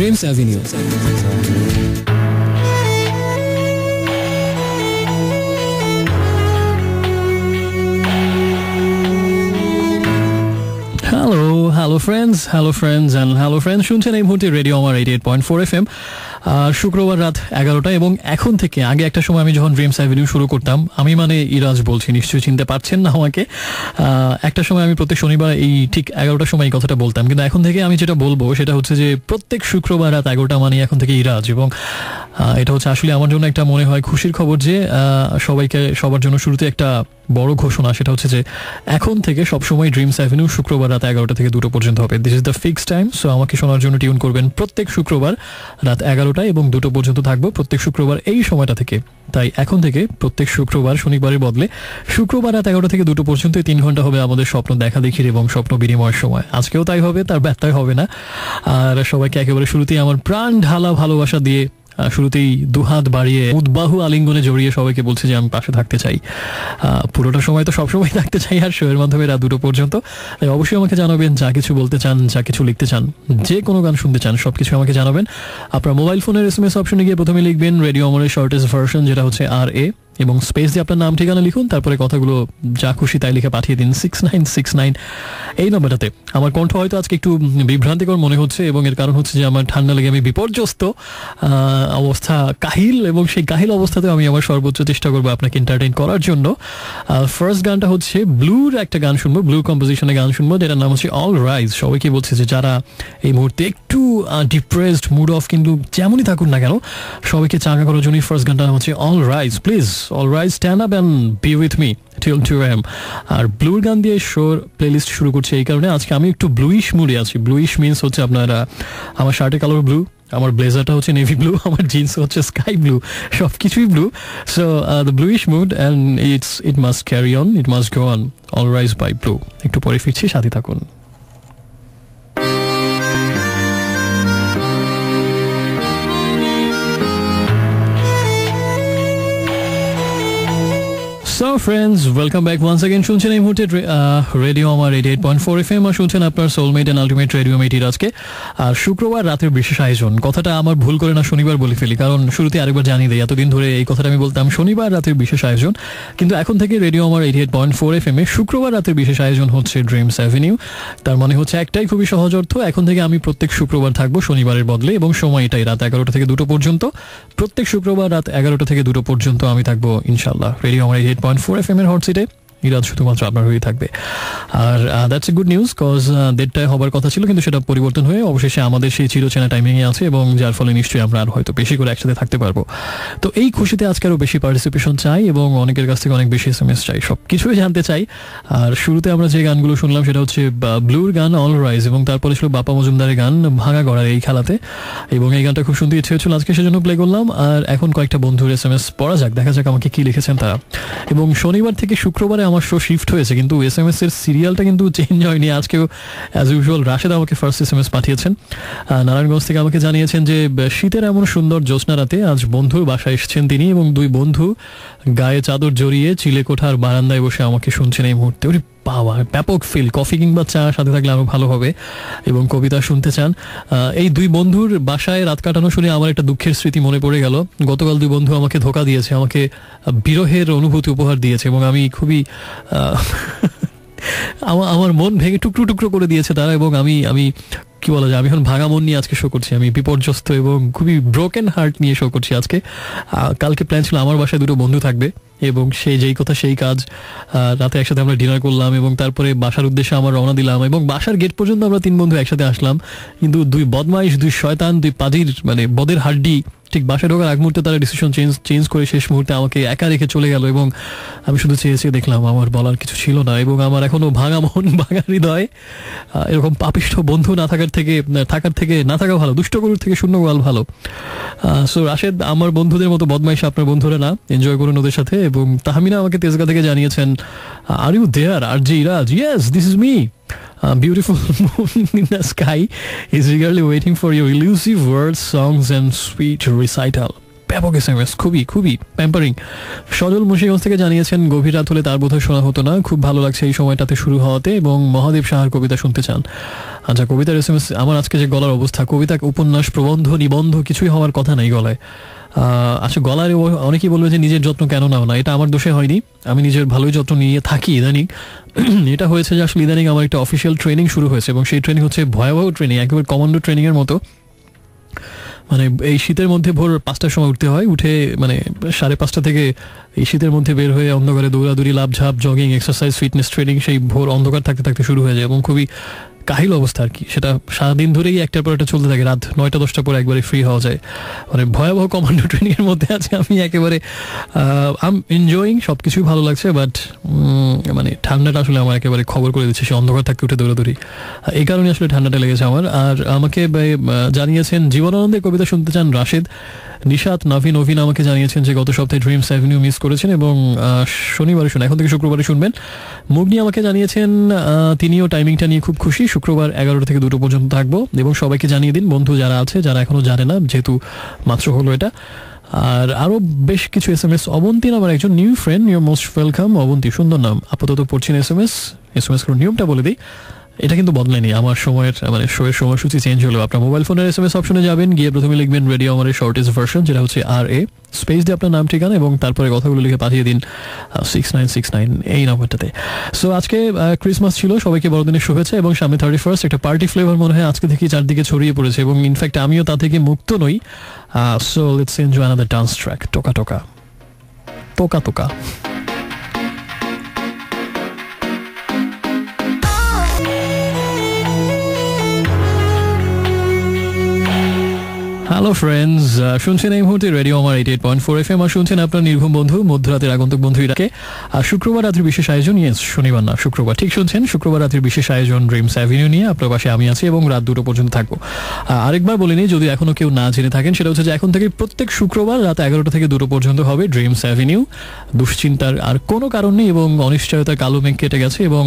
Dreams Avenue. Hello friends and hello friends. শুনছেন এই মুহূর্তে রেডিও আমার 88.4 FM। শুক্রবার রাত 11টা এবং এখন থেকে আগে একটা সময় আমি যখন ড্রিমস অ্যাভিনিউ শুরু করতাম, আমি মানে ইরাজ বলছি, নিশ্চয়ই চিনতে পারছেন না আমাকে। একটা সময় আমি প্রত্যেক শনিবার এই ঠিক 11টার সময় এই কথাটা বলতাম, কিন্তু এখন থেকে আমি যেটা বলবো সেটা হচ্ছে যে প্রত্যেক শুক্রবার রাত 11টা মানে এখন থেকে ইরাজ। এবং এটা হচ্ছে আসলে আমার জন্য একটা মনে হয় খুশির খবর যে সবার জন্য শুরুতে একটা বড় ঘোষণা, সেটা হচ্ছে যে এখন থেকে সবসময় ড্রিমস অ্যাভিনিউ শুক্রবার রাত 11টা থেকে 2টো পর্যন্ত হবে। This is the fixed time. So আমাকে শোনার জন্য টিউন করবেন প্রত্যেক শুক্রবার রাত 11টায় এবং 2টো পর্যন্ত থাকবো প্রত্যেক শুক্রবার এই সময়টা থেকে। তাই এখন থেকে প্রত্যেক শুক্রবার, শনিবারের বদলে শুক্রবার রাত 11টা থেকে 2টো পর্যন্ত 3 ঘন্টা হবে আমাদের স্বপ্ন দেখা দেখির এবং স্বপ্ন বিনিময়ের সময়। আজকেও তাই হবে, তার ব্যত্যয় হবে না। আর সবাইকে একেবারে শুরুতেই আমার প্রাণ ঢালা ভালোবাসা দিয়ে, শুরুতেই দুহাত বাড়িয়ে উদ্বাহু আলিঙ্গনে জড়িয়ে সবাইকে বলছি যে আমি পাশে থাকতে চাই। পুরোটা সময় তো সবসময় থাকতে চাই, আর শোয়ের মাধ্যমে রাত 2টো পর্যন্ত। তাই অবশ্যই আমাকে জানাবেন, যা কিছু বলতে চান, যা কিছু লিখতে চান, যে কোনো গান শুনতে চান, সবকিছু আমাকে জানাবেন। আপনার মোবাইল ফোনের SMS অপশনে গিয়ে প্রথমে লিখবেন রেডিও আমলের শর্টেস্ট ভার্সন, যেটা হচ্ছে RA, এবং স্পেস দিয়ে আপনার নাম ঠিকানা লিখুন, তারপরে কথাগুলো যা খুশি তাই লিখে পাঠিয়ে দিন 6969 এই নম্বরটাতে। আমার কণ্ঠ হয়তো আজকে একটু বিভ্রান্তিকর মনে হচ্ছে, এবং এর কারণ হচ্ছে যে আমার ঠান্ডা লেগে আমি বিপর্যস্ত অবস্থা, কাহিল, এবং সেই কাহিল অবস্থাতে আমি আমার সর্বোচ্চ চেষ্টা করবো আপনাকে এন্টারটেইন করার জন্য। ফার্স্ট গানটা হচ্ছে ব্লুর একটা গান শুনবো, ব্লু কম্পোজিশনের গান শুনবো, যেটার নাম হচ্ছে অল রাইজ। সবাইকে বলছে যে যারা এই মুহূর্তে একটু ডিপ্রেসড, মুড অফ, কিন্তু যেমনই থাকুন না কেন, সবাইকে চাঙ্গা করার জন্য ফার্স্ট গানটা হচ্ছে all rise. Please all right, stand up and be with me till 2 AM। আর ব্লুর গান দিয়ে শোর প্লেলিস্ট শুরু করছে এই কারণে আজকে আমি একটু ব্লুইশ মুডে আছি। ব্লুইশ মিনস হচ্ছে আপনারা, আমার শার্টের কালার ব্লু, আমার ব্লেজারটা হচ্ছে নেভি ব্লু, আমার জিন্স হচ্ছে স্কাই ব্লু, সব কিছুই blue. So the bluish mood and it must carry on, it must go on. All rise by blue. একটু পরে ফিরছি, সাথে থাকুন। So friends, welcome back once again. শুনছেন এই মুহূর্তে রেডিও আমার 88.4 FM, আর শুনছেন আপনার সোলমেট এন্ড আলটিমেট রেডিও মেটির আজকে। আর শুক্রবার রাতের বিশেষ আয়োজন, কথাটা আমার ভুল করে না শনিবার বলে ফেলি, কারণ শুরুতে আরেকবার জানিয়ে দেই, এতদিন ধরে এই কথাটা আমি বলতাম শনিবার রাতের বিশেষ আয়োজন, কিন্তু এখন থেকে রেডিও আমার 88.4 FM এ শুক্রবার রাতের বিশেষ আয়োজন হচ্ছে ড্রিমস অ্যাভিনিউ। তার মানে হচ্ছে একটাই খুবই সহজ অর্থ, এখন থেকে আমি প্রত্যেক শুক্রবার থাকবো শনিবারের বদলে, এবং সময় এটাই, রাত 11টা থেকে 2টো পর্যন্ত। প্রত্যেক শুক্রবার রাত 11টা থেকে 2টো পর্যন্ত আমি থাকবো ইনশাল্লাহ রেডিও আমার 88.4 FM এর হট সিটে। ইরাজ শুধুমাত্র আপনার হয়ে থাকবে। আর that's a good news, cause দেড়টায় হবার কথা ছিল, কিন্তু সেটা পরিবর্তন হয়ে অবশেষে আমাদের সেই চিরচেনা টাইমিংয়ে আছে, এবং যার ফলে নিশ্চয়ই আমরা আর হয়তো বেশি করে একসাথে থাকতে পারবো। তো এই খুশিতে আজকে আরও বেশি পার্টিসিপেশন চাই, এবং অনেকের কাছ থেকে অনেক বেশি SMS চাই, সব কিছুই জানতে চাই। আর শুরুতে আমরা যে গানগুলো শুনলাম সেটা হচ্ছে ব্লুর গান অল রাইজ, এবং তারপরে ছিল বাপ্পা মজুমদারের গান ভাঙা গড়ার এই খেলাতে, এবং এই গানটা খুব শুনতে ইচ্ছে হচ্ছিল আজকে, সেজন্য প্লে করলাম। আর এখন কয়েকটা বন্ধুর SMS পড়া যাক, দেখা যাক আমাকে কি লিখেছেন তারা। এবং শনিবার থেকে শুক্রবারে আমার শো শিফট হয়েছে, কিন্তু SMS এর সিরিয়ালটা কিন্তু চেঞ্জ হয়নি। আজকেও অ্যাজ ইউজুয়াল রাশেদ আমাকে ফার্স্ট SMS পাঠিয়েছেন, নারায়ণগঞ্জ থেকে আমাকে জানিয়েছেন যে শীতের এমন সুন্দর জ্যোৎস্না রাতে আজ বন্ধুর বাসায় এসেছেন তিনি, এবং 2 বন্ধু গায়ে চাদর জড়িয়ে চিলেকোঠার বারান্দায় বসে আমাকে শুনছেন এই মুহূর্তে। ওরে বাবা, ব্যাপক ফিল। কফি কিংবা চা সাথে থাকলে আরো ভালো হবে, এবং কবিতা শুনতে চান। এই 2 বন্ধুর বাসায় রাত কাটানো শুনে আমার একটা দুঃখের স্মৃতি মনে পড়ে গেল। গতকাল 2 বন্ধু আমাকে ধোকা দিয়েছে, আমাকে বিরহের অনুভূতি উপহার দিয়েছে, এবং আমি খুবই আমার মন ভেঙে টুকরো টুকরো করে দিয়েছে তারা, এবং আমি কি বলা যায়, আমি এখন ভাঙা মন নিয়ে আজকে শো করছি, আমি বিপর্যস্ত এবং খুবই ব্রোকেন হার্ট নিয়ে শো করছি আজকে। কালকে প্ল্যান ছিল আমার বাসায় 2টো বন্ধু থাকবে, এবং সেই যেই কথা সেই কাজ। রাতে একসাথে আমরা ডিনার করলাম, এবং তারপরে বাসার উদ্দেশ্যে আমরা রওনা দিলাম, এবং বাসার গেট পর্যন্ত আমরা 3 বন্ধু একসাথে আসলাম, কিন্তু 2 বদমাইশ, 2 শয়তান, 2 পাজির, মানে বদের হাড্ডি ঠিক বাসায় ঢোকার আগ মুহূর্তে তারা ডিসিশন চেঞ্জ করে শেষ মুহূর্তে আমাকে একা রেখে চলে গেল, এবং আমি শুধু চেয়ে দেখলাম, আমার বলার কিছু ছিল না, এবং আমার এখনো ভাঙা মন, ভাঙা হৃদয়। এরকম পাপিষ্ঠ বন্ধু থাকার থেকে না থাকা ভালো, দুষ্ট গরুর থেকে শূন্য গোয়াল ভালো। সো রাশেদ, আমার বন্ধুদের মতো বদমাইশ আপনার বন্ধুরা না, এনজয় করুন ওদের সাথে। এবং তাহমিনা আমাকে তেজগাঁ থেকে জানিয়েছেন, are you there RJ Iraj? Yes, this is me. Beautiful moon in the sky is eagerly waiting for your elusive words, songs and sweet recital. ব্যাপক SMS, খুবই খুবই প্যাম্পারিং। সজল মুন্সিগঞ্জ থেকে জানিয়েছেন গভীর রাত হলে তার বোধহয় শোনা হতো না, খুব ভালো লাগছে এই সময়টাতে শুরু হওয়াতে, এবং মহাদেব সাহার কবিতা শুনতে চান। আচ্ছা, কবিতার SMS। আমার আজকে যে গলার অবস্থা, কবিতা, উপন্যাস, প্রবন্ধ, নিবন্ধ কিছুই হওয়ার কথা নাই গলায়। আচ্ছা, গলার অনেকেই বলবে যে নিজের যত্ন কেন নাও না, এটা আমার দোষে হয়নি, আমি নিজের ভালোই যত্ন নিয়ে থাকি ইদানিং। এটা হয়েছে যে আসলে ইদানিং আমার একটা অফিসিয়াল ট্রেনিং শুরু হয়েছে, এবং সেই ট্রেনিং হচ্ছে ভয়াবহ ট্রেনিং, একেবারে কমান্ডো ট্রেনিংয়ের মতো। মানে এই শীতের মধ্যে ভোর 5টার সময় উঠতে হয়, উঠে মানে 5:30 থেকে এই শীতের মধ্যে বের হয়ে অন্ধকারে দৌড়াদৌড়ি, লাফঝাপ, জগিং, এক্সারসাইজ, ফিটনেস ট্রেনিং সেই ভোর অন্ধকার থাকতে থাকতে শুরু হয়ে যায়, এবং খুবই কাহিল অবস্থা আর কি। সেটা সারাদিন ধরেই একটার পর একটা চলতে থাকে, রাত 9টা-10টা পরে একবারে ফ্রি হওয়া যায়। মানে ভয়াবহ কমান্ডো ট্রেনিং এর মধ্যে আছে আমি একেবারে। আই এম এনজয়িং, সব কিছুই ভালো লাগছে, বাট মানে ঠান্ডাটা আসলে আমার একেবারে খবর করে দিচ্ছে, সে অন্ধকার থাকতে উঠে দৌড়াদৌড়ি, এই কারণে আসলে ঠান্ডাটা লেগেছে আমার। আর আমাকে জানিয়েছেন জীবনানন্দের কবিতা শুনতে চান রাশেদ। নিশাত নভিন আমাকে জানিয়েছেন যে গত সপ্তাহে ড্রিমস অ্যাভিনিউ মিস করেছেন এবং শনিবারে শুনে, এখন থেকে শুক্রবারে শুনবেন। মুগনি আমাকে জানিয়েছেন তিনিও টাইমিংটা নিয়ে খুব খুশি, শুক্রবার 11টা থেকে 2টো পর্যন্ত থাকবো, এবং সবাইকে জানিয়ে দিন বন্ধু যারা আছে, যারা এখনো জানে না, যেহেতু মাত্র হলো এটা। আর আরও বেশ কিছু SMS। অবন্তীর আমার একজন new friend, your most welcome. Abanti, সুন্দর নাম। আপাতত পড়ছি না SMS করার নিয়মটা বলে দিই, এটা কিন্তু বদলায়নি, আমার সময়ের মানে শোয়ের সময়সূচি চেঞ্জ হলেও আপনার মোবাইল ফোনের SMS অপশনে যাবেন, গিয়ে প্রথমে লিখবেন রেডিও আমারের শর্টেস্ট ভার্সন, যেটা হচ্ছে RA, স্পেস দিয়ে আপনার নাম ঠিকানা এবং তারপরে কথাগুলো লিখে পাঠিয়ে দিন 6969 এই নাম্বারটাতে। সো আজকে ক্রিসমাস ছিল, সবাইকে বড়দিনের শুভেচ্ছা, এবং সামনে 31st, একটা পার্টি ফ্লেভার মনে হয় আজকে থেকে চারদিকে ছড়িয়ে পড়েছে, এবং ইনফ্যাক্ট আমিও তা থেকে মুক্ত নই। So let's enjoy another dance track, টোকা টোকা টোকা টোকা। হ্যালো ফ্রেন্ডস, শুনছেন এই মুহূর্তে রেডিও আমার 88.4 FM, আর শুনছেন আপনার নির্ঘুম বন্ধু, মধ্যরাতের আগন্তুক বন্ধু ইরাকে। আর শুক্রবার রাত্রির বিশেষ আয়োজন, শনিবার না শুক্রবার, ঠিক শুনছেন, শুক্রবার রাত্রির বিশেষ আয়োজন ড্রিমস অ্যাভিনিউ নিয়ে আপনার পাশে আমি আছি, এবং রাত 2টো পর্যন্ত থাকবো। আরেকবার বলিনি, যদি এখনো কেউ না জেনে থাকেন, সেটা হচ্ছে যে এখন থেকে প্রত্যেক শুক্রবার রাত 11টা থেকে 2টো পর্যন্ত হবে ড্রিমস অ্যাভিনিউ। দুশ্চিন্তার আর কোনো কারণ নেই, এবং অনিশ্চয়তার কালো মেঘ কেটে গেছে, এবং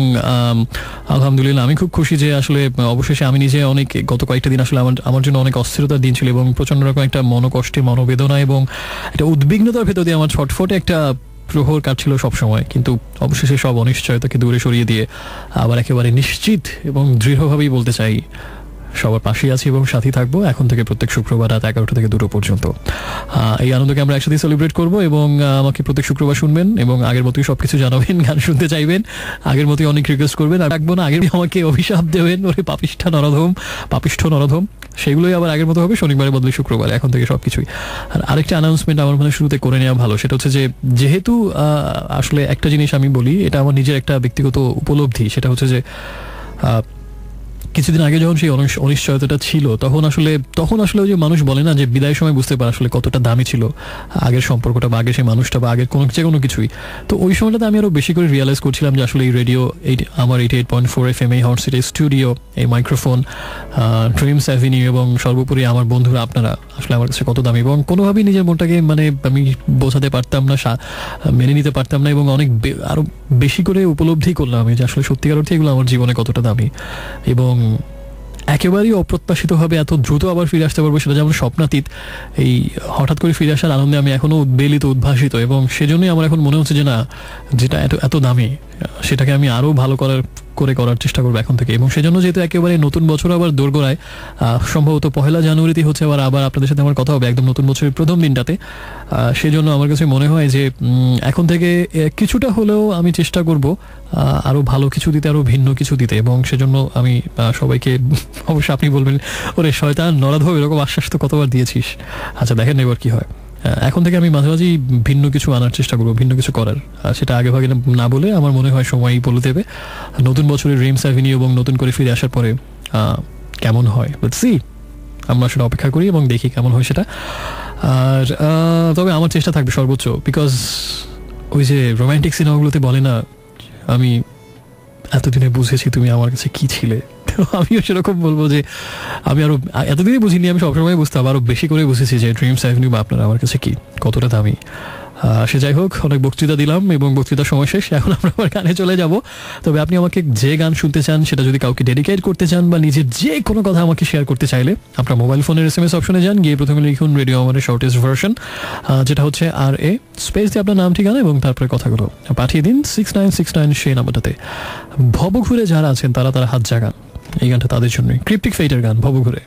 আলহামদুলিল্লাহ আমি খুব খুশি যে আসলে অবশেষে আমি নিজে অনেক গত কয়েকটা দিন আসলে আমার জন্য অনেক অস্থিরতার দিন ছিল, এবং প্রচন্ড রকম একটা মনোকষ্টে, মনোবেদনা এবং একটা উদ্বিগ্নতার ভেতর দিয়ে আমার ছটফটে একটা প্রহর কাটছিল সবসময়, কিন্তু অবশেষে সব অনিশ্চয়তাকে দূরে সরিয়ে দিয়ে আবার একেবারে নিশ্চিত এবং দৃঢ়ভাবেই বলতে চাই সবার পাশেই আছি এবং সাথেই থাকবো এখন থেকে প্রত্যেক শুক্রবার রাত 11টা থেকে 2টো পর্যন্ত। এই আনন্দকে আমরা একসাথে সেলিব্রেট করবো, এবং আমাকে প্রত্যেক শুক্রবার শুনবেন, এবং আগের মতোই সবকিছু জানাবেন, গান শুনতে চাইবেন, আগের মতোই অনেক রিকোয়েস্ট করবেন, আর রাখবো না আগের আমাকে অভিশাপ দেবেন, ওরে পাপিষ্ঠ নরধম, সেগুলোই আবার আগের মতো হবে শনিবারে বদলে শুক্রবারে, এখন থেকে সবকিছুই। আর আরেকটা অ্যানাউন্সমেন্ট আমার মনে শুরুতে করে নেওয়া ভালো, সেটা হচ্ছে যে যেহেতু আসলে একটা জিনিস আমি বলি, এটা আমার নিজের একটা ব্যক্তিগত উপলব্ধি, সেটা হচ্ছে যে কিছুদিন আগে যখন সেই অনিশ্চয়তাটা ছিল, তখন আসলে ওই যে মানুষ বলে না যে বিদায়ের সময় বুঝতে পারে আসলে কতটা দামি ছিল আগের সম্পর্কটা, বা আগের সেই মানুষটা, বা আগের কোনো কিছুই। তো ওই সময়টাতে আমি আরো বেশি করে রিয়েলাইজ করছিলাম যে আসলে এই রেডিও, আমার 88.4 FM, এই হট সিটি স্টুডিও, এই মাইক্রোফোন, ড্রিমস অ্যাভিনিউ, এবং সর্বোপরি আমার বন্ধুরা আপনারা আসলে আমার কাছে কত দামি, এবং কোনোভাবেই নিজের মনটাকে মানে আমি বোঝাতে পারতাম না, মেনে নিতে পারতাম না, এবং অনেক আরো বেশি করে উপলব্ধি করলাম আমি যে আসলে সত্যিকার অর্থে এগুলো আমার জীবনে কতটা দামি, এবং একেবারেই অপ্রত্যাশিতভাবে এত দ্রুত আবার ফিরে আসতে পারবো সেটা যেমন স্বপ্নাতীত, এই হঠাৎ করে ফিরে আসার আনন্দে আমি এখনো উদ্বেলিত, উদ্ভাসিত, এবং সেজন্যই আমার এখন মনে হচ্ছে যে না, যেটা এত দামি সেটাকে আমি আরো ভালো করার চেষ্টা করবো এখন থেকে। এবং সেজন্য যেহেতু একেবারে নতুন বছর আবার দোরগোড়ায়, সম্ভবত 1 জানুয়ারিতে হচ্ছে আবার আপনাদের সাথে আমার কথা হবে একদম নতুন বছরের প্রথম দিনটাতে, সেজন্য আমার কাছে মনে হয় যে এখন থেকে কিছুটা হলেও আমি চেষ্টা করব আরো ভালো কিছু দিতে, আরো ভিন্ন কিছু দিতে, এবং সেজন্য আমি সবাইকে, অবশ্যই আপনি বলবেন ওরে শয়তান নরাধম, এরকম আশ্বাস তো কতবার দিয়েছিস, আচ্ছা দেখেন এবার কি হয়। এখন থেকে আমি মাঝে মাঝেই ভিন্ন কিছু আনার চেষ্টা করবো, ভিন্ন কিছু করার, সেটা আগে ভাগে না বলে আমার মনে হয় সময়ই বলে দেবে নতুন বছরের ড্রিমস অ্যাভিনিউ, এবং নতুন করে ফিরে আসার পরে কেমন হয়, লেটস সি, আমরা সেটা অপেক্ষা করি এবং দেখি কেমন হয় সেটা। আর তবে আমার চেষ্টা থাকবে সর্বোচ্চ, বিকজ ওই যে রোম্যান্টিক সিনেমাগুলোতে বলে না, আমি এতদিনে বুঝেছি তুমি আমার কাছে কি ছিলে, তো আমিও সেরকম বলবো যে আমি আরো এতদিনই বুঝিনি, আমি সবসময় বুঝতাম, আরো বেশি করে বুঝেছি যে ড্রিমস অ্যাভিনিউ বা আপনারা আমার কাছে কি, কতটা দামি। সে যাই হোক, অনেক বক্তৃতা দিলাম এবং বক্তৃতার সময় শেষ, এখন আমরা আবার গানে চলে যাব। তবে আপনি আমাকে যে গান শুনতে চান সেটা যদি কাউকে ডেডিকেট করতে চান বা নিজের যে কোনো কথা আমাকে শেয়ার করতে চাইলে আপনার মোবাইল ফোনের SMS অপশনে যান, গিয়ে প্রথমে লিখুন রেডিও আমাদের শর্টেস্ট ভার্সন, যেটা হচ্ছে RA স্পেস দিয়ে আপনার নাম ঠিকানা এবং তারপরে কথাগুলো পাঠিয়ে দিন 6969 সেই নাম্বারটাতে। ভবঘুরে যারা আছেন তারা হাত জাগান, এই গানটা তাদের জন্যই, ক্রিপ্টিক ফেটের গান ভবঘুরে।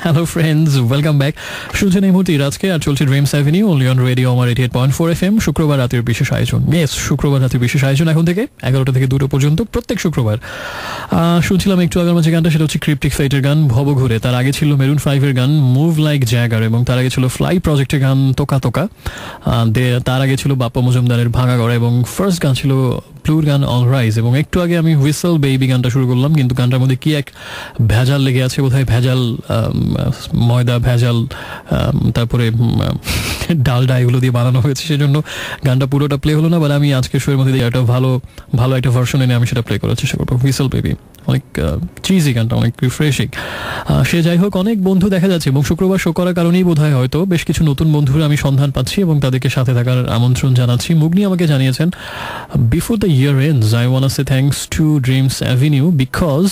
Hello friends, welcome back. শুনছেন এই মুহূর্তে আজকে আর চলছে Dreams Avenue only on radio Amar 88.4 FM। শুক্রবার রাতের বিশেষ আয়োজন, শুক্রবার রাতের বিশেষ আয়োজন এখন থেকে 11টা থেকে 2টা পর্যন্ত প্রত্যেক শুক্রবার। শুনছিলাম একটু আগের মাঝে গানটা, সেটা হচ্ছে ক্রিপ্টিক ফাইটের গান ভবঘুরে। তার আগে ছিল মেরুন 5-এর গান মুভ লাইক জ্যাগার, এবং তার আগে ছিল ফ্লাই প্রজেক্টের গান তোকা তোকা। তার আগে ছিল বাপ্পা মজুমদারের ভাঙা গড়া, এবং ফার্স্ট গান ছিল ব্লুর গান অল রাইজ। এবং একটু আগে আমি হুইসেল বেবি গানটা শুরু করলাম, কিন্তু গানটার মধ্যে কি এক ভেজাল লেগে আছে, বোধহয় ভেজাল ময়দা, ভেজাল তারপরে ডালডা, এগুলো দিয়ে বানানো হয়েছে, সেজন্য গানটা পুরোটা প্লে হলো না। বাট আমি আজকের শোয়ের মধ্যে একটা ভালো একটা ভার্সন এনে আমি সেটা প্লে করার চেষ্টা করবো। হুইসেল বেবি অনেক চিজি গানটা, অনেক রিফ্রেশিং। সে যাই হোক, অনেক বন্ধু দেখা যাচ্ছে এবং শুক্রবার শো করার কারণেই বোধহয় হয়তো বেশ কিছু নতুন বন্ধুর আমি সন্ধান পাচ্ছি এবং তাদেরকে সাথে থাকার আমন্ত্রণ জানাচ্ছি। মুগনি আমাকে জানিয়েছেন, before the year ends I want to say thanks to Dreams Avenue because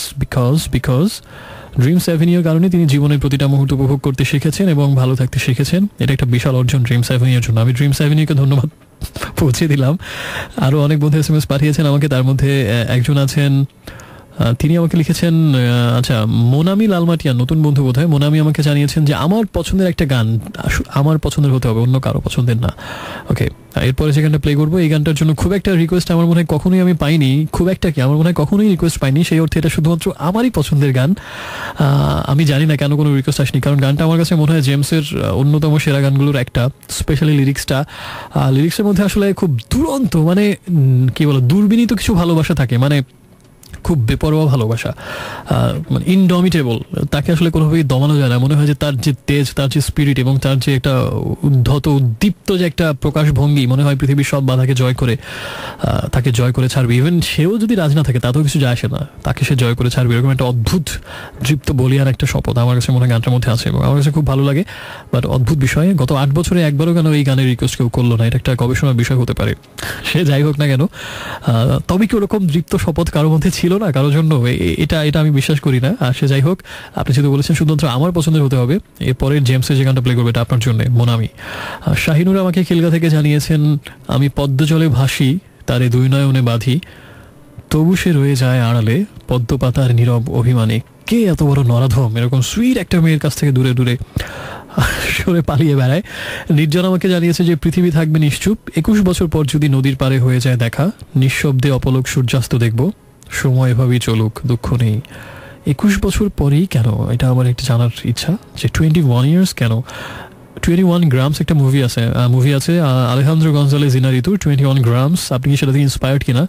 Dreams অ্যাভিনিউর কারণে তিনি জীবনের প্রতিটা মুহূর্ত উপভোগ করতে শিখেছেন এবং ভালো থাকতে শিখেছেন। এটা একটা বিশাল অর্জন ড্রিমস অ্যাভিনিউর জন্য। আমি ড্রিমস অ্যাভিনিউকে ধন্যবাদ পৌঁছে দিলাম। আরও অনেক বন্ধু SMS পাঠিয়েছেন আমাকে, তার মধ্যে একজন আছেন, তিনি আমাকে লিখেছেন, আচ্ছা মোনামি লালমাটিয়া, নতুন বন্ধু বোধহয়। মোনামি আমাকে জানিয়েছেন যে আমার পছন্দের একটা গান আমার পছন্দের হতে হবে, অন্য কারো পছন্দের না। ওকে, এরপরে যে গানটা প্লে করবো, এই গানটার জন্য খুব একটা রিকোয়েস্ট আমার মনে হয় কখনোই আমি পাইনি, আমার মনে হয় কখনোই রিকোয়েস্ট পাইনি, সেই অর্থে এটা শুধুমাত্র আমারই পছন্দের গান। আমি জানি না কেন কোনো রিকোয়েস্ট আসেনি, কারণ গানটা আমার কাছে মনে হয় জেমসের অন্যতম সেরা গানগুলোর একটা। স্পেশালি লিরিক্সের মধ্যে আসলে খুব দুরন্ত, মানে কি বলো, দুর্বিনীত কিছু ভালোবাসা থাকে, মানে খুব বেপরোয়া ভালোবাসা, মানে ইনডমিটেবল। তাকে আসলে কোনোভাবেই দমানো যায় না। মনে হয় যে তার যে তেজ, তার যে স্পিরিট এবং তার যে একটা উদ্দীপ্ত যে একটা প্রকাশভঙ্গি, মনে হয় পৃথিবীর সব বাধাকে তাকে জয় করে ছাড়বে। ইভেন সেও যদি রাজ না থাকে তাতেও কিছু যায় আসে না, তাকে সে জয় করে ছাড়বে, এরকম একটা অদ্ভুত দৃপ্ত বলিয়ার একটা শপথ আমার কাছে মনে হয় গানটার মধ্যে আছে এবং আমার কাছে খুব ভালো লাগে। বাট অদ্ভুত বিষয়, গত 8 বছরে একবারও কেন এই গানের রিকোয়েস্ট কেউ করলো না, এটা একটা গবেষণার বিষয় হতে পারে। সে যাই হোক না কেন, তবে কি ওরকম দৃপ্ত শপথ কারোর মধ্যে ছিল না কারোর জন্য? এটা আমি বিশ্বাস করি না। আর সে যাই হোক, আপনি যেহেতু বলেছেন শুধুমাত্র আমার পছন্দের হতে হবে, এরপরের জেমসের যে গানটা প্লে করবে এটা আপনার জন্য, মোনামি। শাহিনুর আমাকে খিলগা থেকে জানিয়েছেন, আমি পদ্ম জলে ভাসি তারে দুই নয়নে বাঁধি, তবু সে রয়ে যায় আড়ালে পদ্ম পাতার নীরব অভিমানে। কে এত বড় নরাধম, এরকম সুইট একটা মেয়ের কাছ থেকে দূরে দূরে সরে পালিয়ে বেড়ায়। নির্জন আমাকে জানিয়েছে যে পৃথিবী থাকবে নিশ্চুপ, 21 বছর পর যদি নদীর পারে হয়ে যায় দেখা, নিঃশব্দে অপলক সূর্যাস্ত দেখব, সময় এভাবেই চলুক দুঃখ নেই। 21 বছর পরেই কেন, এটা আমার একটা জানার ইচ্ছা যে 21 ইয়ার্স কেন। 21 গ্রামস একটা মুভি আছে আলেহান্দ্রো গঞ্জালেজ ইনারিতুর 21 গ্রামস। আপনি কি সেটা থেকে ইন্সপায়ার্ড কিনা?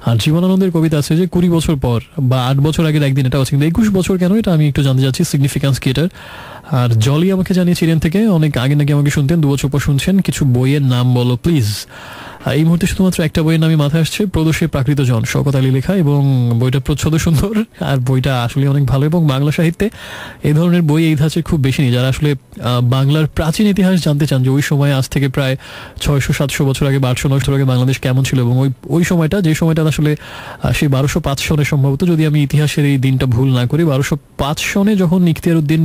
আর জীবনানন্দের কবিতা আছে যে 20 বছর পর বা 8 বছর আগের একদিন, এটা আছে, কিন্তু 21 বছর কেন এটা আমি একটু জানতে চাচ্ছি, সিগনিফিক্যান্স কি এটার। আর জলি আমাকে জানিয়েছিলেন থেকে, অনেক আগে নাকি আমাকে শুনতেন, 2 বছর পর শুনছেন, কিছু বইয়ের নাম বলো প্লিজ। এই মুহূর্তে শুধুমাত্র একটা বইয়ের নামই মাথায় আসছে, প্রদোষে প্রাকৃত জন, শওকত আলী লেখা, এবং বইটার প্রচ্ছদ সুন্দর আর বইটা আসলে অনেক ভালো। এবং বাংলা সাহিত্যে এই ধরনের বই এই ধাঁচে খুব বেশি নেই। যারা আসলে বাংলার প্রাচীন ইতিহাস জানতে চান, যে ওই সময় আজ থেকে প্রায় 600-700 বছর আগে, 1200-900 বছর আগে বাংলাদেশ কেমন ছিল, এবং ওই সময়টা, যে সময়টা আসলে সেই 1205 সনে সম্ভবত, যদি আমি ইতিহাসের এই দিনটা ভুল না করি, 1205 সনে যখন ইখতিয়ার উদ্দিন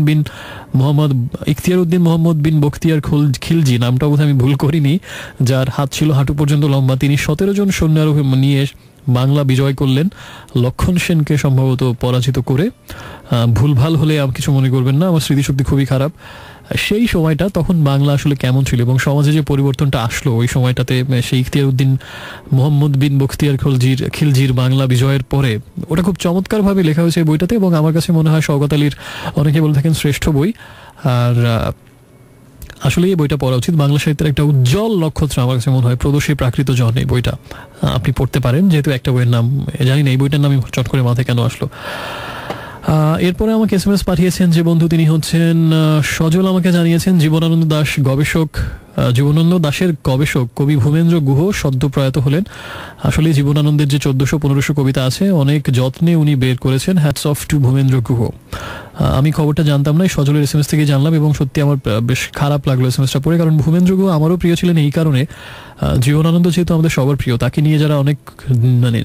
মোহাম্মদ বিন বখতিয়ার খিলজি, নামটা বোধহয় আমি ভুল করিনি, যার হাত ছিল হাঁটু পর্যন্ত লম্বা, তিনি 17 জন সৈন্যারোহী নিয়ে বাংলা বিজয় করলেন, লক্ষণ সেনকে সম্ভবত পরাজিত করে। ভুলভাল হলে কিছু মনে করবেন না, আমার স্মৃতিশক্তি খুবই খারাপ। সেই সময়টা তখন বাংলা আসলে কেমন ছিল এবং সমাজে যে পরিবর্তনটা আসলো ওই সময়টাতে, সেই ইখতিয়ার উদ্দিন মোহাম্মদ বিন বখতিয়ার খিলজির বাংলা বিজয়ের পরে, ওটা খুব চমৎকারভাবে লেখা হয়েছে এই বইটাতে। এবং আমার কাছে মনে হয় শওকত আলীর, অনেকে বলে থাকেন শ্রেষ্ঠ বই। আর আসলে এই বইটা পড়া উচিত, বাংলা সাহিত্যের একটা উজ্জ্বল নক্ষত্র আমার কাছে মনে হয় প্রদোষী প্রাকৃত জন। এই বইটা আপনি পড়তে পারেন, যেহেতু একটা বইয়ের নাম, জানি না এই বইটার নাম চট করে মাথায় কেন আসলো। এরপরে আমাকে SMS পাঠিয়েছেন যে বন্ধু, তিনি হচ্ছেন সজল। আমাকে জানিয়েছেন জীবনানন্দ দাশ গবেষক জীবনানন্দ দাশের গবেষক কবি ভূমেন্দ্র গুহ সদ্য প্রয়াত হলেন। আসলে জীবনানন্দের যে 1400-1500 কবিতা আছে অনেক যত্নে উনি বের করেছেন। Hats off to Bhumendra Guha. আমি খবরটা জানতাম না, সজলের এসএমএস থেকে জানলাম এবং সত্যি আমার বেশ খারাপ লাগলো এসএমএসটা পড়ে, কারণ ভূমেন্দ্র গুহ আমারও প্রিয় ছিলেন এই কারণে, জীবনানন্দ যেহেতু আমাদের সবার প্রিয়, তাকে নিয়ে যারা অনেক মানে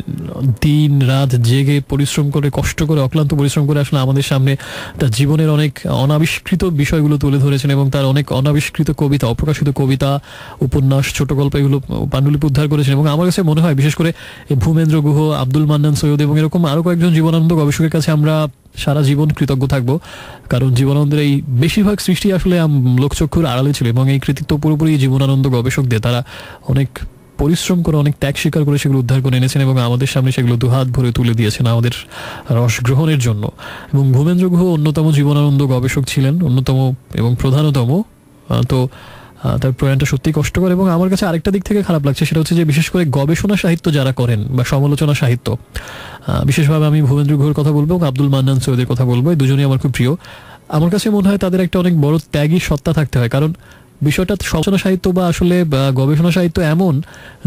দিন রাত জেগে পরিশ্রম করে, কষ্ট করে, অক্লান্ত পরিশ্রম করে আসলে আমাদের সামনে তার জীবনের অনেক অনাবিষ্কৃত বিষয়গুলো তুলে ধরেছেন এবং তার অনেক অনাবিষ্কৃত কবিতা, অপ্রকাশিত কবিতা, উপন্যাস, ছোট গল্প এগুলো পাণ্ডুলিপি উদ্ধার করেছেন। এবং আমার কাছে মনে হয় বিশেষ করে ভূমেন্দ্র গুহ, আব্দুল মান্নান সৈয়দ এবং এরকম আরও কয়েকজন জীবনানন্দ গবেষকের কাছে আমরা সারা জীবন কৃতজ্ঞ থাকবো, কারণ জীবনানন্দের এই বেশিরভাগ সৃষ্টি আসলে লোকচক্ষুর আড়ালে ছিল এবং এই কৃতিত্ব পুরোপুরি জীবনানন্দ গবেষকদের। তারা অনেক পরিশ্রম করে, অনেক ত্যাগ স্বীকার করে সেগুলো উদ্ধার করে এনেছেন এবং আমাদের সামনে সেগুলো দুহাত ভরে তুলে দিয়েছেন আমাদের রস গ্রহণের জন্য। এবং ভূমেন্দ্র গুহ অন্যতম জীবনানন্দ গবেষক ছিলেন, অন্যতম এবং প্রধানতম। তো তার প্রয়াণটা সত্যিই কষ্টকর। এবং আমার কাছে আরেকটা দিক থেকে খারাপ লাগছে, সেটা হচ্ছে যে বিশেষ করে গবেষণা সাহিত্য যারা করেন বা সমালোচনা সাহিত্য, বিশেষভাবে আমি ভূমেন্দ্র গুহর কথা বলবো এবং আব্দুল মান্নান সৈয়দের কথা বলবো, এই দুজনেই আমার খুব প্রিয়। আমার কাছে মনে হয় তাদের একটা অনেক বড় ত্যাগী সত্তা থাকতে হয়, কারণ বিষয়টা সমালোচনা সাহিত্য বা আসলে গবেষণা সাহিত্য এমন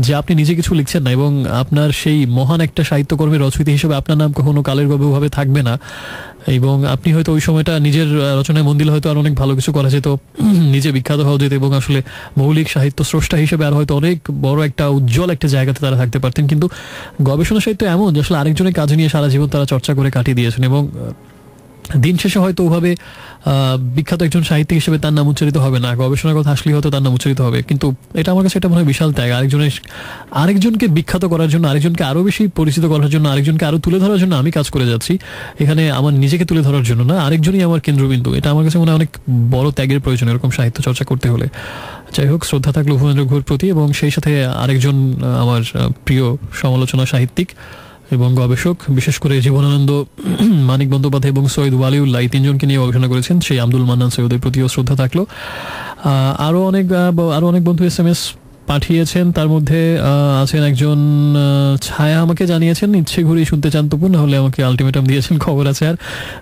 যে আপনি নিজে কিছু লিখছেন না এবং আপনার সেই মহান একটা সাহিত্যকর্মের রচয়িতা হিসেবে আপনার নাম কখনো কালের গর্ভভাবে থাকবে না, এবং আপনি হয়তো ওই সময়টা নিজের রচনায় মন দিলে হয়তো আর অনেক ভালো কিছু করা যেত, নিজে বিখ্যাত হওয়া যেত এবং আসলে মৌলিক সাহিত্য স্রষ্টা হিসেবে আর হয়তো অনেক বড় একটা উজ্জ্বল একটা জায়গাতে তারা থাকতে পারতেন। কিন্তু গবেষণা সাহিত্য এমন যে আসলে আরেকজনের কাজ নিয়ে সারা জীবন তারা চর্চা করে কাটিয়ে দিয়েছেন এবং দিন শেষে হয়তো ওভাবে বিখ্যাত একজন সাহিত্যিক হিসেবে তার নাম উচ্চারিত হবে না, গবেষণার কথা আসলেই হয়তো তার নাম উচ্চারিত হবে, কিন্তু এটা আমার কাছে এটা মনে হয় বিশাল ত্যাগ। আরেকজনকে বিখ্যাত করার জন্য, আরেকজনকে আরও বেশি পরিচিত করার জন্য, আরেকজনকে আরও তুলে ধরার জন্য আমি কাজ করে যাচ্ছি, এখানে আমার নিজেকে তুলে ধরার জন্য না, আরেকজনই আমার কেন্দ্রবিন্দু। এটা আমার কাছে মনে হয় অনেক বড় ত্যাগের প্রয়োজন এরকম সাহিত্য চর্চা করতে হলে। যাই হোক, শ্রদ্ধা থাকলো ভূমেন্দ্র গুহর প্রতি এবং সেই সাথে আরেকজন আমার প্রিয় সমালোচনা সাহিত্যিক এবং গবেষক, বিশেষ করে জীবনানন্দ, মানিক বন্দ্যোপাধ্যায় এবং সৈয়দ ওয়ালিউল্লাহ, এই তিনজনকে নিয়ে গবেষণা করেছেন, সেই আব্দুল মান্নান সৈয়দের প্রতিও শ্রদ্ধা থাকলো। আরও অনেক বন্ধু এসএমএস পাঠিয়েছেন, তার মধ্যে আছেন একজন ছায়া, আমাকে জানিয়েছেন ইচ্ছে ঘুরেই শুনতে চান তপু, না হলে আমাকে আলটিমেটাম দিয়েছেন, খবর আছে। আর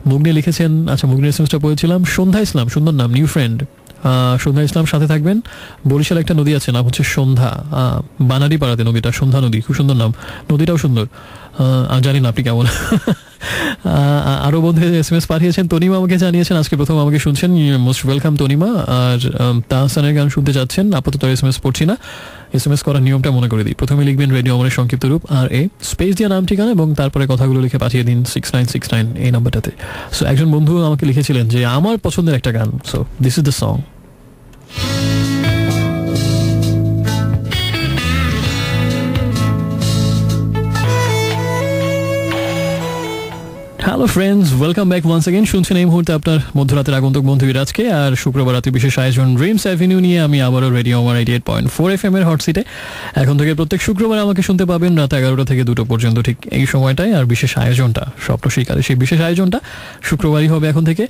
মুগ্নি লিখেছেন, আচ্ছা মুগ্নির এসএমএসটা পড়েছিলাম। সন্ধ্যা ইসলাম, সুন্দর নাম, নিউ ফ্রেন্ড। সন্ধ্যা ইসলাম সাথে থাকবেন। বরিশাল একটা নদী আছে, নাম হচ্ছে সন্ধ্যা, বানারি পাড়াতে নদীটা, সন্ধ্যা নদী, খুব সুন্দর নাম, নদীটাও সুন্দর। জানি না আপনি কেমন। আরও বন্ধু এসএমএস পাঠিয়েছেন। তনিমা আমাকে জানিয়েছেন আজকে প্রথম আমাকে শুনছেন, মোস্ট ওয়েলকাম তনিমা। আর তাহসানের গান শুনতে চাচ্ছেন, আপাতত এসএমএস পড়ছি না, এসএমএস করার নিয়মটা মনে করে দিই। প্রথমে লিখবেন রেডিও আমাদের সংক্ষিপ্ত রূপ আর স্পেস দিয়ে নাম ঠিকানা এবং তারপরে কথাগুলো লিখে পাঠিয়ে দিন 6969 এই নাম্বারটাতে। সো একজন বন্ধু আমাকে লিখেছিলেন যে আমার পছন্দের একটা গান, so this is the song. Hello friends, welcome back once again. শুনছেন এই মুহূর্তে আপনার মধ্যরাতের আগন্তুক বন্ধু বিরাজকে, আর শুক্রবার রাতে বিশেষ আয়োজন ড্রিমস অ্যাভিনিউ নিয়ে আমি আবারও রেডিও আমার 88.4 FM এর হট সিটে। এখন থেকে প্রত্যেক শুক্রবার আমাকে শুনতে পাবেন রাত 11টা থেকে 2টো পর্যন্ত, ঠিক এই সময়টায়। আর বিশেষ আয়োজনটা, স্বপ্ন শিকারে সেই বিশেষ আয়োজনটা শুক্রবারই হবে এখন থেকে।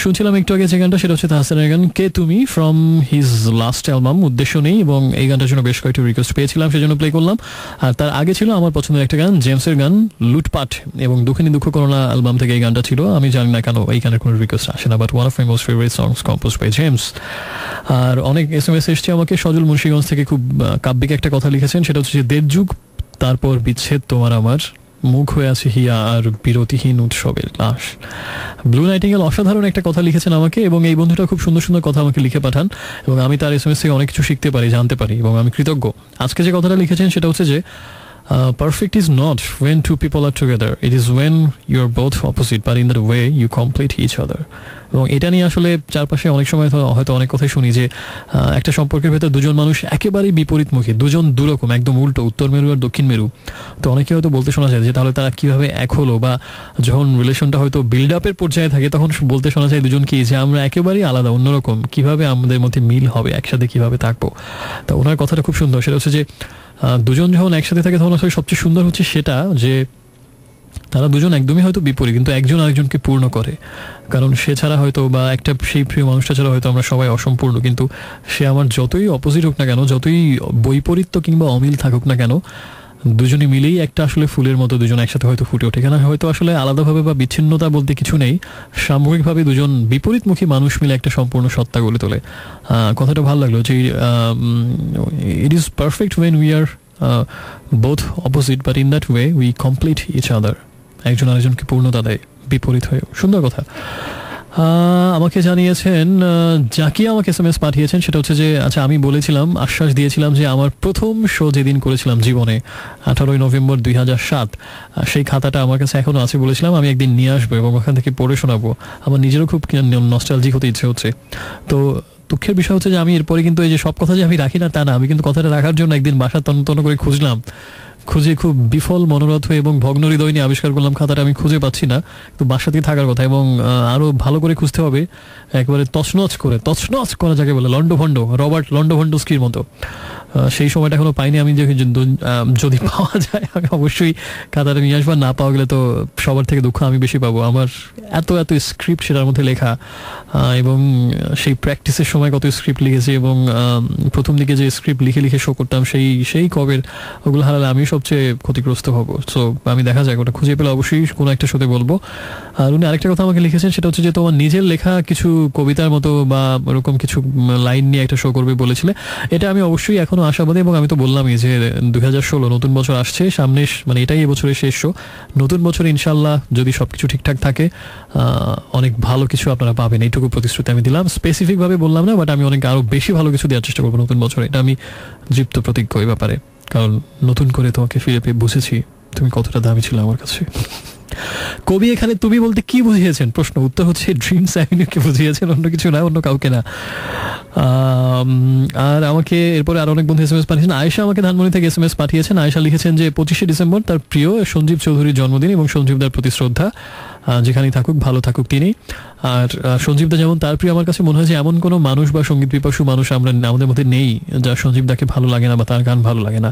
শুনছিলাম একটু আগে যে গানটা, সেটা হচ্ছে তাহসানের গান কে তুমি, ফ্রম হিজ লাস্ট অ্যালবাম উদ্দেশ্য নেই, এবং এই গানটার জন্য বেশ কয়েকটি রিকোয়েস্ট পেয়েছিলাম, সেজন্য প্লে করলাম। আর তার আগে ছিল আমার পছন্দের একটা গান, জেমসের গান লুটপাট, এবং দুঃখিনী দুঃখ করোনা অ্যালবাম থেকে এই গানটা ছিল। আমি জানি না কেন এই গানের কোনো রিকোয়েস্ট আসে না, but one of my most favourite songs compose by James. আর অনেক এসএমএস এসছে আমাকে। সজল মুন্সিগঞ্জ থেকে খুব কাব্যিক একটা কথা লিখেছেন, সেটা হচ্ছে যে 1.5 যুগ তারপর বিচ্ছেদ তোমার আমার, মুখ হয়ে আছে হিয়া আর বিরতিহীন উৎসবের লাশ। ব্লু নাইটিঙ্গেল অসাধারণ একটা কথা লিখেছেন আমাকে, এবং এই বন্ধুটা খুব সুন্দর সুন্দর কথা আমাকে লিখে পাঠান এবং আমি তার এসএমএস থেকে অনেক কিছু শিখতে পারি, জানতে পারি, এবং আমি কৃতজ্ঞ। আজকে যে কথাটা লিখেছেন সেটা হচ্ছে যে perfect is not when two people are together, it is when you are both opposite but in the way you complete each other. এবং এটা নিয়ে আসলে চারপাশে অনেক সময় হয়তো অনেক কথাই শুনি যে একটা সম্পর্কের ভেতর দুজন মানুষ একেবারেই বিপরীতমুখী, দুজন দুরকম, একদম উল্টো, উত্তর মেরু আর দক্ষিণ মেরু। তো অনেকে হয়তো বলতে শোনা যায় যে তাহলে তারা কিভাবে এক হলো, বা যখন রিলেশনটা হয়তো বিল্ড আপের পর্যায়ে থাকে তখন বলতে শোনা যায় দুজন কি যে আমরা একেবারেই আলাদা, অন্যরকম, কিভাবে আমাদের মধ্যে মিল হবে, একসাথে কিভাবে থাকবো। তো ওনার কথাটা খুব সুন্দর, সেটা হচ্ছে যে দুজন যখন একসাথে থাকে তখন আসলে সবচেয়ে সুন্দর হচ্ছে সেটা যে তারা দুজন একদমই হয়তো বিপরীত, কিন্তু একজন আরেকজনকে পূর্ণ করে। কারণ সে ছাড়া হয়তো, বা একটা সেই প্রিয় মানুষটা ছাড়া হয়তো আমরা সবাই অসম্পূর্ণ, কিন্তু সে আমার যতই অপোজিট হোক না কেন, যতই বৈপরীত্য কিংবা অমিল থাকুক না কেন, দুজনে মিলেই একটা আসলে ফুলের মতো দুজন একসাথে হয়তো ফুটে ওঠে। এখানে হয়তো আসলে আলাদাভাবে বা বিচ্ছিন্নতা বলতে কিছু নেই, সামগ্রিকভাবে দুজন বিপরীতমুখী মানুষ মিলে একটা সম্পূর্ণ সত্তা গড়ে তোলে। কথাটা ভালো লাগলো যে it is perfect when we are both opposite but in that way we complete each other. একজন আরেকজনকে পূর্ণতা দেয় বিপরীত হয়ে। সুন্দর কথা। আমাকে জানিয়েছেন, জাকিয়া আমাকে SMS পাঠিয়েছেন, সেটা হচ্ছে যে আচ্ছা আমি বলেছিলাম, আশ্বাস দিয়েছিলাম যে আমার প্রথম শো যেদিন করেছিলাম জীবনে 18ই নভেম্বর 2007, সেই খাতাটা আমার কাছে এখনও আছে। বলেছিলাম আমি একদিন নিয়ে আসবো এবং ওখান থেকে পড়ে শোনাবো। আমার নিজেরও খুব নস্টালজিক হতে ইচ্ছে হচ্ছে। তো দুঃখের বিষয় হচ্ছে যে আমি এরপরে কিন্তু এই যে সব কথা যে আমি রাখি না তা না, আমি কিন্তু কথাটা রাখার জন্য একদিন বাসা তন্ন করে খুঁজলাম, খুঁজে খুব বিফল মনোরথ হয়ে এবং ভগ্ন হৃদয় নিয়ে আবিষ্কার করলাম খাতাটা আমি খুঁজে পাচ্ছি না। তো বাসাতেই থাকার কথা এবং আরও ভালো করে খুঁজতে হবে, একবারে তছনছ করা যাকে বলে, লন্ডভন্ড, রবার্ট লন্ডভন্ডস্কির মতো। সেই সময়টা এখনো পাইনি আমি। যদি পাওয়া যায় আমি অবশ্যই খাতাটা নিয়ে আসবো। না পাওয়া গেলে তো সবার থেকে দুঃখ আমি বেশি পাবো। আমার এত স্ক্রিপ্ট সেটার মধ্যে লেখা, এবং সেই প্র্যাকটিসের সময় কত স্ক্রিপ্ট লিখেছি, এবং প্রথম দিকে যে স্ক্রিপ্ট লিখে শো করতাম সেই কবের, ওগুলো হারালে আমি সবচেয়ে ক্ষতিগ্রস্ত হব। সো আমি দেখা যায় ওটা খুঁজে পেলে অবশ্যই কোনো একটা শোতে বলবো। আর উনি আরেকটা কথা আমাকে লিখেছেন, সেটা হচ্ছে যে তোমার নিজের লেখা কিছু কবিতার মতো বা ওরকম কিছু লাইন নিয়ে একটা শো করবে বলেছিলে। এটা আমি অবশ্যই এখনো আশাবাদী, এবং আমি তো বললামই যে 2016 নতুন বছর আসছে সামনে, মানে এটাই এবছরের শেষ শো। নতুন বছরে ইনশাল্লাহ যদি সবকিছু ঠিকঠাক থাকে অনেক ভালো কিছু আপনারা পাবেন, এইটুকু প্রতিশ্রুতি আমি দিলাম। স্পেসিফিকভাবে বললাম না, বাট আমি অনেক আরো বেশি ভালো কিছু দেওয়ার চেষ্টা করবো নতুন বছরে। এটা আমি দৃপ্ত প্রতিজ্ঞ এই ব্যাপারে, কারণ নতুন করে তোমাকে ফিরে পেয়ে বুঝেছি তুমি কতটা দামি ছিল আমার কাছে। কবি এখানে তুমি বলতে কি বুঝিয়েছেন? প্রশ্ন উত্তর হচ্ছে ড্রিমস অ্যাভিনিউকে বুঝিয়েছেন, অন্য কিছু না, অন্য কাউকে না। আর আমাকে এরপরে আরো অনেক বন্ধু SMS পাঠিয়েছেন। আয়েশা আমাকে ধানমন্ডি থেকে SMS পাঠিয়েছেন। আয়েশা লিখেছেন যে 25শে ডিসেম্বর তার প্রিয় সঞ্জীব চৌধুরীর জন্মদিন এবং সঞ্জীবদার প্রতি শ্রদ্ধা, যেখানেই থাকুক ভালো থাকুক তিনি। আর সঞ্জীবদা যেমন তার প্রিয়, আমার কাছে মনে হয় যে এমন কোনো মানুষ বা সঙ্গীত পিপাসু মানুষ আমাদের মধ্যে নেই যার সঞ্জীবদাকে ভালো লাগে না বা তার গান ভালো লাগে না।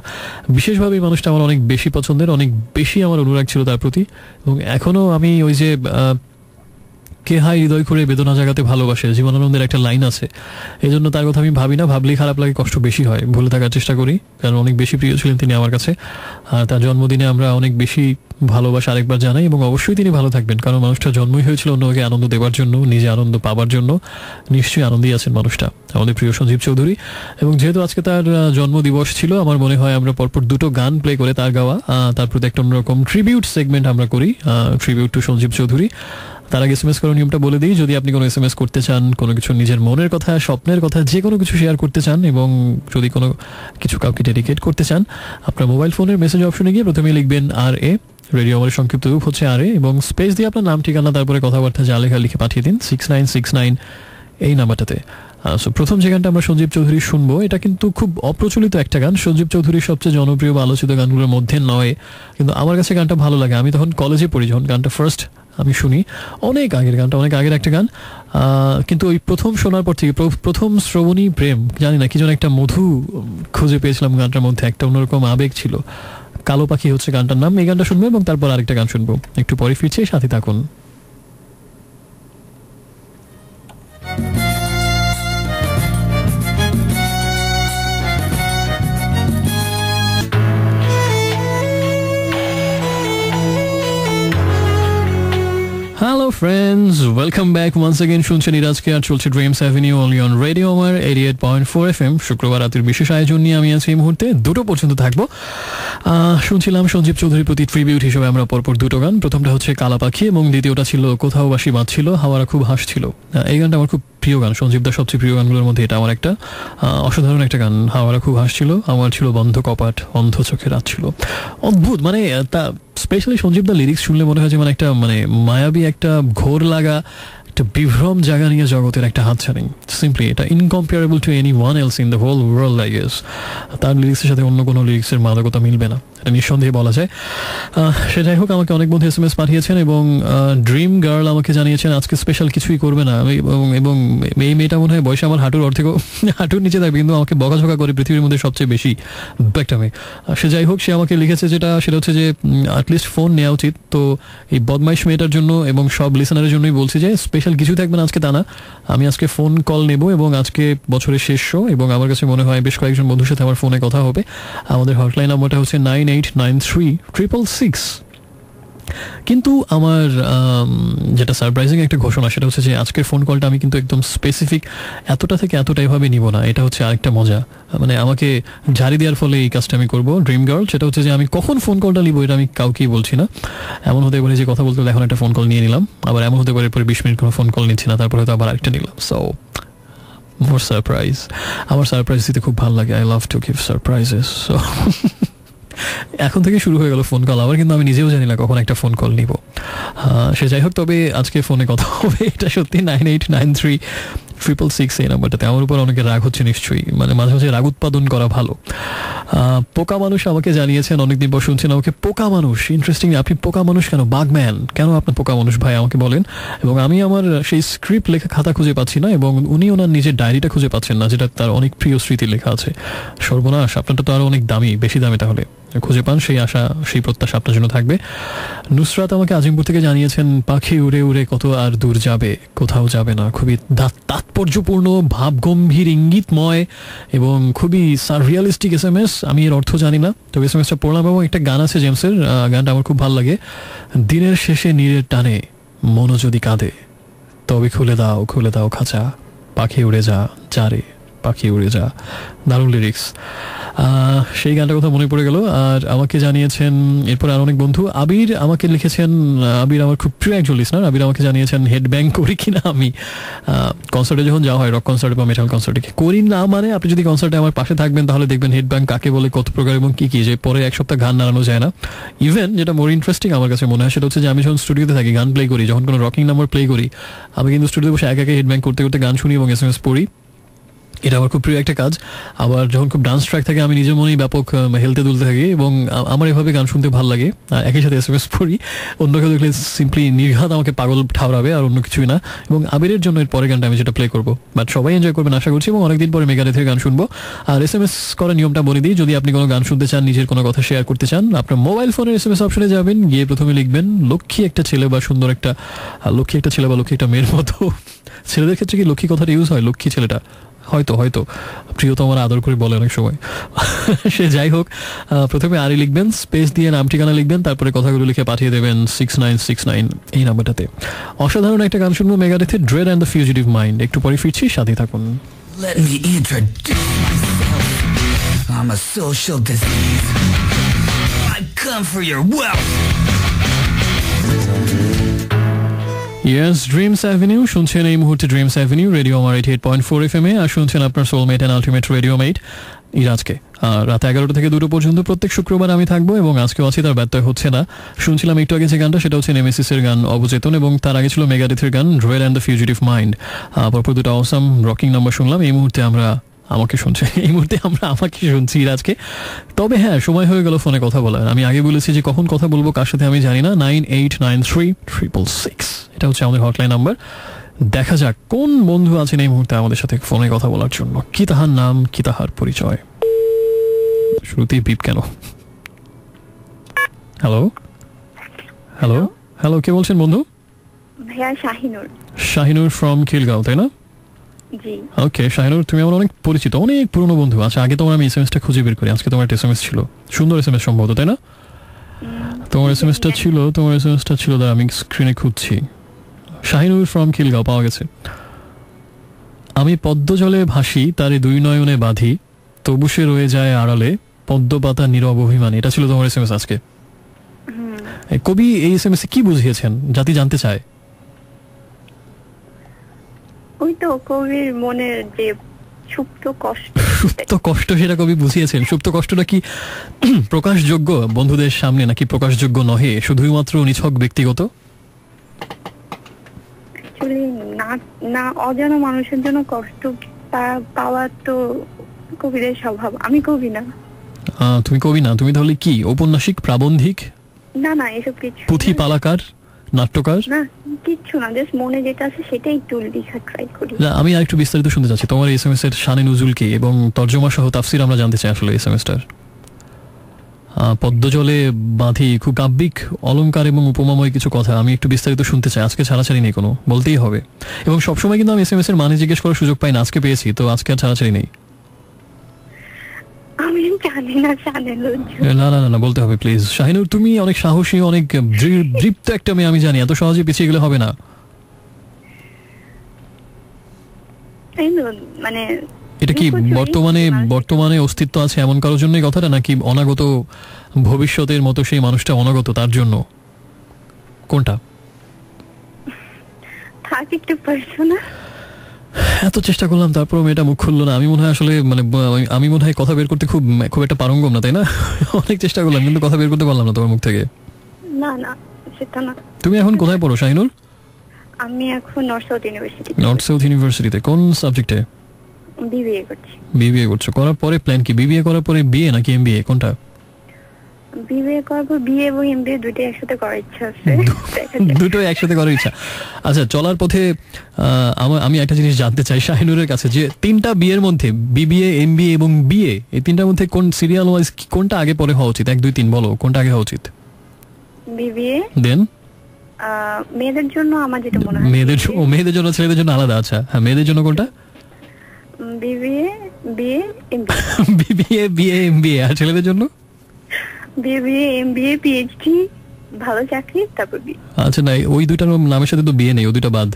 বিশেষভাবে এই মানুষটা আমার অনেক বেশি পছন্দের, অনেক বেশি আমার অনুরাগ ছিল তার প্রতি, এবং এখনো আমি ওই যে কে হাই হৃদয় করে বেদনা জাগাতে ভালোবাসে, জীবনানন্দের একটা লাইন আছে, এই জন্য তার কথা আমি ভাবি না, ভাবলেই খারাপ লাগে, কষ্ট বেশি হয়, ভুলে থাকার চেষ্টা করি, কারণ অনেক বেশি প্রিয় ছিলেন তিনি আমার কাছে। আর তার জন্মদিনে আমরা অনেক বেশি ভালোবাসা আরেকবার জানাই, এবং অবশ্যই তিনি ভালো থাকবেন, কারণ মানুষটা জন্মই হয়েছিল অন্যকে আনন্দ দেওয়ার জন্য, নিজে আনন্দ পাবার জন্য। নিশ্চয়ই আনন্দেই আছেন মানুষটা, আমাদের প্রিয় সঞ্জীব চৌধুরী। এবং যেহেতু আজকে তার জন্মদিবস ছিল, আমার মনে হয় আমরা পরপর দুটো গান প্লে করে তার গাওয়া, তার প্রতি একটা অন্যরকম ট্রিবিউট সেগমেন্ট আমরা করি, ট্রিবিউট টু সঞ্জীব চৌধুরী। তার আগে SMS করার নিয়মটা বলে দিই, যদি আপনি কোনো SMS করতে চান, কোনো কিছু নিজের মনের কথা, স্বপ্নের কথা, যে কোনো কিছু শেয়ার করতে চান, এবং যদি কোনো কিছু কাউকে ডেডিকেট করতে চান, আপনার মোবাইল ফোনের মেসেজ অপশনে গিয়ে প্রথমে লিখবেন RA, রেডিও আমার সংক্ষিপ্ত রূপ হচ্ছে RA, এবং স্পেস দিয়ে আপনার নাম, ঠিকানা, তারপরে কথাবার্তা যা লেখা লিখে পাঠিয়ে দিন 6969 এই নাম্বারটাতে। প্রথম যে গানটা আমরা সঞ্জীব চৌধুরী শুনবো, এটা কিন্তু খুব অপ্রচলিত একটা গান, সঞ্জীব চৌধুরীর সবচেয়ে জনপ্রিয় বা আলোচিত গানগুলোর মধ্যে নয়, কিন্তু আমার কাছে গানটা ভালো লাগে। আমি তখন কলেজে পড়ি যখন গানটা ফার্স্ট আমি শুনি, অনেক আগের গানটা, অনেক আগের একটা গান, কিন্তু ওই প্রথম শোনার পর থেকে প্রথম শ্রবণী প্রেম, জানি না কি যেন একটা মধু খুঁজে পেয়েছিলাম গানটার মধ্যে, একটা অন্যরকম আবেগ ছিল। কালো পাখি হচ্ছে গানটার নাম। এই গানটা শুনবো এবং তারপর আরেকটা গান শুনবো, একটু পরে ফিরছে, সাথে থাকুন। Hello friends, welcome back once again. শুনছেন ইরাজকে আর চলছে Dreams Avenue only on radio Amar 88.4 FM। শুক্রবার রাতের বিশেষ আয়োজন নিয়ে আমি আছি এই মুহূর্তে, 2টো পর্যন্ত থাকবো। শুনছিলাম সঞ্জীব চৌধুরীর প্রতি ট্রিবিউট হিসেবে আমরা পরপর দুটো গান। প্রথমটা হচ্ছে কালা পাখি এবং দ্বিতীয়টা ছিল কোথাও বাসি বাজছিল, হাওয়ারা খুব হাসছিল। এই গানটা আমার খুব প্রিয় গান, সঞ্জীবদার সবচেয়ে প্রিয় গানগুলোর মধ্যে এটা আমার একটা অসাধারণ একটা গান। হাওয়ারা খুব হাসছিল, আমার ছিল বন্ধ কপাট, অন্ধ চোখে রাত ছিল। অদ্ভুত, মানে তা স্পেশালি সঞ্জীবদার লিরিক্স শুনলে মনে হয় যে মানে একটা মানে মায়াবী একটা ঘোর লাগা একটা বিভ্রম জায়গা নিয়ে জগতের একটা হাতছানি। সিম্পলি এটা incomparable to any one else in the whole world I guess. তার লিরিক্সের সাথে অন্য কোনো লিরিক্সের মাদকতা মিলবে না, এটা নিঃসন্দেহে বলা যায়। সেটাই হোক, আমাকে অনেক বন্ধু SMS পাঠিয়েছেন এবং ড্রিম গার্ল আমাকে জানিয়েছেন আজকে স্পেশাল কিছুই করবে না। এবং এই মেয়েটা মনে হয় বয়সে আমার হাঁটুর অর্ধেক, হাঁটুর নিচে থাকবে, কিন্তু আমাকে বকাঝকা করে পৃথিবীর মধ্যে সবচেয়ে বেশি একটা মেয়ে। সে যাই হোক, সে আমাকে লিখেছে সেটা হচ্ছে যে অ্যাটলিস্ট ফোন নেওয়া উচিত। তো এই বদমাইশ মেয়েটার জন্য এবং সব লিসনারের জন্যই বলছি যে স্পেশাল কিছু থাকবে না আজকে তা না, আমি আজকে ফোন কল নেব এবং আজকে বছরের শেষ শো, এবং আমার কাছে মনে হয় বেশ কয়েকজন বন্ধুর সাথে আমার ফোনে কথা হবে। আমাদের হটলাইন নাম্বারটা হচ্ছে 98 98936666। কিন্তু আমার যেটা সারপ্রাইজিং একটা ঘোষণা, সেটা হচ্ছে যে আজকের ফোন কলটা আমি কিন্তু একদম স্পেসিফিক এতটা থেকে এতটা এভাবে নিব না। এটা হচ্ছে আরেকটা মজা, মানে আমাকে ঝাড়ি দেওয়ার ফলে এই কাজটা আমি করবো ড্রিম গার্ল। সেটা হচ্ছে যে আমি কখন ফোন কলটা নিব এটা আমি কাউকেই বলছি না। এমন হতে পারে যে কথা বলতে এখন একটা ফোন কল নিয়ে নিলাম, আবার এমন হতে পারে পরে 20 মিনিট কোনো ফোন কল নিচ্ছি না, তারপরে হয়তো আবার আরেকটা নিলাম। সো মোর সারপ্রাইজ, আমার সারপ্রাইজ দিতে খুব ভালো লাগে। I love to give surprises. So এখন থেকে শুরু হয়ে গেল ফোন কল আবার, কিন্তু আমি নিজেও জানি না কখন একটা ফোন কল নিব। সে যাই হোক, তবে আজকে ফোনে কথা হবে এটা সত্যি 98936666 এই নাম্বারটাতে। আমার উপর অনেকে রাগ হচ্ছে নিশ্চয়ই, মানে মাঝে মাঝে রাগ উৎপাদন করা ভালো। পোকা মানুষ আমাকে জানিয়েছেন, অনেকদিন পর শুনছেন আমাকে পোকা মানুষ। ইন্টারেস্টিং, আপনি পোকা মানুষ কেন? বাগম্যান কেন আপনার পোকা মানুষ ভাই আমাকে বলেন। এবং আমি আমার সেই স্ক্রিপ্ট লেখা খাতা খুঁজে পাচ্ছি না, এবং উনি ওনার নিজের ডায়েরিটা খুঁজে পাচ্ছেন না, যেটা তার অনেক প্রিয় স্মৃতি লেখা আছে। সর্বনাশ, আপনারটা তো আরো অনেক দামি, বেশি দামি। তাহলে খুঁজে পান, সেই আশা সেই প্রত্যাশা আপনার জন্য থাকবে। নুসরাত আমাকে আজিমপুর থেকে জানিয়েছেন, পাখি উড়ে উড়ে কত আর দূর যাবে, কোথাও যাবে না। খুবই তাৎপর্যপূর্ণ, ভাবগম্ভীর, ইঙ্গিতময় এবং খুবই রিয়ালিস্টিক SMS। আমি এর অর্থ জানি না, তবে SMSটা পড়লাম। এবং একটা গান আছে জেমসের, গানটা আমার খুব ভালো লাগে। দিনের শেষে নীরের টানে মন যদি কাঁদে, তবে খুলে দাও খাঁচা, পাখি উড়ে যা রে পাখি উড়ে যা। দারুণ লিরিক্স, সেই গানটার কথা মনে পড়ে গেল। আর আমাকে জানিয়েছেন এরপর আর অনেক বন্ধু। আবির আমাকে লিখেছেন, আবির আমার খুব প্রিয় একজন লিসনার। আবির আমাকে জানিয়েছেন হেড ব্যাং করি কিনা আমি। কনসার্টে যখন যাওয়া হয়, রক কনসার্টে বা মেটাল কনসার্টে, করি না মানে আপনি যদি কনসার্টে আমার পাশে থাকবেন তাহলে দেখবেন হেড ব্যাং কাকে বলে, কত প্রকার এবং কি কি, যে পরে এক সপ্তাহ গান নাড়ানো যায় না। ইভেন যেটা মোর ইন্টারেস্টিং আমার কাছে মনে হয়, সেটা হচ্ছে যে আমি যখন স্টুডিওতে থাকি গান প্লে করি, যখন কোনো রকিং নাম্বার প্লে করি, আমি কিন্তু স্টুডিওতে বসে একা হেড ব্যাং করতে করতে গান শুনি এবং SMS পড়ি। এটা আমার খুব প্রিয় একটা কাজ। আবার যখন খুব ডান্স ট্র্যাক থাকে, আমি নিজের মনেই ব্যাপক হেলতে দুলতে থাকি, এবং আমার এভাবে গান শুনতে ভালো লাগে। একই সাথে SMS পড়ি। অন্য কেউ দেখলে সিম্পলি নির্ঘাত আমাকে পাগল ঠাউরাবে, আর অন্য কিছুই না। এবং আবিরের জন্য এর পরের গানটা আমি যেটা প্লে করবো, বাট সবাই এনজয় করবেন আশা করছি। এবং অনেকদিন পরে মেগারেথের গান শুনবো। আর SMS করার নিয়মটা বলে দিই, যদি আপনি কোনো গান শুনতে চান, নিজের কোনো কথা শেয়ার করতে চান, আপনার মোবাইল ফোনের SMS অপশনে যাবেন, গিয়ে প্রথমে লিখবেন লক্ষ্মী একটা ছেলে বা সুন্দর একটা লক্ষ্মী একটা ছেলে বা লক্ষ্মী একটা মেয়ের মতো। ছেলেদের ক্ষেত্রে কি লক্ষ্মী কথাটা ইউজ হয়? লক্ষ্মী ছেলেটা হয়তো প্রিয়তমার আদর করে বলে অনেক সময়। সে যাই হোক, প্রথমে আরই লিখবেন, স্পেস দিয়ে নাম ঠিকানা লিখবেন, তারপরে কথাগুলো লিখে পাঠিয়ে দেবেন 6969 এই নাম্বারটাতে। অসাধারণ একটা গান শুনবো মেগাডেথের Dread and the Fugitive Mind. একটু পরে ফিরছি, সাথে থাকুন। Let me introduce myself. I'm a social disease. I come for your wealth. Yes, Dreams Avenue শুনছেন এই মুহূর্তে। Dreams avenue radio Amar 88.4 FM আর শুনছেন আপনার সোলমেট অ্যান্ড আলটিমেট রেডিও মেট ইরাজকে। রাত 11টা থেকে 2টো পর্যন্ত প্রত্যেক শুক্রবার আমি থাকবো, এবং আজকেও আছি, তার ব্যত্যয় হচ্ছে না। শুনছিলাম একটু আগে যে গানটা, সেটা হচ্ছে নেমেসিসের গান অবচেতন, এবং তার আগে ছিল মেগাডেথের গান dread and the Fugitive mind. পরপর দুটো অসাম রকিং নাম্বার শুনলাম। এই মুহূর্তে আমরা আমাকে শুনছি আজকে। তবে হ্যাঁ, সময় হয়ে গেল ফোনে কথা বলার। আমি আগে বলেছি যে কখন কথা বলবো কার সাথে আমি জানি না। 98936666 এটা হচ্ছে আমাদের হটলাইন নাম্বার। দেখা যাক কোন বন্ধু আছেন এই মুহূর্তে আমাদের সাথে ফোনে কথা বলার জন্য। কি তাহার নাম, কি তাহার পরিচয়? শুরুতেই বিপ কেন? হ্যালো হ্যালো হ্যালো, কে বলছেন বন্ধু? ভাইয়া শাহিনুর ফ্রম খিলগাঁও, তাই না? জি। ওকে শাহিনুর, তুমি আমার অনেক পরিচিত, অনেক পুরনো বন্ধু। আচ্ছা, আগে তোমার আমি SMS টা খুঁজে বের করি। আজকে তোমার একটা SMS ছিল, সুন্দর SMS সম্ভবত, তাই না? তোমার SMSটা ছিল দাঁড়া আমি স্ক্রিনে খুঁজছি। শাহিনুর ফ্রম খিলগাঁও, পাওয়া গেছে। আমি পদ্ম জলে ভাসি, তারে দুই নয়নে বাঁধি, তবু সে রয়ে যায় আড়ালে, পদ্ম পাতা নীরব অভিমানী। এটা ছিল তোমার SMS আজকে। কবি এই SMS কি বুঝিয়েছেন জাতি জানতে চায়? ওই তো কবির মনের যে সুপ্ত কষ্ট সেটা কবি বুঝিয়েছেন। সুপ্ত কষ্টটা কি প্রকাশযোগ্য বন্ধুদের সামনে, নাকি প্রকাশযোগ্য নহে, শুধুমাত্র নিছক ব্যক্তিগত? না, অজানা মানুষের জন্য কষ্ট পাওয়া তো কবিদের স্বভাব। আমি কবি না। তুমি কবি না, তুমি তাহলে কি ঔপন্যাসিক, প্রাবন্ধিক? না, এসব কিছু। পুঁথি পালাকার, নাট্যকার? না, কিচ্ছু না, জাস্ট মনে যেটা আছে সেটাই একটু লেখার ট্রাই করি। আমি আরেকটু বিস্তারিত শুনতে চাচ্ছি তোমার এই SMS এর শানে নুজুল কি, এবং তর্জমা সহ তাফসির আমরা জানতে চাই আসলে এই সেমিস্টার। পদ্মজলে বাঁধি, খুব কাব্যিক অলংকার এবং উপমাময় কিছু কথা। আমি একটু বিস্তারিত শুনতে চাই। আজকে ছাড়াছাড়ি নেই কোনো, বলতেই হবে। এবং সবসময় কিন্তু আমি SMS এর মানে জিজ্ঞেস করার সুযোগ পাই না, আজকে পেয়েছি, তো আজকে আর ছাড়াছাড়ি নেই। আমি আমি জানি না, জানে লজ্জ। না না না না, বলতে হবে প্লিজ। শাহিনুর, তুমি অনেক সাহসী, অনেক দৃপ্ত একটা মেয়ে, আমি জানি। এত সহজে পিছিয়ে গেলে হবে না। তাই না? মানে এটা কি বর্তমানে অস্তিত্ব আছে এমন কারোর জন্যই কথাটা, নাকি অনাগত ভবিষ্যতের মতো সেই মানুষটা অনাগত তার জন্য? কোনটা? থাক একটু পার্সোনাল। এত চেষ্টা করলাম, তারপর মেয়েটা মুখ খুললো না। আমি মনে হয় আসলে আমি মনে হয় কথা বের করতে খুব একটা পারঙ্গম না, তাই না? অনেক চেষ্টা করলাম কিন্তু কথা বের করতে পারলাম না তোমার মুখ থেকে। না না, সেটা না। তুমি এখন কোথায় পড়ো শাহিনুর? আমি এখন north south university. North south ইউনিভার্সিটিতে কোন সাবজেক্টে? বিবিএ করছি। বিবিএ করছো, করার পরে প্ল্যান কি? বিবিএ করার পরে বিএ নাকি এমবিএ, কোনটা? বিবিএ করব, বিএ এবং এমবিএ দুটোই একসাথে করার ইচ্ছা আছে। দুটো একসাথে করার ইচ্ছা। আচ্ছা, চলার পথে আমি একটা জিনিস জানতে চাই শাহিনুরের কাছে, যে তিনটা বিয়ের মধ্যে বিবিএ, এমবিএ এবং বিএ, এই তিনটার মধ্যে কোন সিরিয়াল ওয়াইজ কোনটা আগে পরে হওয়া উচিত? 1 2 3 বলো, কোনটা আগে হওয়া উচিত? বিবিএ। দেন মেয়েদের জন্য আমার যেটা মনে হয়, মেয়েদের জন্য, ছেলেদের জন্য আলাদা। আচ্ছা হ্যাঁ, মেয়েদের জন্য কোনটা? BBA, BA, MBA. BBA, BA, MBA. আর ছেলেদের জন্য? বিবিএ, এমবিএ, পিএইচডি, ভালো চাকরি, তারপর বিয়ে। আচ্ছা, না ওই দুইটার নামের সাথে তো বিয়ে নেই, ওই দুটো বাদ।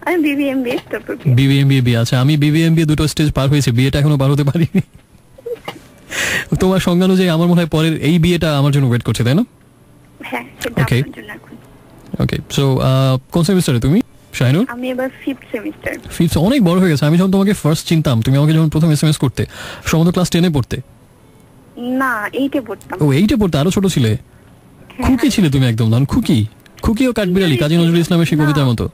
আমি বিবিএ, এমবিএ, তারপর বিয়ে। বিবিএ, এমবিএ, বিয়ে। আচ্ছা, আমি বিবিএ, এমবিএ দুটো স্টেজ পার হয়েছে, বিয়েটা এখনো পার হতে পারিনি। তোমার সংজ্ঞা অনুযায়ী আমার মনে হয় পরের এই বিয়েটা আমার জন্য ওয়েট করছে, তাই না? হ্যাঁ, সেটা Okay. আমার জন্য এখন। ওকে, সো কোন সেমিস্টারে তুমি শাহিনুর? আমি এবার 5th সেমিস্টার। ফিফথ, অনেক বড় হয়ে গেছে। আমি যখন তোমাকে ফার্স্ট চিনতাম, তুমি আমাকে যখন প্রথম এসএমএস করতে, সম্ভবত ক্লাস 10-এ পড়তে। না, 8-এ পড়তাম। ও, 8-এ পড়তে, আরো ছোট ছিলে। হ্যাঁ, খুকি ছিলে তুমি একদম, ধরুন খুকি ও কাঠবিড়ালি, কাজী নজরুল ইসলামের সেই কবিতার মতো।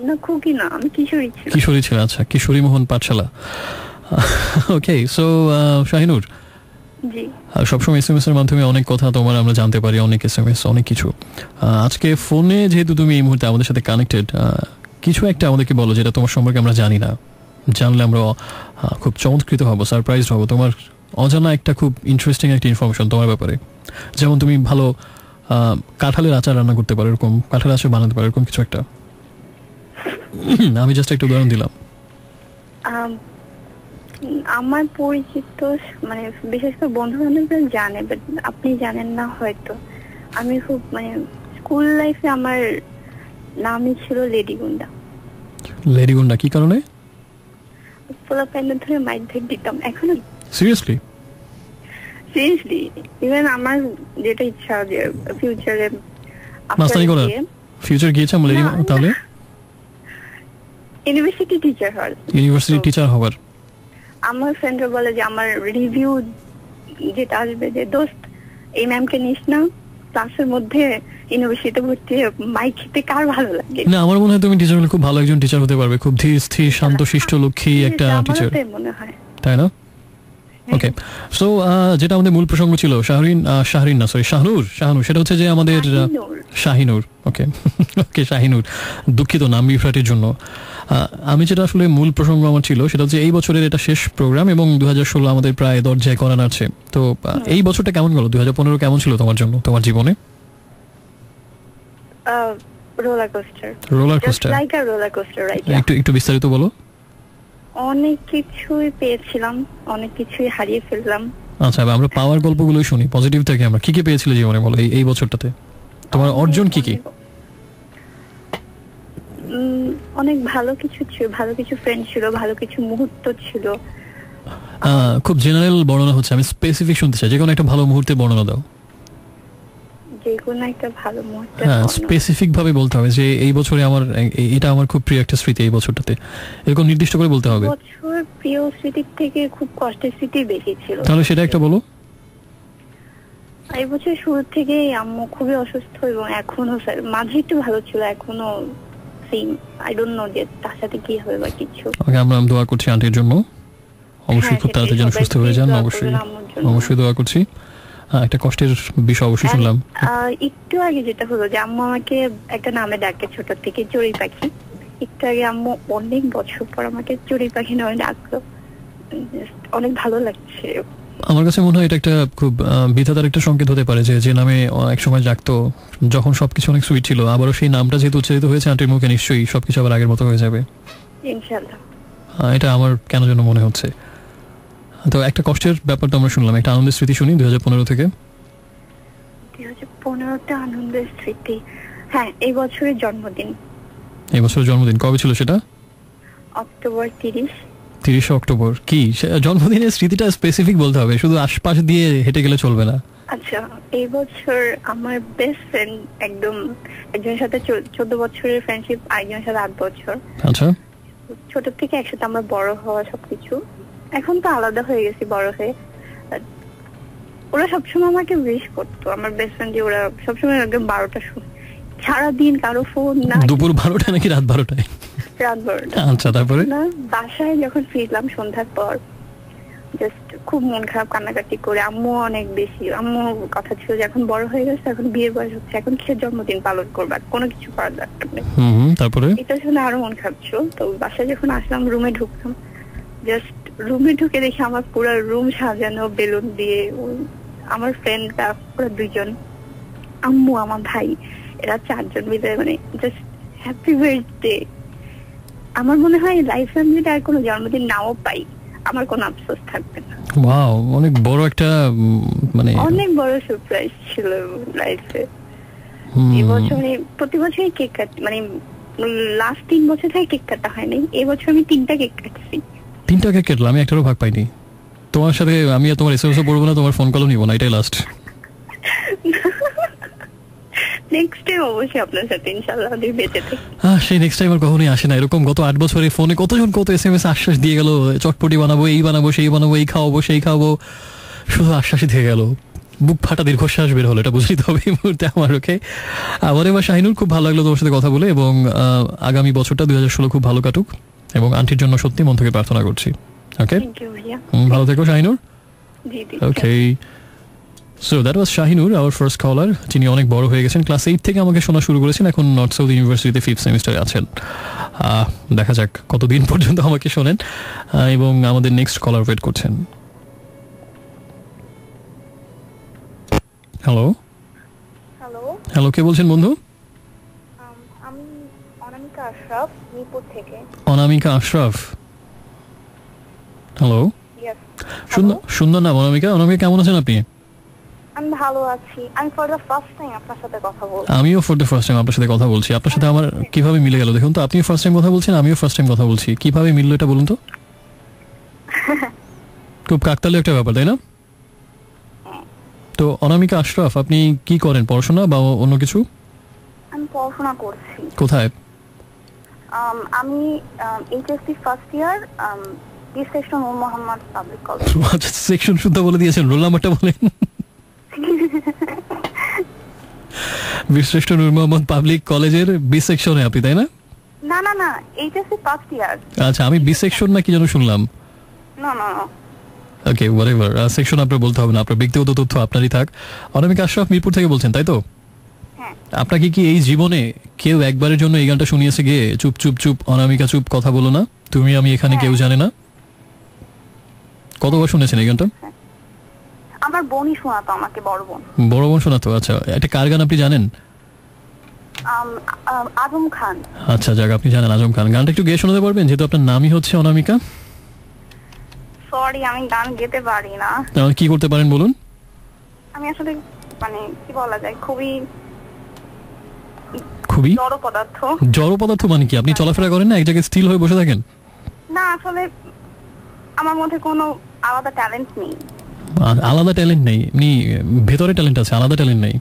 না, খুকি না, আমি কিশোরী ছিলাম। কিশোরী ছিল। আচ্ছা, কিশোরী মোহন পাঠশালা। ওকে, সো শাহিনুর, জি। সবসময় এসএমএস এর মাধ্যমে অনেক কথা তোমার আমরা জানতে পারি, অনেক এসএমএস, অনেক কিছু। আজকে ফোনে যেহেতু তুমি এই মুহূর্তে আমাদের সাথে কানেক্টেড, কিছু একটা আমাদেরকে বলো যেটা তোমার সম্পর্কে আমরা জানি না। জানলে আমরা খুব চমৎকৃত হব, সারপ্রাইজড হব। তোমার অজানা একটা খুব ইন্টারেস্টিং একটা ইনফরমেশন তোমার ব্যাপারে। যেমন তুমি ভালো কাঁঠালের আচার রান্না করতে পারো, এরকম কাঁঠালের আচার বানাতে পারো, এরকম কিছু একটা। আমি জাস্ট একটা উদাহরণ দিলাম। আমার পরিচিত, মানে বিশেষ করে বন্ধু বান্ধবরা জানে, বাট আপনি জানেন না হয়তো। আমি খুব, মানে স্কুল লাইফে আমার নামই ছিল লেডি গুন্ডা। লেডি গুন্ডা কি কারণে? পোলা প্যান্ডেল ধরে মাইক ধরে দিতাম। এখনো সিরিয়াসলি? সিরিয়াসলি, ইভেন আমার যেটা ইচ্ছা যে ফিউচারে মাস্টারি করার ফিউচার গিয়েছে লেডি, তাহলে ইউনিভার্সিটি টিচার হওয়ার। ইউনিভার্সিটি টিচার হবার। আমার ফ্রেন্ডরা বলে যে আমার রিভিউ যেটা আসবে, যে দোস্ত এই ম্যামকে নিস না, ক্লাসের মধ্যে ইউনিভার্সিটিতে ভর্তি মাইক খেতে কার ভালো লাগে। না, আমার মনে হয় তুমি টিচার হলে খুব ভালো একজন টিচার হতে পারবে, খুব ধীর স্থির, শান্ত শিষ্ট, লক্ষ্মী একটা টিচার, মনে হয়, তাই না? ওকে, সো যেটা আমাদের মূল প্রসঙ্গ ছিল, শাহনুর, সেটা হচ্ছে যে আমাদের শাহিনুর। ওকে ওকে, শাহিনুর, দুঃখিত নাম বিভ্রাটের জন্য। আমি যেটা আসলে মূল প্রসঙ্গ আমার ছিল সেটা হচ্ছে এই বছরের এটা শেষ প্রোগ্রাম এবং 2016 আমাদের প্রায় দরজায় করার আছে। তো এই বছরটা কেমন গেল? 2015 কেমন ছিল তোমার জন্য, তোমার জীবনে? Roller coaster. Roller coaster, like আ রোলার কোস্টার, রাইট? একটু বিস্তারিত বলো। অনেক কিছুই পেয়েছিলাম, অনেক কিছুই হারিয়ে ফেললাম। আচ্ছা, আমরা পাওয়ার গল্পগুলোই শুনি, পজিটিভ থেকে। আমরা কি কি পেয়েছিলে জীবনে বলো এই বছরটাতে? তোমার অর্জন কি কি? অনেক ভালো কিছু ছিল, ভালো কিছু ফ্রেন্ড ছিল, ভালো কিছু মুহূর্ত ছিল। খুব জেনারেল বর্ণনা হচ্ছে, আমি স্পেসিফিক শুনতে চাই। যে কোনো একটা ভালো মুহূর্তের বর্ণনা দাও। যে কোনো একটা ভালো মুহূর্ত, হ্যাঁ, স্পেসিফিক ভাবে বলতে হবে যে এই বছরে এটা আমার খুব প্রিয় একটা স্মৃতি এই বছরটাতে, এরকম নির্দিষ্ট করে বলতে হবে। বছর প্রিয় স্মৃতির থেকে খুব কষ্টের স্মৃতি বেশি ছিল। তাহলে সেটা একটা বলো। এই বছর শুরু থেকেই আম্মু খুবই অসুস্থ এবং এখনো মাঝে একটু ভালো ছিল, এখনো সেম। আই ডোন্ট নো যে তার সাথে কি হবে বা কিছু। ওকে, আমরা দোয়া করছি আন্টির জন্য, অবশ্যই খুব তাড়াতাড়ি যেন সুস্থ হয়ে যান। অবশ্যই দোয়া করছি। একটা কষ্টের বিষয় অবশ্যই শুনলাম। একটু আগে যেটা হলো যে আম্মু আমাকে একটা নামে ডাকে ছোট থেকে, চড়ুই পাখি। একটু আগে আম্মু অনেক বছর পর আমাকে চড়ুই পাখি নামে ডাকলো, অনেক ভালো লাগছে। আমার কাছে মনে হয় এটা একটা খুব বিধাতার একটা সংকেত হতে পারে যে নামে এক সময় ডাকতো, যখন সবকিছু অনেক সুইট ছিল, আবারও সেই নামটা যেহেতু উচ্চারিত হয়েছে আন্টির মুখে, নিশ্চয়ই সবকিছু আবার আগের মতো হয়ে যাবে ইনশাআল্লাহ। এটা আমার কেন যেন মনে হচ্ছে। তো একটা কষ্টের ব্যাপার তো আমরা শুনলাম, একটা আনন্দের স্মৃতি শুনি 2015 থেকে। 2015তে আনন্দের স্মৃতি, হ্যাঁ এই বছরের জন্মদিন। এই বছরের জন্মদিন কবে ছিল সেটা? October 30 October. কি জন্মদিনের স্মৃতিটা স্পেসিফিক বলতে হবে, শুধু আশপাশ দিয়ে হেঁটে গেলে চলবে না। আচ্ছা, এই বছর আমার বেস্ট ফ্রেন্ড, একদম একজনের সাথে 14 বছরের ফ্রেন্ডশিপ, আরেকজনের সাথে 8 বছর। আচ্ছা, ছোট থেকে একসাথে আমরা বড় হওয়া সবকিছু। এখন তো আলাদা হয়ে গেছি বড় হয়ে। ওরা সবসময় আমাকে উইশ করতো, আমার বেস্ট ফ্রেন্ড, ওরা সবসময় একদম 12টার সময়, সারাদিন কারো ফোন না। দুপুর 12টা নাকি রাত 12টায়? রাত 12টা। আচ্ছা, তারপরে না, বাসায় যখন ফিরলাম সন্ধ্যার পর, জাস্ট খুব মন খারাপ, কান্নাকাটি করে। আম্মু অনেক বেশি, আম্মু কথা ছিল যে এখন বড় হয়ে গেছে, এখন বিয়ের বয়স হচ্ছে, এখন কিসের জন্মদিন পালন করবা, কোনো কিছু করার দরকার নেই। তারপরে এটা শুনে আরো মন খারাপ ছিল। তো বাসায় যখন আসলাম, রুমে ঢুকলাম, জাস্ট রুমে ঢুকে দেখি আমার পুরো রুম সাজানো বেলুন দিয়ে। আমার ফ্রেন্ডরা পুরো 2জন, আম্মু, আমার ভাই, এরা 4জন মিলে মানে জাস্ট হ্যাপি বার্থডে। আমার মনে হয় লাইফে আমি যদি আর কোনো জন্মদিন নাও পাই, আমার কোনো আফসোস থাকবে না। ওয়াও, অনেক বড় একটা মানে অনেক বড় সারপ্রাইজ ছিল লাইফে। এই বছর প্রতি বছরই কেক কাটি, মানে লাস্ট 3 বছর থেকে কেক কাটা হয়নি, এই বছর আমি 3টা কেক কাটছি। 3টা কেক কাটলাম, আমি একটারও ভাগ পাইনি। তোমার সাথে আমি আর তোমার এসএমএসও পড়বো না, তোমার ফোন কলও নিব না, এটাই লাস্ট। নেক্সট টাইম অবশ্যই আপনার সাথে ইনশাআল্লাহ যদি বেঁচে থাকি। সেই নেক্সট টাইম আর কখনোই আসে না। এরকম গত 8 বছরে ফোনে কতজন কত এসএমএস আশ্বাস দিয়ে গেল, চটপটি বানাবো, এই বানাবো, সেই বানাবো, এই খাওয়াবো, সেই খাওয়াবো, শুধু আশ্বাসই থেকে গেল। বুক ফাটা দীর্ঘশ্বাস বের হলো, এটা বুঝতে হবে এই মুহূর্তে আমার। ওকে, আমার এবার শাহিনুর, খুব ভালো লাগলো তোমার সাথে কথা বলে, এবং আগামী বছরটা 2016 খুব ভালো কাটুক, এবং আন্টির জন্য সত্যি মন থেকে প্রার্থনা করছি। ওকে, ভালো থেকো Shahinur. Okay, so that was Shahinur, our first caller, যিনি অনেক বড় হয়ে গেছেন, ক্লাস 8 থেকে আমাকে শোনা শুরু করেছেন, এখন নর্থ সাউথ ইউনিভার্সিটিতে 5th সেমিস্টারে আছেন। দেখা যাক কতদিন পর্যন্ত আমাকে শোনেন, এবং আমাদের নেক্সট কলার ওয়েট করছেন। হ্যালো হ্যালো হ্যালো, কে বলছেন বন্ধু? আমি অনামিকা আশরাফ, মিরপুর থেকে। অনামিকা আশরাফ, হ্যালো। সুন্দর নাম অনামিকা। অনামিকা, কেমন আছেন আপনি? আমি ভালো আছি। আমি ফর দ্য ফার্স্ট টাইম আপনার সাথে কথা বলছি। আমিও ফর দ্য ফার্স্ট টাইম আপনার সাথে কথা বলছি। আপনার সাথে আমার কিভাবে মিলে গেল দেখুন তো, আপনি ফার্স্ট টাইম কথা বলছেন, আমিও ফার্স্ট টাইম কথা বলছি, কিভাবে মিললো এটা বলুন তো। খুব কাকতালীয় একটা ব্যাপার, তাই না? তো অনামিকা আশরাফ, আপনি কি করেন, পড়াশোনা বা অন্য কিছু? আমি পড়াশোনা করছি। কোথায়? আমি এইচএসসি ফার্স্ট ইয়ার, সেকশন নূর মোহাম্মদ পাবলিক কলেজ। আচ্ছা, সেকশন শুদ্ধ বলে দিয়েছেন, রোল নাম্বারটা বলেন। বীরশ্রেষ্ঠ নূর মোহাম্মদ পাবলিক কলেজের বি সেকশনে আপনি, তাই না? না না না, এইচএসসি ফার্স্ট ইয়ার। আচ্ছা, আমি বি সেকশন না কি যেন শুনলাম। না না না, ওকে, হোয়াটএভার, সেকশন আপনার বলতে হবে না, আপনার ব্যক্তিগত তথ্য আপনারই থাক। অনামিকা আশরাফ, মিরপুর থেকে বলছেন, তাই তো? হ্যাঁ। আপনাকে কি এই জীবনে কেউ একবারের জন্য এই গানটা শুনিয়েছে গিয়ে, চুপ চুপ চুপ অনামিকা চুপ, কথা বলো না, তুমি আমি এখানে কেউ জানে না? কতবার শুনেছেন এই গানটা? আমার বোনই শোনাতো আমাকে, বড় বোন। বড় বোন শোনাতো? আচ্ছা, এটা কার গান আপনি জানেন? আজম খান। আচ্ছা, যাক, আপনি জানেন আজম খান। গানটা একটু গেয়ে শোনাতে পারবেন, যেহেতু আপনার নামই হচ্ছে অনামিকা? সরি, আমি গান গেতে পারি না। তাহলে কি করতে পারেন বলুন? আমি আসলে মানে কি বলা যায়, খুবই জড় পদার্থ। জড় পদার্থ মানে কি? আপনি চলাফেরা করেন না, এক জায়গায় স্থির হয়ে বসে থাকেন? না, আসলে আমার মধ্যে কোনো আলাদা ট্যালেন্ট নেই। আলাদা ট্যালেন্ট নেই? এমনি ভেতরে ট্যালেন্ট আছে, আলাদা ট্যালেন্ট নেই।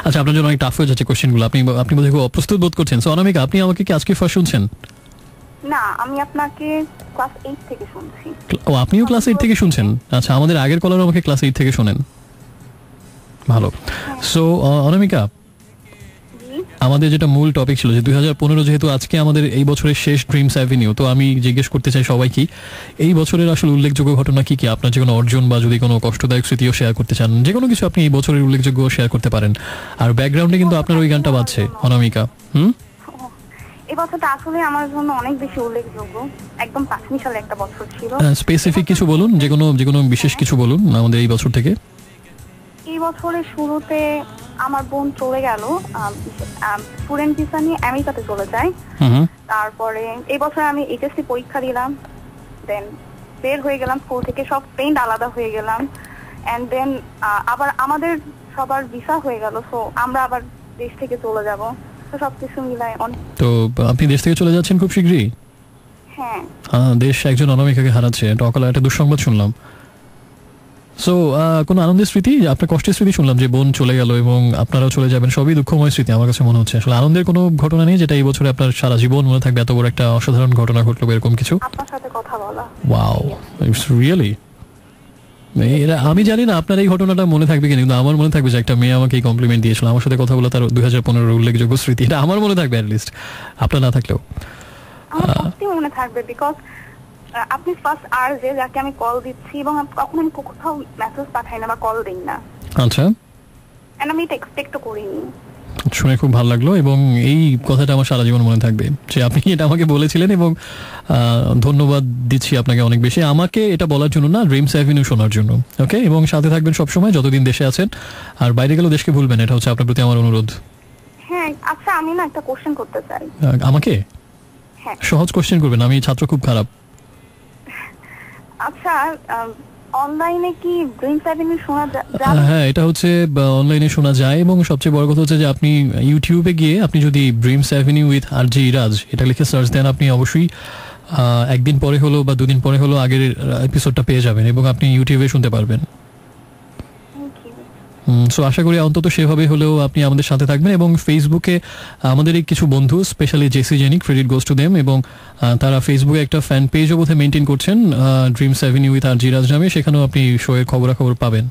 আচ্ছা, আপনার জন্য অনেক টাফ হয়ে যাচ্ছে কোশ্চেনগুলো, আপনি বোধহয় খুব অপ্রস্তুত বোধ করছেন। সো অনামিকা, আপনি আমাকে কি আজকে ফার্স্ট শুনছেন? না, আমি আপনাকে ক্লাস 8 থেকে শুনছি। ও, আপনিও ক্লাস 8 থেকে শুনছেন? আচ্ছা, আমাদের আগের কলার আমাকে ক্লাস 8 থেকে শোনেন। ভালো। সো অনামিকা, আমাদের যেটা মূল টপিক ছিল যে 2015, যেহেতু আজকে আমাদের এই বছরের শেষ ড্রিমস অ্যাভিনিউ, তো আমি জিজ্ঞেস করতে চাই সবাই কি এই বছরের আসলে উল্লেখযোগ্য ঘটনা কি কি, আপনার যে কোনো অর্জন বা যদি কোনো কষ্টদায়ক স্মৃতিও শেয়ার করতে চান, যে কোনো কিছু আপনি এই বছরের উল্লেখযোগ্য শেয়ার করতে পারেন। আর ব্যাকগ্রাউন্ডে কিন্তু আপনার ওই গানটা বাজছে অনামিকা। এই বছরটা আসলে আমার জন্য অনেক বেশি উল্লেখযোগ্য, একদম পাঁচমিশালে একটা বছর ছিল। স্পেসিফিক কিছু বলুন, যে কোনো বিশেষ কিছু বলুন আমাদের এই বছর থেকে। এই বছরের শুরুতে আমার বোন চলে গেল, স্টুডেন্ট ভিসা নিয়ে আমেরিকাতে চলে যায়। তারপরে এই বছর আমি এইচএসসি পরীক্ষা দিলাম, দেন বের হয়ে গেলাম স্কুল থেকে, সব ফ্রেন্ড আলাদা হয়ে গেলাম, এন্ড দেন আবার আমাদের সবার ভিসা হয়ে গেল, সো আমরা আবার দেশ থেকে চলে যাব। তো সবকিছু মিলায় অনেক। তো আপনি দেশ থেকে চলে যাচ্ছেন খুব শীঘ্রই? হ্যাঁ। দেশ একজন অনামিকাকে হারাচ্ছে, এটা অকালে একটা দুঃসংবাদ শুনলাম। সো কোনো আনন্দের স্মৃতি, আপনার কষ্টের স্মৃতি শুনলাম যে বোন চলে গেল এবং আপনারাও চলে যাবেন, সবই দুঃখময় স্মৃতি আমার কাছে মনে হচ্ছে। আসলে আনন্দের কোনো ঘটনা নেই যেটা এই বছরে আপনার সারা জীবন মনে থাকবে, এত বড় একটা অসাধারণ ঘটনা ঘটলো এরকম কিছু? আপনার সাথে কথা বলা। Wow, it's really. আমি জানি না আপনার এই ঘটনাটা মনে থাকবে কিনা, কিন্তু আমার মনে থাকবে যে একটা মেয়ে আমাকে কমপ্লিমেন্ট দিয়েছিল, আমার সাথে কথা বলে তার 2015 উল্লেখযোগ্য স্মৃতি, এটা আমার মনে থাকবে অ্যাটলিস্ট, আপনার না থাকলেও। আমার সত্যি মনে থাকবে, বিকজ আপনি ফার্স্ট আরজে যাকে আমি কল দিচ্ছি, এবং কখনো আমি কোথাও মেসেজ পাঠাই না বা কল দিই না। আচ্ছা, এন্ড আমি এটা এক্সপেক্টও করিনি। শুনে খুব ভালো লাগলো, এবং এই কথাটা আমার সারা জীবন মনে থাকবে যে আপনি এটা আমাকে বলেছিলেন, এবং ধন্যবাদ দিচ্ছি আপনাকে অনেক বেশি, আমাকে এটা বলার জন্য না, ড্রিমস অ্যাভিনিউ শোনার জন্য। ওকে, এবং সাথে থাকবেন সবসময় যতদিন দেশে আছেন, আর বাইরে গেলেও দেশকে ভুলবেন, এটা হচ্ছে আপনার প্রতি আমার অনুরোধ। হ্যাঁ, আচ্ছা আমি না একটা কোশ্চেন করতে চাই। আমাকে? হ্যাঁ। সহজ কোশ্চেন করবেন, আমি ছাত্র খুব খারাপ। আচ্ছা, অনলাইনে কি ড্রিমস অ্যাভিনিউ শোনা যায়? হ্যাঁ, এটা হচ্ছে অনলাইনে শোনা যায়, এবং সবচেয়ে বড় কথা হচ্ছে যে আপনি ইউটিউবে গিয়ে আপনি যদি dreams Avenue with RJ Iraj এটা লিখে সার্চ দেন, আপনি অবশ্যই একদিন পরে হলো বা দুদিন পরে হলো আগের এপিসোডটা পেয়ে যাবেন, এবং আপনি ইউটিউবে শুনতে পারবেন। সো আশা করি অন্তত সেভাবে হলেও আপনি আমাদের সাথে থাকবেন, এবং ফেসবুকে আমাদের এই কিছু বন্ধু, স্পেশালি জেসি জেনিক, ক্রেডিট গোজ টু দেম, এবং তারা ফেসবুকে একটা ফ্যান পেজও বোধহয় মেনটেন করছেন Dreams Avenue with RJ Iraz নামে, সেখানেও আপনি শোয়ের খবরাখবর পাবেন।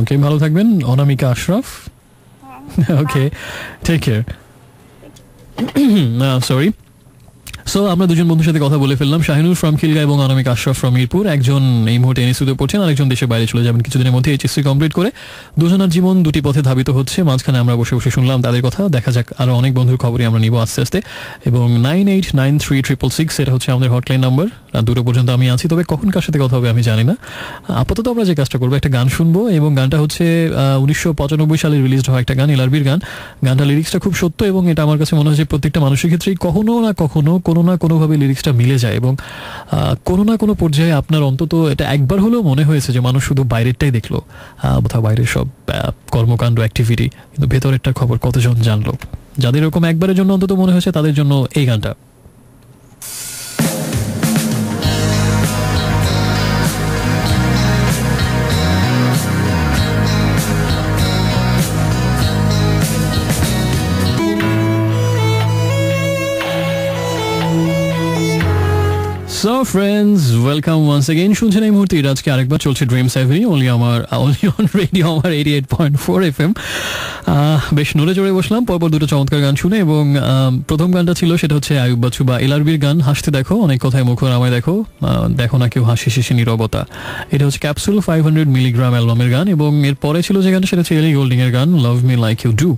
ওকে, ভালো থাকবেন Anamika Ashraf. Okay, take care. Sorry. So আমরা দুজন বন্ধুর সাথে কথা বলে ফেললাম, শাহিনুর ফ্রম খিলগা এবং অনামিক আশরাফ ফ্রম মিরপুর। একজন এই মুহূর্তে এনএসইউতে পড়ছেন, আরেকজন দেশের বাইরে চলে যাবেন কিছুদিনের মধ্যে এইচএসসি কমপ্লিট করে। দুজনের জীবন দুটি পথে ধাবিত হচ্ছে, মাঝখানে আমরা বসে বসে শুনলাম তাদের কথা। দেখা যাক, আরও অনেক বন্ধুর খবরই আমরা নিব আস্তে আস্তে। এবং 989366 এটা হচ্ছে আমাদের হটলাইন নাম্বার। রাত 2টা পর্যন্ত আমি আছি, তবে কখন কার সাথে কথা হবে আমি জানি না। আপাতত আমরা যে কাজটা করবো, একটা গান শুনবো, এবং গানটা হচ্ছে 1995 সালে রিলিজড হওয়া একটা গান, এলআরবির গান। গানটা লিরিক্সটা খুব সত্য, এবং এটা আমার কাছে মনে হয় যে প্রত্যেকটা মানুষের ক্ষেত্রেই কখনো না কখনো কোনো না কোনোভাবে লিরিক্সটা মিলে যায়, এবং কোনো না কোনো পর্যায়ে আপনার অন্তত এটা একবার হলেও মনে হয়েছে যে মানুষ শুধু বাইরেরটাই দেখলো, কোথাও বাইরের সব কর্মকাণ্ড অ্যাক্টিভিটি, কিন্তু ভেতরেরটার খবর কতজন জানলো। যাদের এরকম একবারের জন্য অন্তত মনে হয়েছে তাদের জন্য এই গানটা। So friends, welcome once again. শুনছেন এই মুহূর্তে আজকে আরেকবার চলছে Dreams avenue, only on radio আমার 88.4 FM। বেশ নড়ে চড়ে বসলাম পরপর দুটো চমৎকার গান শুনে, এবং প্রথম গানটা ছিল সেটা হচ্ছে আয়ুব বাচ্চু বা এলআরবির গান, হাসতে দেখো অনেক কথায় মুখর আমায় দেখো, দেখো না কেউ হাসি শেষে নীরবতা। এটা হচ্ছে ক্যাপসুল 500 মিলিগ্রাম অ্যালবামের গান, এবং এর পরে ছিল যে গানটা সেটা হচ্ছে এলি গোল্ডিং এর গান, love me like you do.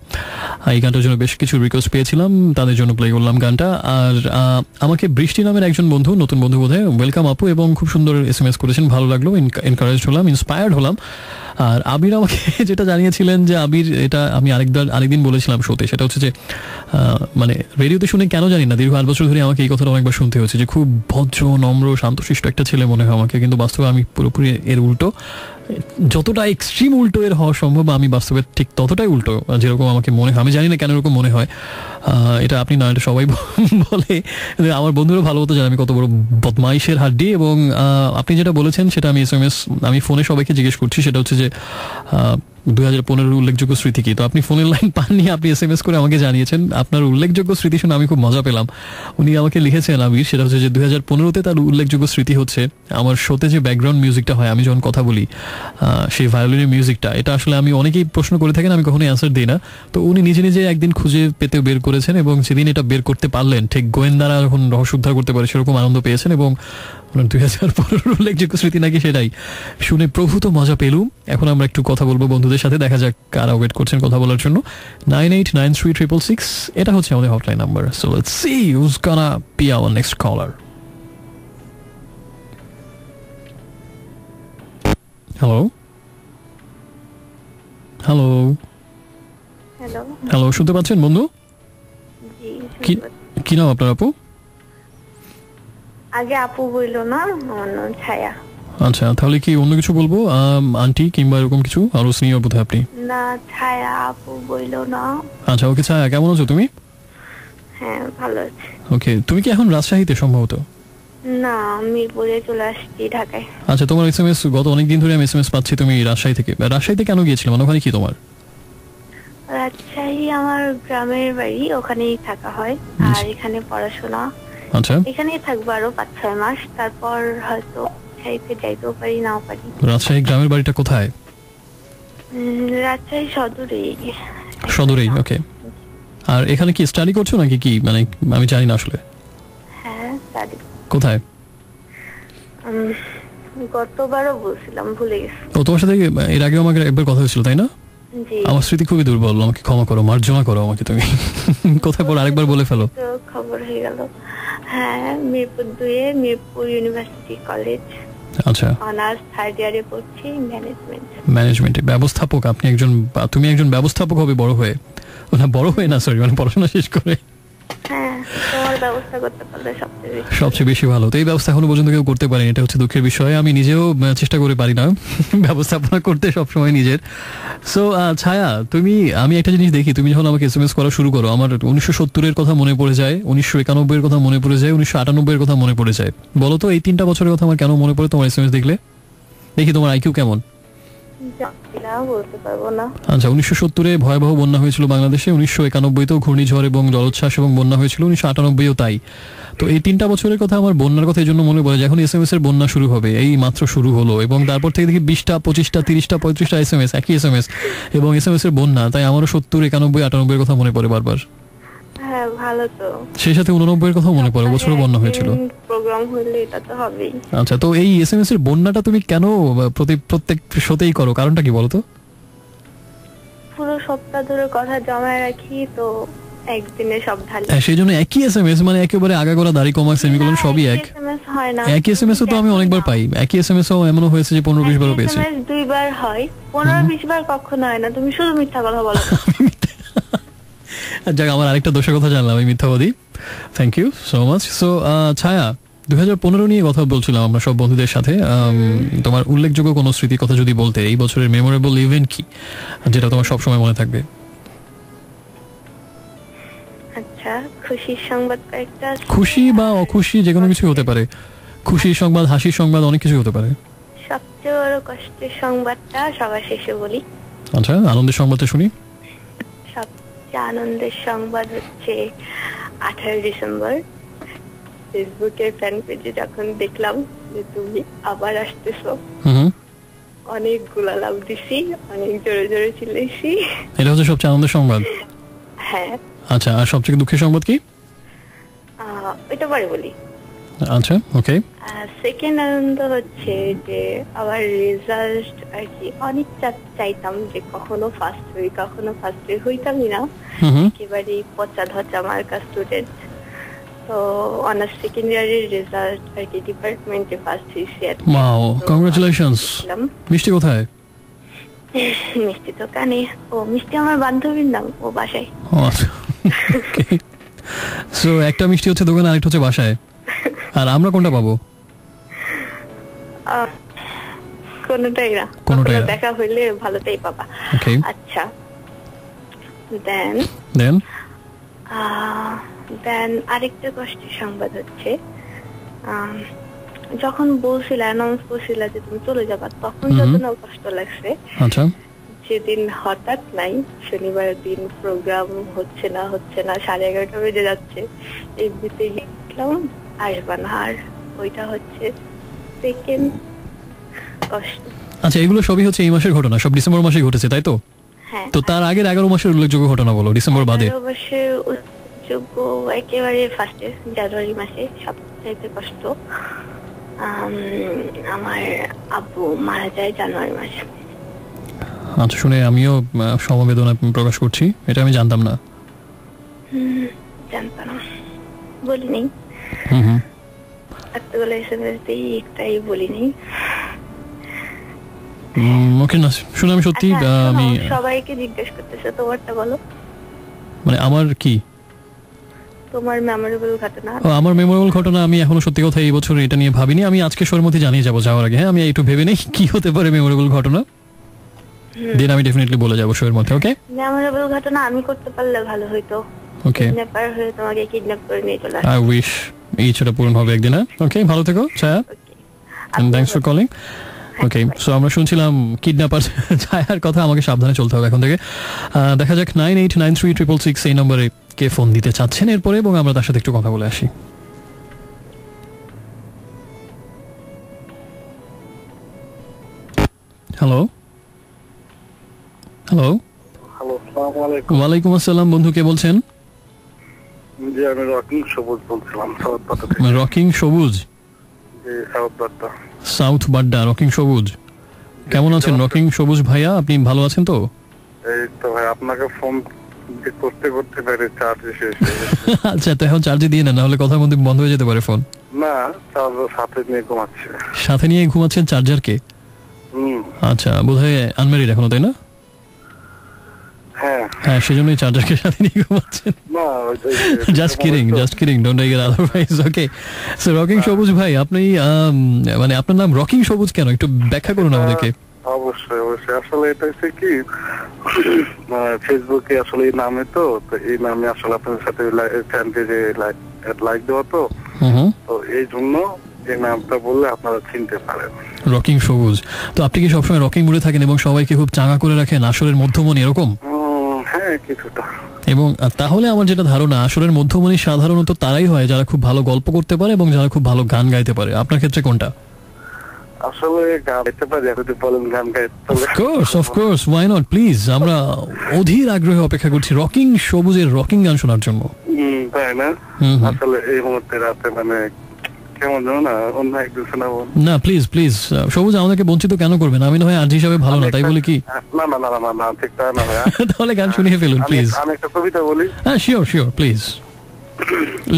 এই গানটার জন্য বেশ কিছু রিকোয়েস্ট পেয়েছিলাম, তাদের জন্য প্লে করলাম গানটা। আর আমাকে বৃষ্টি নামের একজন বন্ধু, নতুন বন্ধু বোধহয়, ওয়েলকাম আপু, এবং খুব সুন্দর এসএমএস করেছেন, ভালো লাগলো, এনকারেজড হলাম, ইন্সপায়ার্ড হলাম। আর আবির আমাকে যেটা জানিয়েছিলেন যে আবির, এটা আমি আরেকদিন বলেছিলাম শোতে, সেটা হচ্ছে যে মানে রেডিওতে শুনে কেন জানি না দীর্ঘ 8 বছর ধরে আমাকে এই কথাটা অনেকবার শুনতে হয়েছে যে খুব ভদ্র নম্র শান্তশিষ্ট একটা ছেলে মনে হয় আমাকে, কিন্তু বাস্তবে আমি পুরোপুরি এর উল্টো। যতটা এক্সট্রিম উল্টো এর হওয়া সম্ভব, আমি বাস্তবে ঠিক ততটাই উল্টো যেরকম আমাকে মনে হয়। আমি জানি না কেন এরকম মনে হয়, এটা আপনি না, এটা সবাই বলে, আমার বন্ধুরা ভালো মতো জানে আমি কত বড় বদমাইশের হাড্ডি। এবং আপনি যেটা বলেছেন সেটা আমি এসএমএস, আমি ফোনে সবাইকে জিজ্ঞেস করছি, সেটা হচ্ছে যে 2015 উল্লেখযোগ্য স্মৃতি কি। তো আপনি ফোনের লাইন পাননি, আপনি এসএমএস করে আমাকে জানিয়েছেন আপনার উল্লেখযোগ্য স্মৃতি শুনে আমি খুব মজা পেলাম। উনি আমাকে লিখেছেন আবির, সেটা হচ্ছে যে 2015-তে তার উল্লেখযোগ্য স্মৃতি হচ্ছে আমার শোতে যে ব্যাকগ্রাউন্ড মিউজিকটা হয়, আমি যখন কথা বলি সেই ভায়োলিনের মিউজিকটা, এটা আসলে আমি অনেকেই প্রশ্ন করে থাকেন, আমি কখনোই অ্যান্সার দিই না। তো উনি নিজে নিজে একদিন খুঁজে পেতে বের করেছেন, এবং সেদিন এটা বের করতে পারলেন, ঠিক গোয়েন্দারা যখন রহস্য উদ্ধার করতে পারে সেরকম আনন্দ পেয়েছেন। এবং 2015 উল্লেখযোগ্য স্মৃতি নাকি সেটাই শুনে প্রভূত মজা পেলুম। এখন আমরা একটু কথা বলবো বন্ধুদের সাথে, দেখা যাক কারা ওয়েট করছেন কথা বলার জন্য। 989366 এটা হচ্ছে আমাদের hotline number. So let's see who's gonna be our next caller. Hello hello hello hello, শুনতে পাচ্ছেন বন্ধু? জি, কি নাম আপনার আপু? আগে আপু বললো না, আমার নাম ছায়া। আচ্ছা, তাহলে কি অন্য কিছু বলবো, আন্টি কিংবা এরকম কিছু? আরো সিনিয়র বোধহয় আপনি। না, ছায়া আপু বললো না। আচ্ছা, ওকে ছায়া, কেমন আছো তুমি? হ্যাঁ, ভালো আছি। ওকে, তুমি কি এখন রাজশাহীতে সম্ভবত? না, মিরপুরে চলে আসছি, ঢাকায়। আচ্ছা, তোমার এসএমএস গত অনেকদিন ধরে আমি এসএমএস পাচ্ছি তুমি রাজশাহী থেকে। রাজশাহীতে কেন গিয়েছিলে, মানে ওখানে কি তোমার? রাজশাহী আমার গ্রামের বাড়ি, ওখানেই থাকা হয়। আর এখানে পড়াশোনা। আচ্ছা, এখানেই থাকবো আরো 5-6 মাস, তারপর হয়তো রাজশাহীতে যাইতেও পারি, নাও পারি। রাজশাহী গ্রামের বাড়িটা কোথায়? রাজশাহী সদরেই। সদরেই, ওকে। আর এখানে কি স্টাডি করছো নাকি কি, মানে আমি জানি না আসলে। হ্যাঁ, স্টাডি। কোথায়? গতবারও বলছিলাম, ভুলে গেছি। ও, তোমার সাথে এর আগে আমাকে একবার কথা হয়েছিল, তাই না? জি। আমার স্মৃতি খুবই দুর্বল, আমাকে ক্ষমা করো, মার্জনা করো আমাকে তুমি। কোথায় পড়ো আরেকবার বলে ফেলো। তো খবর হয়ে গেল। হ্যাঁ, মিরপুর 2-এ মিরপুর ইউনিভার্সিটি কলেজ। আচ্ছা, অনার্স 3rd ইয়ারে পড়ছি, ম্যানেজমেন্ট। ম্যানেজমেন্টে ব্যবস্থাপক। তুমি একজন ব্যবস্থাপক হবে বড় হয়ে, না বড় হয়ে না, সরি, মানে পড়াশোনা শেষ করে। হ্যাঁ, তোমার ব্যবস্থা করতে পারলে সবচেয়ে বেশি ভালো। তো এই ব্যবস্থা এখনো পর্যন্ত কেউ করতে পারেনি, এটা হচ্ছে দুঃখের বিষয়। আমি নিজেও চেষ্টা করে পারি না ব্যবস্থাপনা করতে সবসময় নিজের। সো ছায়া, আমি একটা জিনিস দেখি, তুমি যখন আমাকে এসএমএস করা শুরু করো, আমার 1970-এর কথা মনে পড়ে যায়, 1991-এর কথা মনে পড়ে যায়, 1998-এর কথা মনে পড়ে যায়। বলো তো এই 3টা বছরের কথা আমার কেন মনে পড়ে তোমার এসএমএস দেখলে? দেখি তোমার আইকিউ কেমন। বলতে পারবো না। আচ্ছা, 1970-এ ভয়াবহ বন্যা হয়েছিল বাংলাদেশে, 1991-তেও ঘূর্ণিঝড় এবং জলোচ্ছ্বাস এবং বন্যা হয়েছিল, 1998-ও তাই। তো এই 3টা বছরের কথা আমার বন্যার কথা এই জন্য মনে পড়ে, যখন এসএমএস এর বন্যা শুরু হবে, এই মাত্র শুরু হলো, এবং তারপর থেকে দেখি 20টা 25টা 30টা 35টা এসএমএস, একই এসএমএস এবং এসএমএস এর বন্যা। তাই আমারও 70, 91, 98-এর কথা মনে পড়ে বারবার। হ্যাঁ, ভালো তো। সেই সাথে 89-এর কথা মনে পড়ে, বছরও বন্যা হয়েছিল। প্রোগ্রাম হলে এটা তো হবেই। আচ্ছা, তো এই এসএমএস এর বন্যাটা তুমি কেন প্রত্যেক শোতেই করো, কারণটা কি বলো তো? পুরো সপ্তাহ ধরে কথা জমায় রাখি, তো একদিনে সব ঢালি। হ্যাঁ, সেই জন্য একই এসএমএস, মানে একেবারে আগাগোড়া দাড়ি কমা সেমিকোলন সবই এক। একই এসএমএস তো আমি অনেকবার পাই, একই এসএমএস ও এমনও হয়েছে যে 15-20 বারও পেয়েছি। 2বার হয়, 15-20 বার কখনো হয় না। তুমি শুধু মিথ্যা কথা বলো। যাক, আমার আরেকটা দোষের কথা জানলাম, আমি মিথ্যাবাদী। Thank you so much. So Chhaya, 2015 নিয়ে কথা বলছিলাম আমরা সব বন্ধুদের সাথে। তোমার উল্লেখযোগ্য কোনো স্মৃতির কথা যদি বলতে, এই বছরের মেমোরেবল ইভেন্ট কি, যেটা তোমার সবসময় মনে থাকবে? আচ্ছা, খুশির সংবাদ কয়েকটা। খুশি বা অখুশি যে কোনো কিছু হতে পারে, খুশির সংবাদ, হাসির সংবাদ, অনেক কিছু হতে পারে। সবচেয়ে বড় কষ্টের সংবাদটা সবার শেষে বলি। আচ্ছা, আনন্দের সংবাদটা শুনি। সবচেয়ে আনন্দের সংবাদ হচ্ছে 18 ডিসেম্বর ফেসবুকের ফ্যান পেজে যখন দেখলাম যে তুমি আবার আসতেছো, অনেকগুলা লাভ দিছি, অনেক জোরে জোরে চিল্লাইছি। এটা হচ্ছে সবচেয়ে আনন্দের সংবাদ। হ্যাঁ। আচ্ছা, আর সবচেয়ে দুঃখের সংবাদ কি? এটা পরে বলি। আচ্ছা, ওকে। সেকেন্ড আনন্দ হচ্ছে যে আবার রেজাল্ট আর কি, অনেক চাইতাম যে কখনো ফার্স্ট হইতামই না, একেবারে পচা ধচা মার্কা স্টুডেন্ট। তো অনার্স সেকেন্ড ইয়ারের রেজাল্ট আর কি, ডিপার্টমেন্টে ফার্স্ট হয়েছি। Wow, congratulations. মিষ্টি কোথায়? মিষ্টি দোকানে। ও, মিষ্টি আমার বান্ধবীর নাম, ও বাসায়। সো একটা মিষ্টি হচ্ছে দোকানে, আরেকটা হচ্ছে বাসায়। আর আমরা কোনটা পাবো? কোনটাই না, দেখা হইলে ভালোটাই পাবা। আচ্ছা, দেন আরেকটা কষ্টের সংবাদ হচ্ছে, যখন বলছিলা, অ্যানাউন্স করছিলা যে তুমি চলে যাবা, তখন যত না কষ্ট লাগছে, আচ্ছা, যেদিন হঠাৎ নাই, শনিবারের দিন প্রোগ্রাম হচ্ছে না 11:30 বেজে যাচ্ছে, এমনিতে লিখলাম আসবা না, আর ওইটা হচ্ছে সেকেন্ড কষ্ট। আচ্ছা, এগুলো সবই হচ্ছে এই মাসের ঘটনা, সব ডিসেম্বর মাসে ঘটেছে, তাই তো? হ্যাঁ। তো তার আগের 11 মাসের উল্লেখযোগ্য ঘটনা বলো, ডিসেম্বর বাদে। 11 মাসের উল্লেখযোগ্য একেবারে ফার্স্টে জানুয়ারি মাসে সবচেয়ে কষ্ট, আমার আব্বু মারা যায় জানুয়ারি মাসে। আচ্ছা, শুনে আমিও সমবেদনা প্রকাশ করছি, এটা আমি জানতাম না। জানতাম না, বলিনি। এতগুলো এসএমএস দিই, একটাই বলিনি। ওকে, না শুনে আমি সত্যি, আমি সবাইকে জিজ্ঞেস করতেছে, তোমারটা বলো। মানে আমার কি? তোমার মেমোরেবল ঘটনা? আমার মেমোরেবল ঘটনা আমি এখনো সত্যি কথা এই বছর এটা নিয়ে ভাবিনি। আমি আজকে শোর মধ্যে জানিয়ে যাবো যাওয়ার আগে। হ্যাঁ, আমি একটু ভেবে নেই কি হতে পারে মেমোরেবল ঘটনা, দেন আমি ডেফিনেটলি বলে যাবো শোয়ের মধ্যে। ওকে, মেমোরেবল ঘটনা আমি করতে পারলে ভালো হইতো। ওকে, কিডন্যাপার হয়ে তোমাকে কিডন্যাপ করে নিয়ে চলে আসে। আই উইশ এই ইচ্ছাটা পূরণ হবে একদিন। ওকে, ভালো থেকো Chhaya, and thanks for calling. Okay, so আমরা শুনছিলাম কিডন্যাপার ছায়ার কথা। আমাকে সাবধানে চলতে হবে এখন থেকে। দেখা যাক 989366 এই নম্বরে কে ফোন দিতে চাচ্ছেন এরপরে, এবং আমরা তার সাথে একটু কথা বলে আসি। হ্যালো হ্যালো হ্যালো, আসসালামু আলাইকুম। ওয়ালাইকুম আসসালাম। বন্ধু কে বলছেন? জি, আমি রকিং সবুজ বলছিলাম, সাউথ বাড্ডা থেকে। রকিং সবুজ, জি, south Badda. South Badda, rocking Sabuj. কেমন আছেন রকিং সবুজ ভাইয়া? আপনি ভালো আছেন তো? এই তো ভাই, আপনাকে ফোন করতে করতে বাইরে চার্জ শেষ হয়ে গেছে। আচ্ছা, তো এখন চার্জে দিয়ে নেন, নাহলে কথার মধ্যে বন্ধ হয়ে যেতে পারে ফোন। না, চার্জার সাথে নিয়ে ঘুমাচ্ছে। সাথে নিয়ে ঘুমাচ্ছেন চার্জারকে? আচ্ছা, বোধহয় আনম্যারিড এখনো, তাই না? হ্যাঁ হ্যাঁ, সেজন্যই চার্জারকে সাথে নিয়ে ঘুমাচ্ছেন। না, just kidding, don't take it otherwise. Okay, so rocking Sabuj ভাই, আপনি মানে আপনার নাম রকিং সবুজ কেন, একটু ব্যাখ্যা করুন আমাদেরকে। অবশ্যই অবশ্যই, আসলে এটা হচ্ছে কি, ফেসবুকে আসলে এই নামে তো এই নামে আসলে আপনার সাথে ফ্যান পেজে লাইক দেওয়া তো এই জন্য এই নামটা বললে আপনারা চিনতে পারেন। রকিং সবুজ। তো আপনি কি সবসময় রকিং মুডে থাকেন এবং সবাইকে খুব চাঙা করে রাখেন, আসরের মধ্যমণি এরকম? হ্যাঁ, কিছুটা। এবং তাহলে আমার যেটা ধারণা, আসরের মধ্যমণি সাধারণত তারাই হয় যারা খুব ভালো গল্প করতে পারে এবং যারা খুব ভালো গান গাইতে পারে। আপনার ক্ষেত্রে কোনটা? আসলে গাইতে পারি, যদি বলেন গান গাইতে। Of course, why not, please. আমরা অধীর আগ্রহে অপেক্ষা করছি রকিং সবুজের রকিং গান শোনার জন্য। তাই না? আসলে এই মুহূর্তে রাতে মানে কেমন জানো না, অন্য একদিন শোনাবো না? প্লিজ সবুজ, আমাদেরকে বঞ্চিত কেন করবেন? আমি না হয় আজ হিসাবে ভালো না, তাই বলে কি? না না না না না, ঠিক তা না ভাইয়া। তাহলে গান শুনিয়ে ফেলুন প্লিজ। আমি একটা কবিতা বলি। হ্যাঁ, শিওর প্লিজ।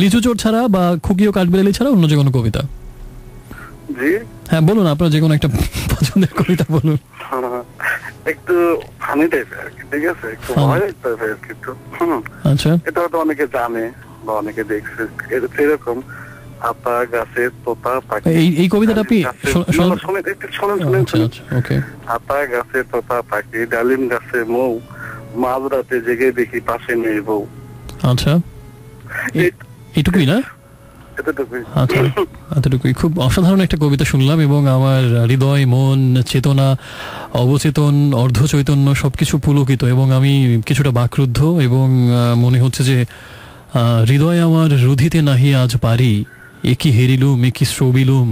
লিচু চোর ছাড়া বা খুকিও কাঠবেড়ালি ছাড়া অন্য যে কোনো কবিতা। জি হ্যাঁ, বলুন, আপনার যে কোনো একটা পছন্দের কবিতা বলুন। একটু ফানি টাইপের আর কি, ঠিক আছে? একটু ভয় টাইপের কিন্তু। আচ্ছা, এটা হয়তো অনেকে জানে বা অনেকে দেখছে। এরকম আতা গাছে তোতা পাখি। এই কবিতাটা আপনি শোনেন। ওকে। আতা গাছে তোতা পাখি, ডালিম গাছে মৌ, মাঝরাতে জেগে দেখি পাশে নেই বউ। আচ্ছা, এইটুকুই না? আচ্ছা, এতটুকুই। খুব অসাধারণ একটা কবিতা শুনলাম এবং আমার হৃদয়, মন, চেতনা, অবচেতন, অর্ধ চৈতন্য সবকিছু পুলকিত, এবং আমি কিছুটা বাকরুদ্ধ এবং মনে হচ্ছে যে হৃদয় আমার রুধিতে নাহি আজ পারি, একি হেরিলুম একি শ্রবিলুম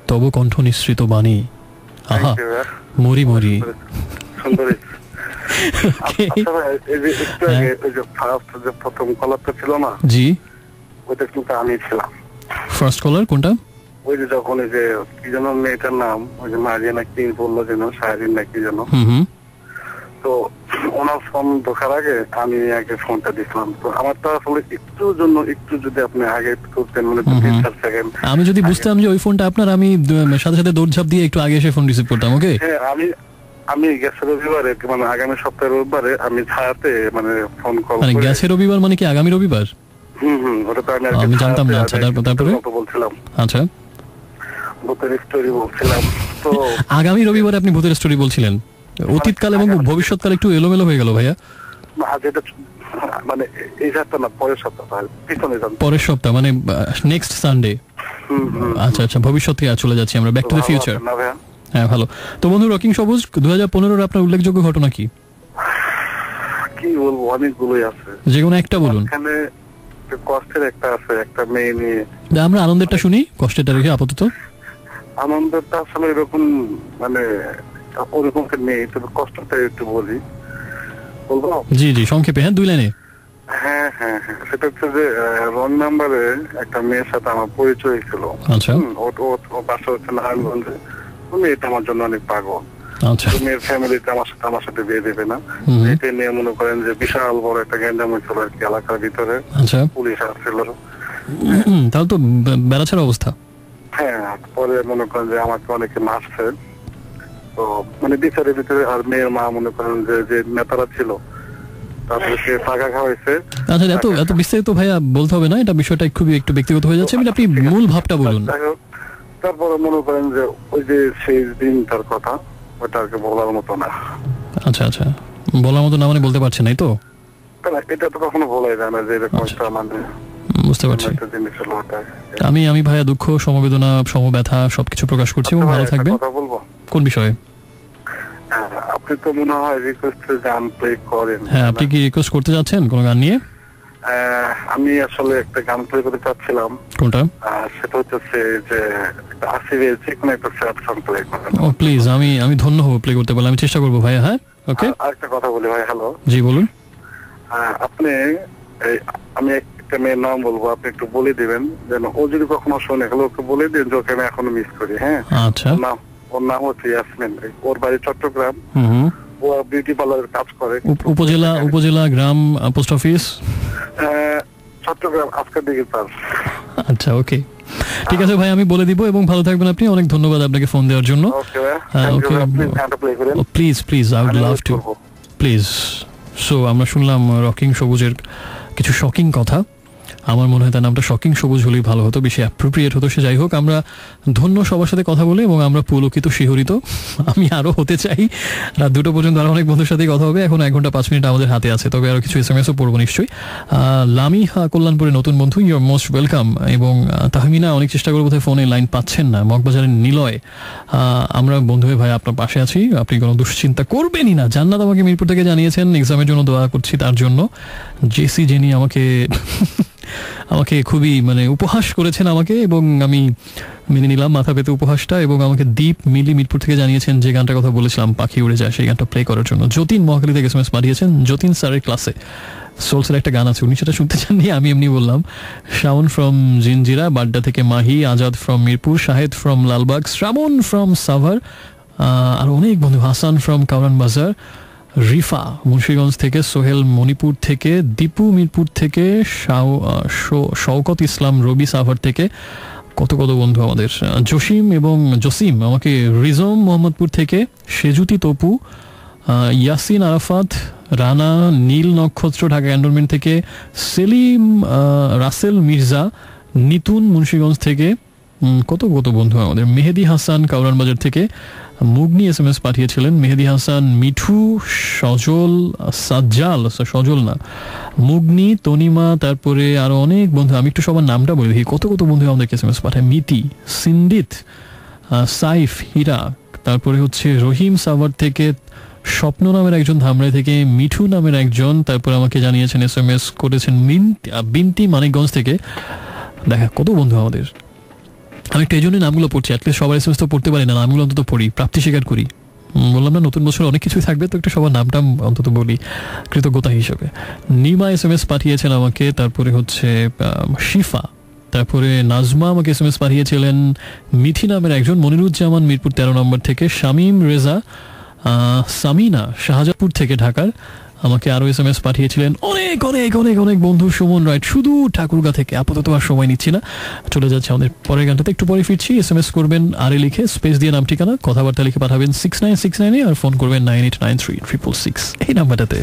তব কণ্ঠ নিঃসৃত বাণী, আহা মরি মরি। প্রথম কলারটা ছিল না, জি, ওইটা কিন্তু আমি ছিলাম। ফার্স্ট কলার কোনটা? ওই যে যখন ওই যে কি যেন মেয়েটার নাম, ওই যে মারিয়া না কি বললো যেন, সায়ারিন না কি যেন, তো ওনার ফোন ঢোকার আগে আমি আগে ফোনটা দিছিলাম। তো আমার তো আসলে একটু যদি আপনি আগে করতেন, মানে 3-4 সেকেন্ড। আমি যদি বুঝতাম যে ওই ফোনটা আপনার, আমি সাথে সাথে দৌড়ঝাঁপ দিয়ে একটু আগে এসে ফোন রিসিভ করতাম। ওকে, হ্যাঁ, আমি গেছে রবিবারে, মানে আগামী সপ্তাহের রবিবারে আমি ছায়াতে মানে ফোন কল মানে গেছে রবিবার মানে কি আগামী রবিবার? ওটা তো আমি জানতাম না। আচ্ছা, তারপরে বলছিলাম। আচ্ছা, ভূতের স্টোরি বলছিলাম। তো আগামী রবিবারে আপনি ভূতের স্টোরি বলছিলেন। অতীতকাল এবং ভবিষ্যৎকাল একটু এলোমেলো হয়ে গেল ভাইয়া। মানে এই সপ্তাহ না, পরের সপ্তাহ, পরের সপ্তাহ মানে নেক্সট সানডে। আচ্ছা আচ্ছা, ভবিষ্যৎ থেকে চলে যাচ্ছি আমরা, ব্যাক টু দ্য ফিউচার। হ্যাঁ, ভালো। তো বন্ধু রকিং সবুজ, 2015-এর আপনার উল্লেখযোগ্য ঘটনা কি? কি বলবো, অনেকগুলোই আছে। যে কোনো একটা বলুন। এখানে কষ্টের একটা আছে, একটা মেয়ে নিয়ে। আমরা আনন্দেরটা শুনি, কষ্টেরটা রেখে আপাতত। আনন্দেরটা আসলে এরকম মানে ওরকম নেই, তবে কষ্টটা একটু বলি, বলবো? জি, সংক্ষেপে। হ্যাঁ, 2 লাইনে। হ্যাঁ, সেটা হচ্ছে যে রং নাম্বারে একটা মেয়ের সাথে আমার পরিচয় ছিল। আচ্ছা, ও বাসা হচ্ছে নারায়ণগঞ্জে। মেয়েটা আমার জন্য অনেক পাগল। আচ্ছা, মেয়ের ফ্যামিলিতে আমার সাথে বিয়ে দেবে না, এটা নিয়ে মনে করেন যে বিশাল বড় একটা গ্যাঞ্জাম হয়েছিল আর কি এলাকার ভিতরে। আচ্ছা, পুলিশ আসছিল। তাহলে তো বেড়াছাড়া অবস্থা। হ্যাঁ, পরে মনে করেন যে আমাকে অনেকে মারছে। তো মানে বিচারের ভিতরে আর মেয়ের মা মনে করেন যে নেতারা ছিল তারপরে সে টাকা খাওয়াইছে। আচ্ছা, এত বিস্তারিত ভাইয়া বলতে হবে না, এটা বিষয়টা খুবই একটু ব্যক্তিগত হয়ে যাচ্ছে, আপনি মূল ভাবটা বলুন। তারপরে মনে করেন যে ওই যে সেই দিনটার কথা, ওটা আর কি বলার মতো না। আচ্ছা, বলার মতো না মানে বলতে পারছেন নাই তো? এটা তো কখনো বলাই যায় না যে এরকম একটা মানে। বুঝতে পারছি। আমি ভাইয়া দুঃখ, সমবেদনা, সমব্যথা সবকিছু প্রকাশ করছি এবং ভালো থাকবেন। কথা বলবো কোন বিষয়ে? আপনি তো মনে হয় রিকোয়েস্টে গান প্লে করেন। হ্যাঁ, আপনি কি রিকোয়েস্ট করতে যাচ্ছেন কোন গান নিয়ে? আমি আসলে একটা গান প্লে করতে চাচ্ছিলাম। কোনটা? সেটা হচ্ছে যে আসিফের যে কোনো একটা স্যাড সং প্লে করেন। ও প্লিজ, আমি ধন্য হব প্লে করতে পারলে, আমি চেষ্টা করবো ভাইয়া। হ্যাঁ, ওকে। আরেকটা কথা বলি ভাই। হ্যালো, জি বলুন। আপনি আমি একটা মেয়ের নাম বলবো, আপনি একটু বলে দিবেন যেন ও যদি কখনো শোনে, হলো ওকে বলে দিন যে ওকে আমি এখনো মিস করি। হ্যাঁ, আচ্ছা। ওর নাম হচ্ছে ইয়াসমিন, ওর বাড়ি চট্টগ্রাম, ও বিউটি পার্লারের কাজ করে। উপজেলা গ্রাম পোস্ট অফিস চট্টগ্রাম আজকের দিকে তার। আচ্ছা, ওকে, ঠিক আছে ভাই, আমি বলে দিব এবং ভালো থাকবেন আপনি। অনেক ধন্যবাদ আপনাকে ফোন দেওয়ার জন্য। Please I would love to, please. So আমরা শুনলাম রকিং সবুজের কিছু শকিং কথা। আমার মনে হয় তার নামটা শকিং সবুজ হলেই ভালো হতো, বেশি অ্যাপ্রোপ্রিয়েট হতো। সে যাই হোক, আমরা ধন্য সবার সাথে কথা বলে এবং আমরা পুলকিত শিহরিত। আমি আরও হতে চাই। রাত 2টা পর্যন্ত আরও অনেক বন্ধুর সাথে কথা হবে। এখন 1 ঘন্টা 5 মিনিট আমাদের হাতে আছে, তবে আরও কিছু SMS-ও পড়বো নিশ্চয়ই। লামি কল্যাণপুরে নতুন বন্ধু, ইউর মোস্ট ওয়েলকাম। এবং তাহমিনা, অনেক চেষ্টা করবো, বোধহয় ফোনে লাইন পাচ্ছেন না। মগবাজারের নিলয়, আমরা বন্ধু হয়ে ভাই আপনার পাশে আছি, আপনি কোনো দুশ্চিন্তা করবেনই না। জান্নাত আমাকে মিরপুর থেকে জানিয়েছেন এক্সামের জন্য দোয়া করছি তার জন্য। জেসি জেনি আমাকে খুবই উপহাস করেছেন আমাকে, এবং আমি মেনে নিলাম মাথা পেতে উপহাসটা। এবং আমাকে দীপ মিলি মিরপুর থেকে জানিয়েছেন যে গানটার কথা বলেছিলাম, পাখি উড়ে যায়, সেই গানটা প্লে করার জন্য। যতীন মহাখালী থেকে SMS পাঠিয়েছেন, যতীন স্যারের ক্লাসে সোলসের একটা গান আছে, উনি সেটা শুনতে চাননি, আমি এমনি বললাম। শাওন ফ্রম জিনজিরা বাড্ডা থেকে Mahi, Azad from Mirpur, Shahed from Lalbagh, Shrabon from Savar, আর অনেক বন্ধু, হাসান ফ্রম কাউরান বাজার, রিফা মুন্সিগঞ্জ থেকে, সোহেল মণিপুর থেকে, দীপু মিরপুর থেকে, শওকত ইসলাম রবি সাভার থেকে, কত বন্ধু আমাদের। জসিম আমাকে রিজম মোহাম্মদপুর থেকে, সেজুতি তপু, ইয়াসিন আরাফাত, রানা, নীল নক্ষত্র ঢাকা ক্যান্টনমেন্ট থেকে, সেলিম, রাসেল মির্জা, নিতুন মুন্সিগঞ্জ থেকে, কত বন্ধু আমাদের। মেহেদি হাসান কাউরান বাজার থেকে, মুগনি SMS পাঠিয়েছিলেন। মেহেদি হাসান, মিঠু, সজল না, মুগনি, তনিমা, তারপরে আরো অনেক বন্ধু। আমি একটু সবার নামটা বলে দেখি, কত বন্ধু আমাদেরকে SMS পাঠায়। মিতি, সিন্দিত, সাইফ, হীরা, তারপরে হচ্ছে রহিম সাভার থেকে, স্বপ্ন নামের একজন ধামরাই থেকে, মিঠু নামের একজন, তারপরে আমাকে জানিয়েছেন SMS করেছেন বিনতি মানিকগঞ্জ থেকে। দেখা কত বন্ধু আমাদের। আমি একটা এই জন্যই নামগুলো পড়ছি, অ্যাটলিস্ট সবার SMS তো পড়তে পারি না, নামগুলো অন্তত পড়ি, প্রাপ্তি স্বীকার করি। বললাম না, নতুন বছর অনেক কিছুই থাকবে, তো একটু সবার নামটা অন্তত বলি কৃতজ্ঞতা হিসেবে। নিমা SMS পাঠিয়েছেন আমাকে, তারপরে হচ্ছে শিফা, তারপরে নাজমা আমাকে SMS পাঠিয়েছিলেন। মিথি নামের একজন, মনিরুজ্জামান মিরপুর 13 নম্বর থেকে, শামীম রেজা, সামিনা শাহজাদপুর থেকে ঢাকার আমাকে আরো SMS পাঠিয়েছিলেন অনেক বন্ধু। সুমন রায় শুধু ঠাকুরগা থেকে। আপাতত আর সময় নিচ্ছি না, চলে যাচ্ছে আমাদের পরের গানটাতে, একটু পরে ফিরছি। SMS করবেন আরে লিখে, স্পেস দিয়ে নাম ঠিকানা, কথাবার্তা লিখে পাঠাবেন 6969 আর ফোন করবেন 989366 এই নাম্বারটাতে।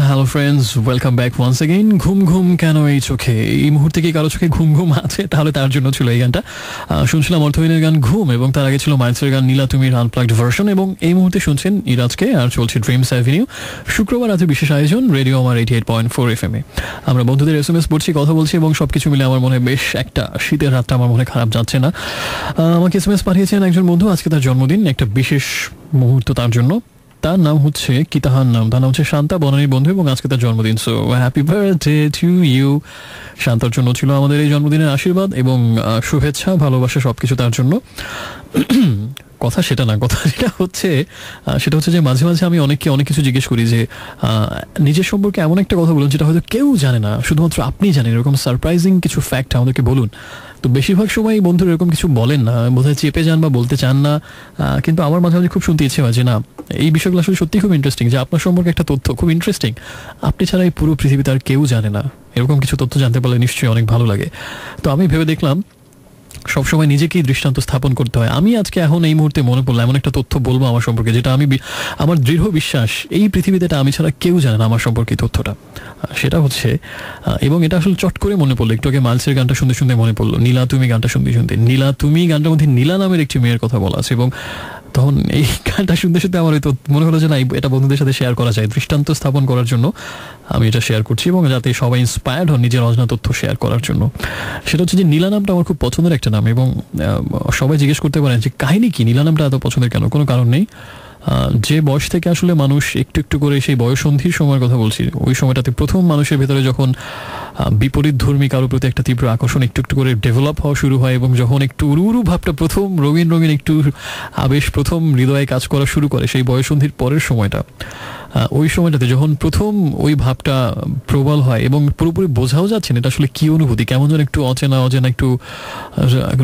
Hello friends, welcome back once again. ঘুম কেন এই চোখে? এই মুহূর্তে কি কারো চোখে ঘুম আছে? তাহলে তার জন্য ছিল এই গানটা। শুনছিলাম অর্থহীনের গান ঘুম, এবং তার আগে ছিল মাইলসের গান নীলা তুমির আনপ্লাগড ভার্সন, এবং এই মুহূর্তে শুনছেন ইরাজকে, আর চলছে ড্রিমস অ্যাভিনিউ। শুক্রবার রাতে বিশেষ আয়োজন রেডিও আমার 88.4 FM এ। আমরা বন্ধুদের SMS পড়ছি, কথা বলছি, এবং সবকিছু মিলে আমার মনে হয় বেশ একটা শীতের রাতটা আমার মনে খারাপ যাচ্ছে না। আমাকে SMS পাঠিয়েছেন একজন বন্ধু, আজকে তার জন্মদিন, একটা বিশেষ মুহূর্ত তার জন্য। তার নাম হচ্ছে কি, তার নাম হচ্ছে শান্তা, বনানীর বন্ধু, এবং আজকে তার জন্মদিন। So happy birthday to you. শান্তার জন্য ছিল আমাদের এই জন্মদিনের আশীর্বাদ এবং শুভেচ্ছা, ভালোবাসা, সবকিছু তার জন্য। কথা সেটা না, কথা যেটা হচ্ছে সেটা হচ্ছে যে মাঝে মাঝে আমি অনেক কিছু জিজ্ঞেস করি যে নিজের সম্পর্কে এমন একটা কথা বলুন যেটা হয়তো কেউ জানে না, শুধুমাত্র আপনি জানেন, এরকম সারপ্রাইজিং কিছু ফ্যাক্ট আমাদেরকে বলুন। তো বেশিরভাগ সময় বন্ধুরা এরকম কিছু বলেন না, বোধহয় চেপে যান বা বলতে চান না, কিন্তু আমার মাঝে মাঝে খুব শুনতে ইচ্ছে হয় যে না, এই বিষয়গুলো আসলে সত্যি খুব ইন্টারেস্টিং, যে আপনার সম্পর্কে একটা তথ্য খুব ইন্টারেস্টিং, আপনি ছাড়া এই পুরো পৃথিবীতে আর কেউ জানে না, এরকম কিছু তথ্য জানতে পারলে নিশ্চয়ই অনেক ভালো লাগে। তো আমি ভেবে দেখলাম সবসময় নিজেকেই দৃষ্টান্ত স্থাপন করতে হয়। আমি আজকে এখন এই মুহূর্তে মনে পড়লো এমন একটা তথ্য বলবো আমার সম্পর্কে, যেটা আমার দৃঢ় বিশ্বাস এই পৃথিবীতে আমি ছাড়া কেউ জানে না আমার সম্পর্কে তথ্যটা। সেটা হচ্ছে, এবং এটা আসলে চট করে মনে পড়লো, একটু আগে মাইলসের গানটা শুনতে শুনতে মনে পড়লো, নীলা তুমি গানটা শুনতে শুনতে। নীলা তুমি গানটার মধ্যে নীলা নামের একটি মেয়ের কথা বলা আছে, এবং তখন এই গানটা শুনতে শুনতে আমার হয়তো মনে হলো যে না, এটা বন্ধুদের সাথে শেয়ার করা যায়, দৃষ্টান্ত স্থাপন করার জন্য আমি এটা শেয়ার করছি, এবং যাতে সবাই ইন্সপায়ার্ড হন নিজের অজানা তথ্য শেয়ার করার জন্য। সেটা হচ্ছে যে নীলা নামটা আমার খুব পছন্দের একটা নাম, এবং সবাই জিজ্ঞেস করতে পারেন যে কাহিনী কি, নীলা নামটা এত পছন্দের কেন? কোনো কারণ নেই। যে বয়স থেকে আসলে মানুষ একটু একটু করে, সেই বয়ঃসন্ধির সময়ের কথা বলছি, ওই সময়টাতে প্রথম মানুষের ভেতরে যখন বিপরীত ধর্মী কারোর প্রতি একটা তীব্র আকর্ষণ একটু একটু করে ডেভেলপ হওয়া শুরু হয়, এবং যখন একটু উরু উরু ভাবটা, প্রথম রঙিন রঙিন একটু আবেশ প্রথম হৃদয়ে কাজ করা শুরু করে, সেই বয়ঃসন্ধির পরের সময়টা, ওই সময়টাতে যখন প্রথম ওই ভাবটা প্রবল হয় এবং পুরোপুরি বোঝাও যাচ্ছে না এটা আসলে কি অনুভূতি, কেমন যেন একটু অচেনা অচেনা, একটু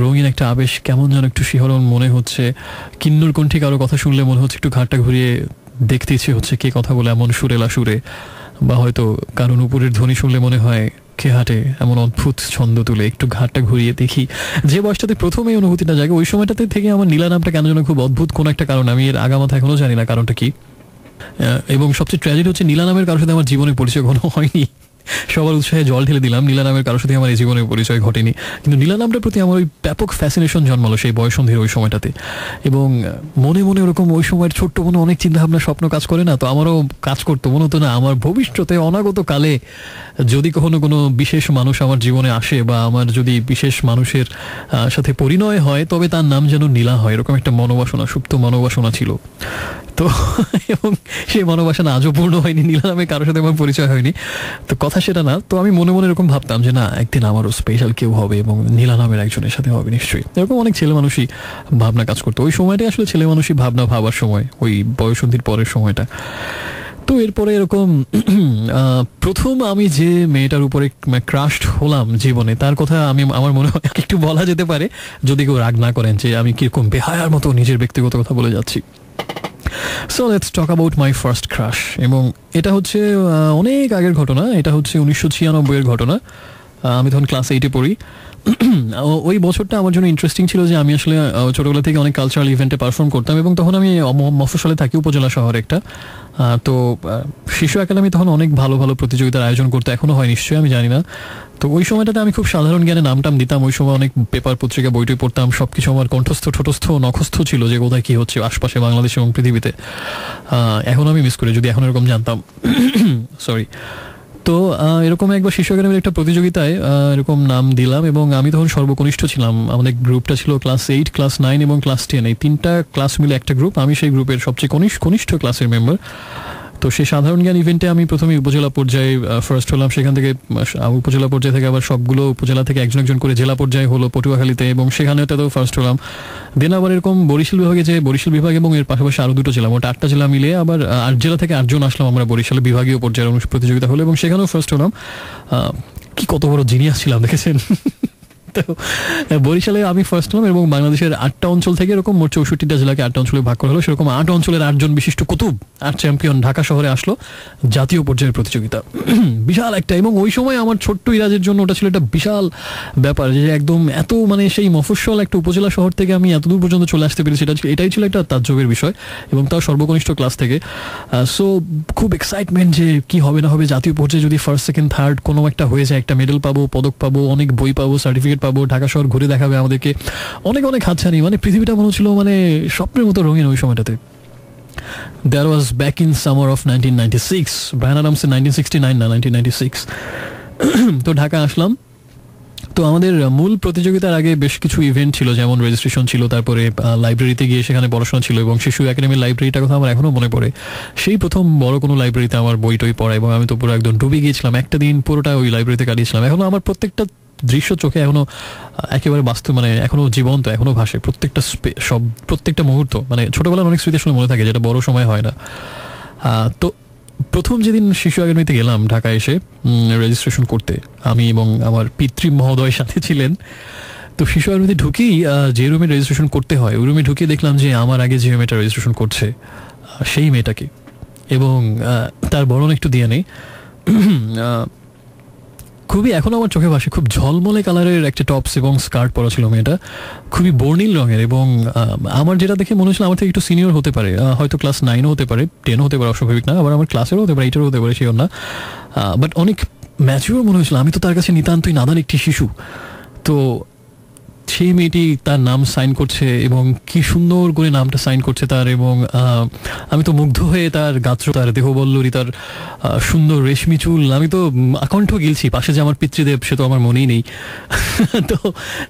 রঙিন একটা আবেশ, কেমন যেন একটু শিহরণ মনে হচ্ছে, কিন্নর কণ্ঠে কারো কথা শুনলে মনে হচ্ছে একটু ঘাটটা ঘুরিয়ে দেখতে ইচ্ছে হচ্ছে কে কথা বলে এমন সুরেলা সুরে, বা হয়তো কারণ উপরের ধ্বনি শুনলে মনে হয় কে হাঁটে এমন অদ্ভুত ছন্দ তুলে, একটু ঘাটটা ঘুরিয়ে দেখি। যে বয়সটাতে প্রথম এই অনুভূতিটা জাগে, ওই সময়টাতে থেকে আমার নীলা নামটা কেন যেন খুব অদ্ভুত কোন একটা কারণ, আমি এর আগামাথা এখনো জানি না কারণটা কি। এবং সবচেয়ে ট্র্যাজেডি হচ্ছে নীলা নামের কারোর সাথে আমার জীবনের পরিচয় কোনো হয়নি। সবার উৎসাহে জল ঢেলে দিলাম, নীলা নামের কারোর সাথে আমার এই জীবনের পরিচয় ঘটেনি, কিন্তু নীলা নামটার প্রতি আমার ওই ব্যাপক ফ্যাসিনেশন জন্মালো সেই বয়ঃসন্ধির ওই সময়টাতে। এবং মনে মনে ওরকম ওই সময়ের ছোট্ট মনে অনেক চিন্তাভাবনা স্বপ্ন কাজ করে না, তো আমারও কাজ করতো, মনে হতো না আমার ভবিষ্যতে অনাগত কালে যদি কখনো কোনো বিশেষ মানুষ আমার জীবনে আসে, বা আমার যদি বিশেষ মানুষের সাথে পরিণয় হয়, তবে তার নাম যেন নীলা হয়, এরকম একটা মনোবাসনা, সুপ্ত মনোবাসনা ছিল। তো এবং সেই মনোবাসনা আজও পূর্ণ হয়নি, নীলা নামে কারোর সাথে আমার পরিচয় হয়নি, তো কথা সেটা না। তো আমি মনে মনে এরকম ভাবতাম যে না, একদিন আমারও স্পেশাল কেউ হবে এবং নীলা নামের একজনের সাথে হবে নিশ্চয়ই। এরকম অনেক ছেলে মানুষই ভাবনা কাজ করতো, ওই সময়টাই আসলে ছেলে মানুষই ভাবনা ভাবার সময়, ওই বয়ঃসন্ধির পরের সময়টা। তো এরপরে এরকম প্রথম আমি যে মেয়েটার উপরে ক্রাশড হলাম জীবনে, তার কথা আমার মনে হয় একটু বলা যেতে পারে, যদি কেউ রাগ না করেন যে আমি কিরকম বেহায়ার মতো নিজের ব্যক্তিগত কথা বলে যাচ্ছি। So let's talk about my first crush. এবং এটা হচ্ছে অনেক আগের ঘটনা, এটা হচ্ছে 1996 ঘটনা। আমি তখন ক্লাস 8-এ পড়ি। ওই বছরটা আমার জন্য ইন্টারেস্টিং ছিল যে আমি আসলে ছোটবেলা থেকে অনেক কালচারাল ইভেন্টে পারফর্ম করতাম, এবং তখন আমি মফস্বলে থাকি, উপজেলা শহরে একটা। তো শিশু একাডেমি তখন অনেক ভালো ভালো প্রতিযোগিতার আয়োজন করতো, এখনো হয় নিশ্চয়ই, আমি জানি না। তো ওই সময়টাতে আমি খুব সাধারণ জ্ঞানে নামটাম দিতাম, ওই সময় অনেক পেপার পত্রিকা বইটই পড়তাম, সবকিছু আমার কণ্ঠস্থ ঠোঁটস্থ নখস্থ ছিল যে কোথায় কি হচ্ছে আশপাশে বাংলাদেশ এবং পৃথিবীতে। এখন আমি মিস করি, যদি এখন এরকম জানতাম। সরি। তো এরকম একবার শিশু একাডেমির একটা প্রতিযোগিতায় এরকম নাম দিলাম, এবং আমি তখন সর্বকনিষ্ঠ ছিলাম। আমাদের গ্রুপটা ছিল ক্লাস 8, ক্লাস 9 এবং ক্লাস 10, এই 3টা ক্লাস মিলে একটা গ্রুপ। আমি সেই গ্রুপের সবচেয়ে কনিষ্ঠ ক্লাসের মেম্বার। তো সেই সাধারণ জ্ঞান ইভেন্টে আমি প্রথমে উপজেলা পর্যায়ে ফার্স্ট হলাম, সেখান থেকে উপজেলা পর্যায়ে থেকে আবার সবগুলো উপজেলা থেকে একজন একজন করে জেলা পর্যায়ে হলো পটুয়াখালীতে, এবং সেখানেও ফার্স্ট হলাম। দেন আবার এরকম বরিশাল বিভাগে, যে বরিশাল বিভাগ এবং এর পাশাপাশি আরও 2টো জেলা, মোট 8টা জেলা মিলে আবার 8 জেলা থেকে 8 জন আসলাম আমরা বরিশালে, বিভাগীয় পর্যায়ের প্রতিযোগিতা হলো, এবং সেখানেও ফার্স্ট হলাম। কি কত বড় জিনিয়াস ছিলাম দেখেছেন। তো বরিশালে আমি ফার্স্ট হলাম, এবং বাংলাদেশের 8টা অঞ্চল থেকে এরকম মোট 64টা জেলাকে 8টা অঞ্চলে ভাগ করা হলো, সেরকম 8 অঞ্চলের 8 জন বিশিষ্ট কুতুব, 8 চ্যাম্পিয়ন ঢাকা শহরে আসলো জাতীয় পর্যায়ের প্রতিযোগিতা। বিশাল একটা, এবং ওই সময় আমার ছোট্ট ইরাজের জন্য ওটা ছিল একটা বিশাল ব্যাপার, যে একদম এত মানে সেই মফস্বল একটা উপজেলা শহর থেকে আমি এত দূর পর্যন্ত চলে আসতে পেরেছি, এটাই ছিল একটা তাজ্জবের বিষয়, এবং তাও সর্বকনিষ্ঠ ক্লাস থেকে। সো খুব এক্সাইটমেন্ট যে কি হবে না হবে, জাতীয় পর্যায়ে যদি ফার্স্ট সেকেন্ড থার্ড কোনো একটা হয়ে যায়, একটা মেডেল পাবো, পদক পাবো, অনেক বই পাবো, সার্টিফিকেট পাবো, ঢাকা শহর ঘুরে দেখাবে আমাদেরকে, অনেক অনেক হাতছানি, মানে পৃথিবীটা মনে হচ্ছিল মানে স্বপ্নের মতো রঙিন ওই সময়টাতে। That was back in summer of 1996. Bryan Adams 1969 না 1996। তো ঢাকা আসলাম। তো আমাদের মূল প্রতিযোগিতার আগে বেশ কিছু ইভেন্ট ছিল, যেমন রেজিস্ট্রেশন ছিল, তারপরে লাইব্রেরিতে গিয়ে সেখানে পড়াশোনা ছিল, এবং শিশু একাডেমির লাইব্রেরিটার কথা আমার এখনো মনে পড়ে। সেই প্রথম বড় কোনো লাইব্রেরিতে আমার বই টই পড়া, এবং আমি তো পুরো একদম ডুবে গিয়েছিলাম, একটা দিন পুরোটা ওই লাইব্রেরিতে কাটিয়েছিলাম। এখনো আমার প্রত্যেকটা দৃশ্য চোখে এখনো একেবারে বাস্তব, মানে এখনো জীবন্ত, এখনো ভাসে প্রত্যেকটা মুহূর্ত, মানে ছোটবেলার অনেক স্মৃতি শুনে মনে থাকে, যেটা বড় সময় হয় না। তো প্রথম যেদিন শিশু একাডেমিতে গেলাম ঢাকা এসে রেজিস্ট্রেশন করতে, আমি এবং আমার পিতৃ মহোদয় সাথে ছিলেন। তো শিশু আর্মিতে ঢুকেই যে রুমে রেজিস্ট্রেশন করতে হয় ওই রুমে ঢুকে দেখলাম যে আমার আগে যে মেয়েটা রেজিস্ট্রেশন করছে সেই মেয়েটাকে, এবং তার বরণ একটু দিয়ে নেই, খুবই এখনো আমার চোখে ভাসে, খুব ঝলমলে কালারের একটা টপস এবং স্কার্ট পরা ছিল মেয়েটা, খুবই বর্ণিল রঙের, এবং আমার যেটা দেখে মনে হচ্ছিল আমার থেকে একটু সিনিয়র হতে পারে, হয়তো ক্লাস 9ও হতে পারে, 10ও হতে পারে, অস্বাভাবিক না, আবার আমার ক্লাসেরও হতে পারে, 8এরও হতে পারে, সেও না, বাট অনেক ম্যাচিওর মনে হয়েছিল। আমি তো তার কাছে নিতান্তই নাদান একটি শিশু। তো সেই মেয়েটি তার নাম সাইন করছে এবং কি সুন্দর করে নামটা সাইন করছে তার, এবং আমি তো মুগ্ধ হয়ে তার গাত্র, তার দেহবল্লরী, তার সুন্দর রেশমি চুল, আমি তো আকণ্ঠ গিলছি। পাশে যে আমার পিতৃদেব সে তো আমার মনেই নেই। তো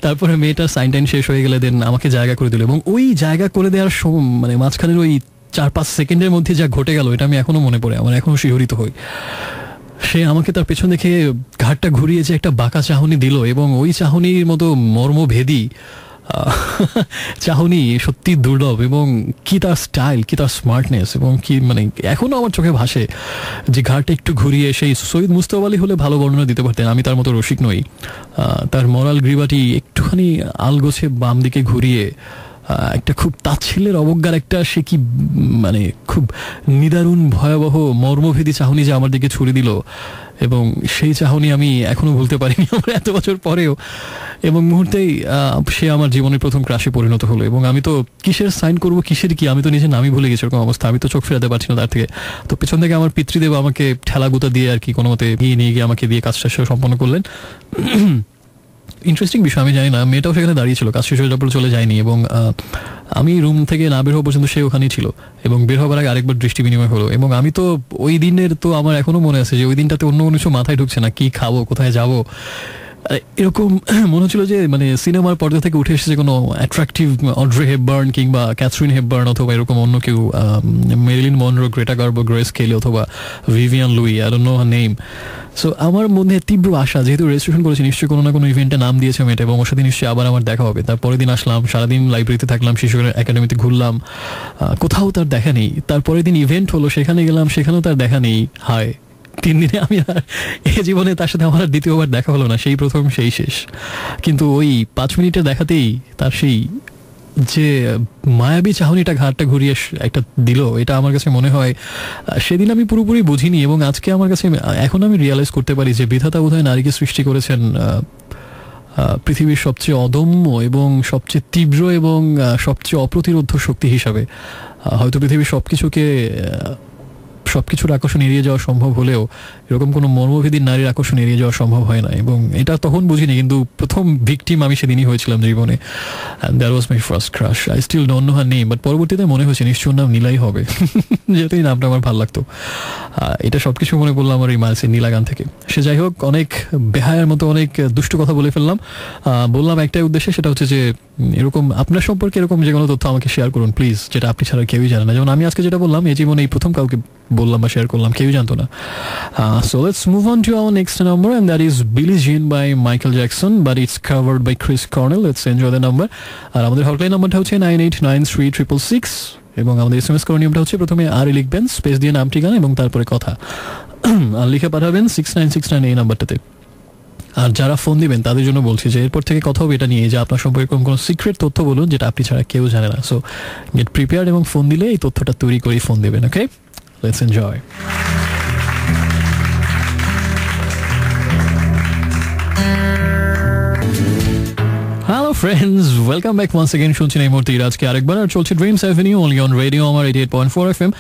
তারপরে মেয়েটার সাইন টাইন শেষ হয়ে গেলে দেন আমাকে জায়গা করে দিল, এবং ওই জায়গা করে দেওয়ার মানে মাঝখানের ওই 4-5 সেকেন্ডের মধ্যে যা ঘটে গেল এটা আমি এখনো মনে পড়ে, আমার এখনো শিহরিত হই। সে আমাকে তার পেছন দেখে ঘাটটা ঘুরিয়ে যে একটা বাঁকা চাহনি দিল, এবং ওই চাহনির মতো মর্মভেদী চাহনি সত্যি দুর্লভ, এবং কি তার স্টাইল, কি তার স্মার্টনেস, এবং কি মানে এখনো আমার চোখে ভাসে যে ঘাটটা একটু ঘুরিয়ে, সেই সৈয়দ মুস্তফা আলী হলে ভালো বর্ণনা দিতে পারতেন, আমি তার মতো রসিক নই, তার মরাল গ্রীবাটি একটুখানি আলগোছে বাম দিকে ঘুরিয়ে একটা খুব তাচ্ছিল্যের অবজ্ঞার একটা সে কি মানে খুব নিদারুণ ভয়াবহ মর্মভেদী চাহনি যে আমার দিকে ছুড়ে দিল, এবং সেই চাহনি আমি এখনো ভুলতে পারিনি আমার এত বছর পরেও, এবং মুহূর্তেই সে আমার জীবনের প্রথম ক্রাশে পরিণত হলো। এবং আমি তো কিসের সাইন করবো, কিসের কি, আমি তো নিজের নামই ভুলে গেছি, এরকম অবস্থা, আমি তো চোখ ফেরাতে পারছি না তার থেকে। তো পেছন থেকে আমার পিতৃদেব আমাকে ঠেলা গুতা দিয়ে আর কি কোনো মতে নিয়ে গিয়ে আমাকে দিয়ে কাজটা সে সম্পন্ন করলেন। ইন্টারেস্টিং বিষয়, আমি জানি না মেয়েটাও সেখানে দাঁড়িয়েছিল, কাজ শেষ হয়ে যাওয়ার পর চলে যায়নি, এবং আমি রুম থেকে না বের হওয়া পর্যন্ত সে ওখানেই ছিল, এবং বের হবার আগে আরেকবার দৃষ্টি বিনিময় হলো। এবং আমি তো ওই দিনের তো আমার এখনো মনে আছে যে ওই দিনটাতে অন্য কোনো কিছু মাথায় ঢুকছে না, কি খাবো, কোথায় যাবো, এরকম মনে হচ্ছিল যে মানে সিনেমার পর্দা থেকে উঠে এসেছে কোনো অ্যাট্রাকটিভ অড্রে হেপবার্ন কিংবা ক্যাথরিন হেপবার্ন, অথবা এরকম অন্য কেউ, Marilyn Monroe, Greta Garbo, Grace Kelly, অথবা Vivian Louie, I don't know her name. So আমার মধ্যে তীব্র আশা, যেহেতু রেজিস্ট্রেশন করেছি নিশ্চয়ই কোনো না কোনো ইভেন্টে নাম দিয়েছে মেয়েটা, এবং ওর সাথে নিশ্চয়ই আবার আমার দেখা হবে। তারপরের দিন আসলাম, সারাদিন লাইব্রেরিতে থাকলাম, শিশু একাডেমিতে ঘুরলাম, কোথাও তার দেখা নেই। তারপরের দিন ইভেন্ট হলো, সেখানে গেলাম, সেখানেও তার দেখা নেই। হায়, 3 দিনে আমি আর এই জীবনে তার সাথে আমার দ্বিতীয়বার দেখা হলো না, সেই প্রথম সেই শেষ। কিন্তু ওই 5 মিনিটের দেখাতেই তার সেই যে মায়াবী চাহনিটা ঘাটটা ঘুরিয়ে একটা দিল, এটা আমার কাছে মনে হয় সেদিন আমি পুরোপুরি বুঝিনি, এবং আজকে আমার কাছে এখন আমি রিয়ালাইজ করতে পারি যে বিধাতা বোধহয় নারীকে সৃষ্টি করেছেন পৃথিবীর সবচেয়ে অদম্য এবং সবচেয়ে তীব্র এবং সবচেয়ে অপ্রতিরোধ্য শক্তি হিসাবে। হয়তো পৃথিবীর সবকিছুর আকর্ষণ এড়িয়ে যাওয়া সম্ভব হলেও এরকম কোনো মর্মভেদী নারীর আকর্ষণ এড়িয়ে যাওয়া সম্ভব হয় না, এবং এটা তখন বুঝিনি, কিন্তু প্রথম ভিকটিম আমি সেদিনই হয়েছিলাম জীবনে। And that was my first crush. I still don't know her name, but পরবর্তীতে মনে হয়েছে নিশ্চয় নাম নীলাই হবে, যেহেতু এই নামটা আমার ভালো লাগতো। এটা সবকিছু মনে করলাম আমার এই মাইলসের নীলা গান থেকে। সে যাই হোক, অনেক বেহায়ার মতো অনেক দুষ্ট কথা বলে ফেললাম। বললাম একটাই উদ্দেশ্যে, সেটা হচ্ছে যে এরকম আপনার সম্পর্কে এরকম যে কোনো তথ্য আমাকে শেয়ার করুন প্লিজ, যেটা আপনি ছাড়া কেউই জানে না। যেমন আমি আজকে যেটা বললাম, এই জীবনে এই প্রথম কাউকে বললাম বা শেয়ার করলাম, কেউই জানতো না। So let's move on to our next number, and that is Billie Jean by Michael Jackson, but it's covered by Chris Cornell. Let's enjoy the number. আর আমাদের হটলাইন নাম্বারটা হচ্ছে 989366, এবং আমাদের SMS করার নিয়মটা হচ্ছে প্রথমে আর লিখবেন, স্পেস দিয়ে নাম, ঠিকানা এবং তারপরে কথা, আর লিখে পাঠাবেন 6969 এই নাম্বারটাতে। আর যারা ফোন দিবেন তাদের জন্য বলছি যে এরপর থেকে কথা হবে এটা নিয়ে, যে আপনার সম্পর্কে কোনো সিক্রেট তথ্য বলুন যেটা আপনি ছাড়া কেউ জানে না। সো গেট প্রিপেয়ার্ড, এবং ফোন দিলে এই তথ্যটা তৈরি করে ফোন দেবেন। Okay, let's enjoy. Hello friends, welcome back once again. শুনছেন এই মুহূর্তে আজকে আরেকবার, আর চলছে Dreams Avenue only on radio Amar 88.4 FM।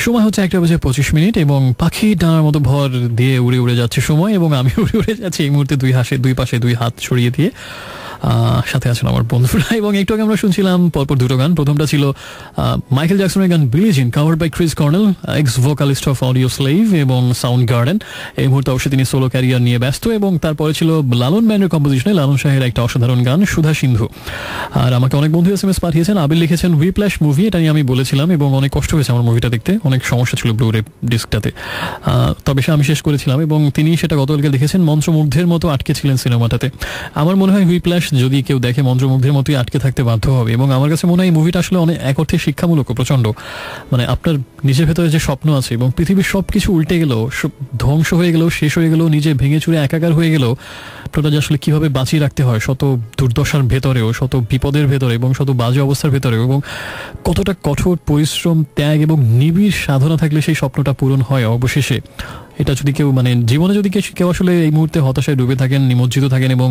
সময় হচ্ছে 1:25, এবং পাখি ডানার মতো ভর দিয়ে উড়ে উড়ে যাচ্ছে সময়, এবং আমি উড়ে উড়ে যাচ্ছি এই মুহূর্তে দুই পাশে দুই হাত ছড়িয়ে দিয়ে। সাথে আছেন আমার বন্ধুরা, এবং একটু আগে আমরা শুনছিলাম পরপর দুটো গান। প্রথমটা ছিল মাইকেল জ্যাকসনের গান Billie Jean, covered by Chris Cornell, ex vocalist of Audioslave এবং সাউন্ড গার্ডেন। এই মুহূর্তে অবশ্যই তিনি সোলো ক্যারিয়ার নিয়ে ব্যস্ত, এবং তারপরে ছিল লালন ব্যান্ডের কম্পোজিশনে লালন শাহের একটা অসাধারণ গান সুধা সিন্ধু। আর আমাকে অনেক বন্ধু SMS পাঠিয়েছেন, আবির লিখেছেন হুইপ্ল্যাশ মুভি, এটা নিয়ে আমি বলেছিলাম, এবং অনেক কষ্ট হয়েছে আমার মুভিটা দেখতে, অনেক সমস্যা ছিল ব্লু-রে ডিস্কটাতে, তবে আমি শেষ করেছিলাম, এবং তিনি সেটা গতকালকে দেখেছেন, মন্ত্রমুগ্ধের মতো আটকে ছিলেন সিনেমাটাতে। আমার মনে হয় হুইপ্ল্যাশ যদি কেউ দেখে মন্ত্রমুগ্ধের মতোই আটকে থাকতে বাধ্য হবে। এবং আমার কাছে মনে হয় এই মুভিটা আসলে অনেক এক অর্থে শিক্ষামূলক প্রচন্ড। মানে আপনার নিজের ভেতরে যে স্বপ্ন আছে এবং পৃথিবীর সবকিছু উল্টে গেল, ধ্বংস হয়ে গেল, শেষ হয়ে গেল, নিজে ভেঙে চুরে একাকার হয়ে গেল, আপনারা যে আসলে কিভাবে বাঁচিয়ে রাখতে হয় শত দুর্দশার ভেতরেও, শত বিপদের ভেতরে এবং শত বাজে অবস্থার ভেতরেও, এবং কতটা কঠোর পরিশ্রম, ত্যাগ এবং নিবিড় সাধনা থাকলে সেই স্বপ্নটা পূরণ হয় অবশেষে। এটা যদি কেউ মানে জীবনে যদি কেউ আসলে এই মুহূর্তে হতাশায় ডুবে থাকেন, নিমজ্জিত থাকেন এবং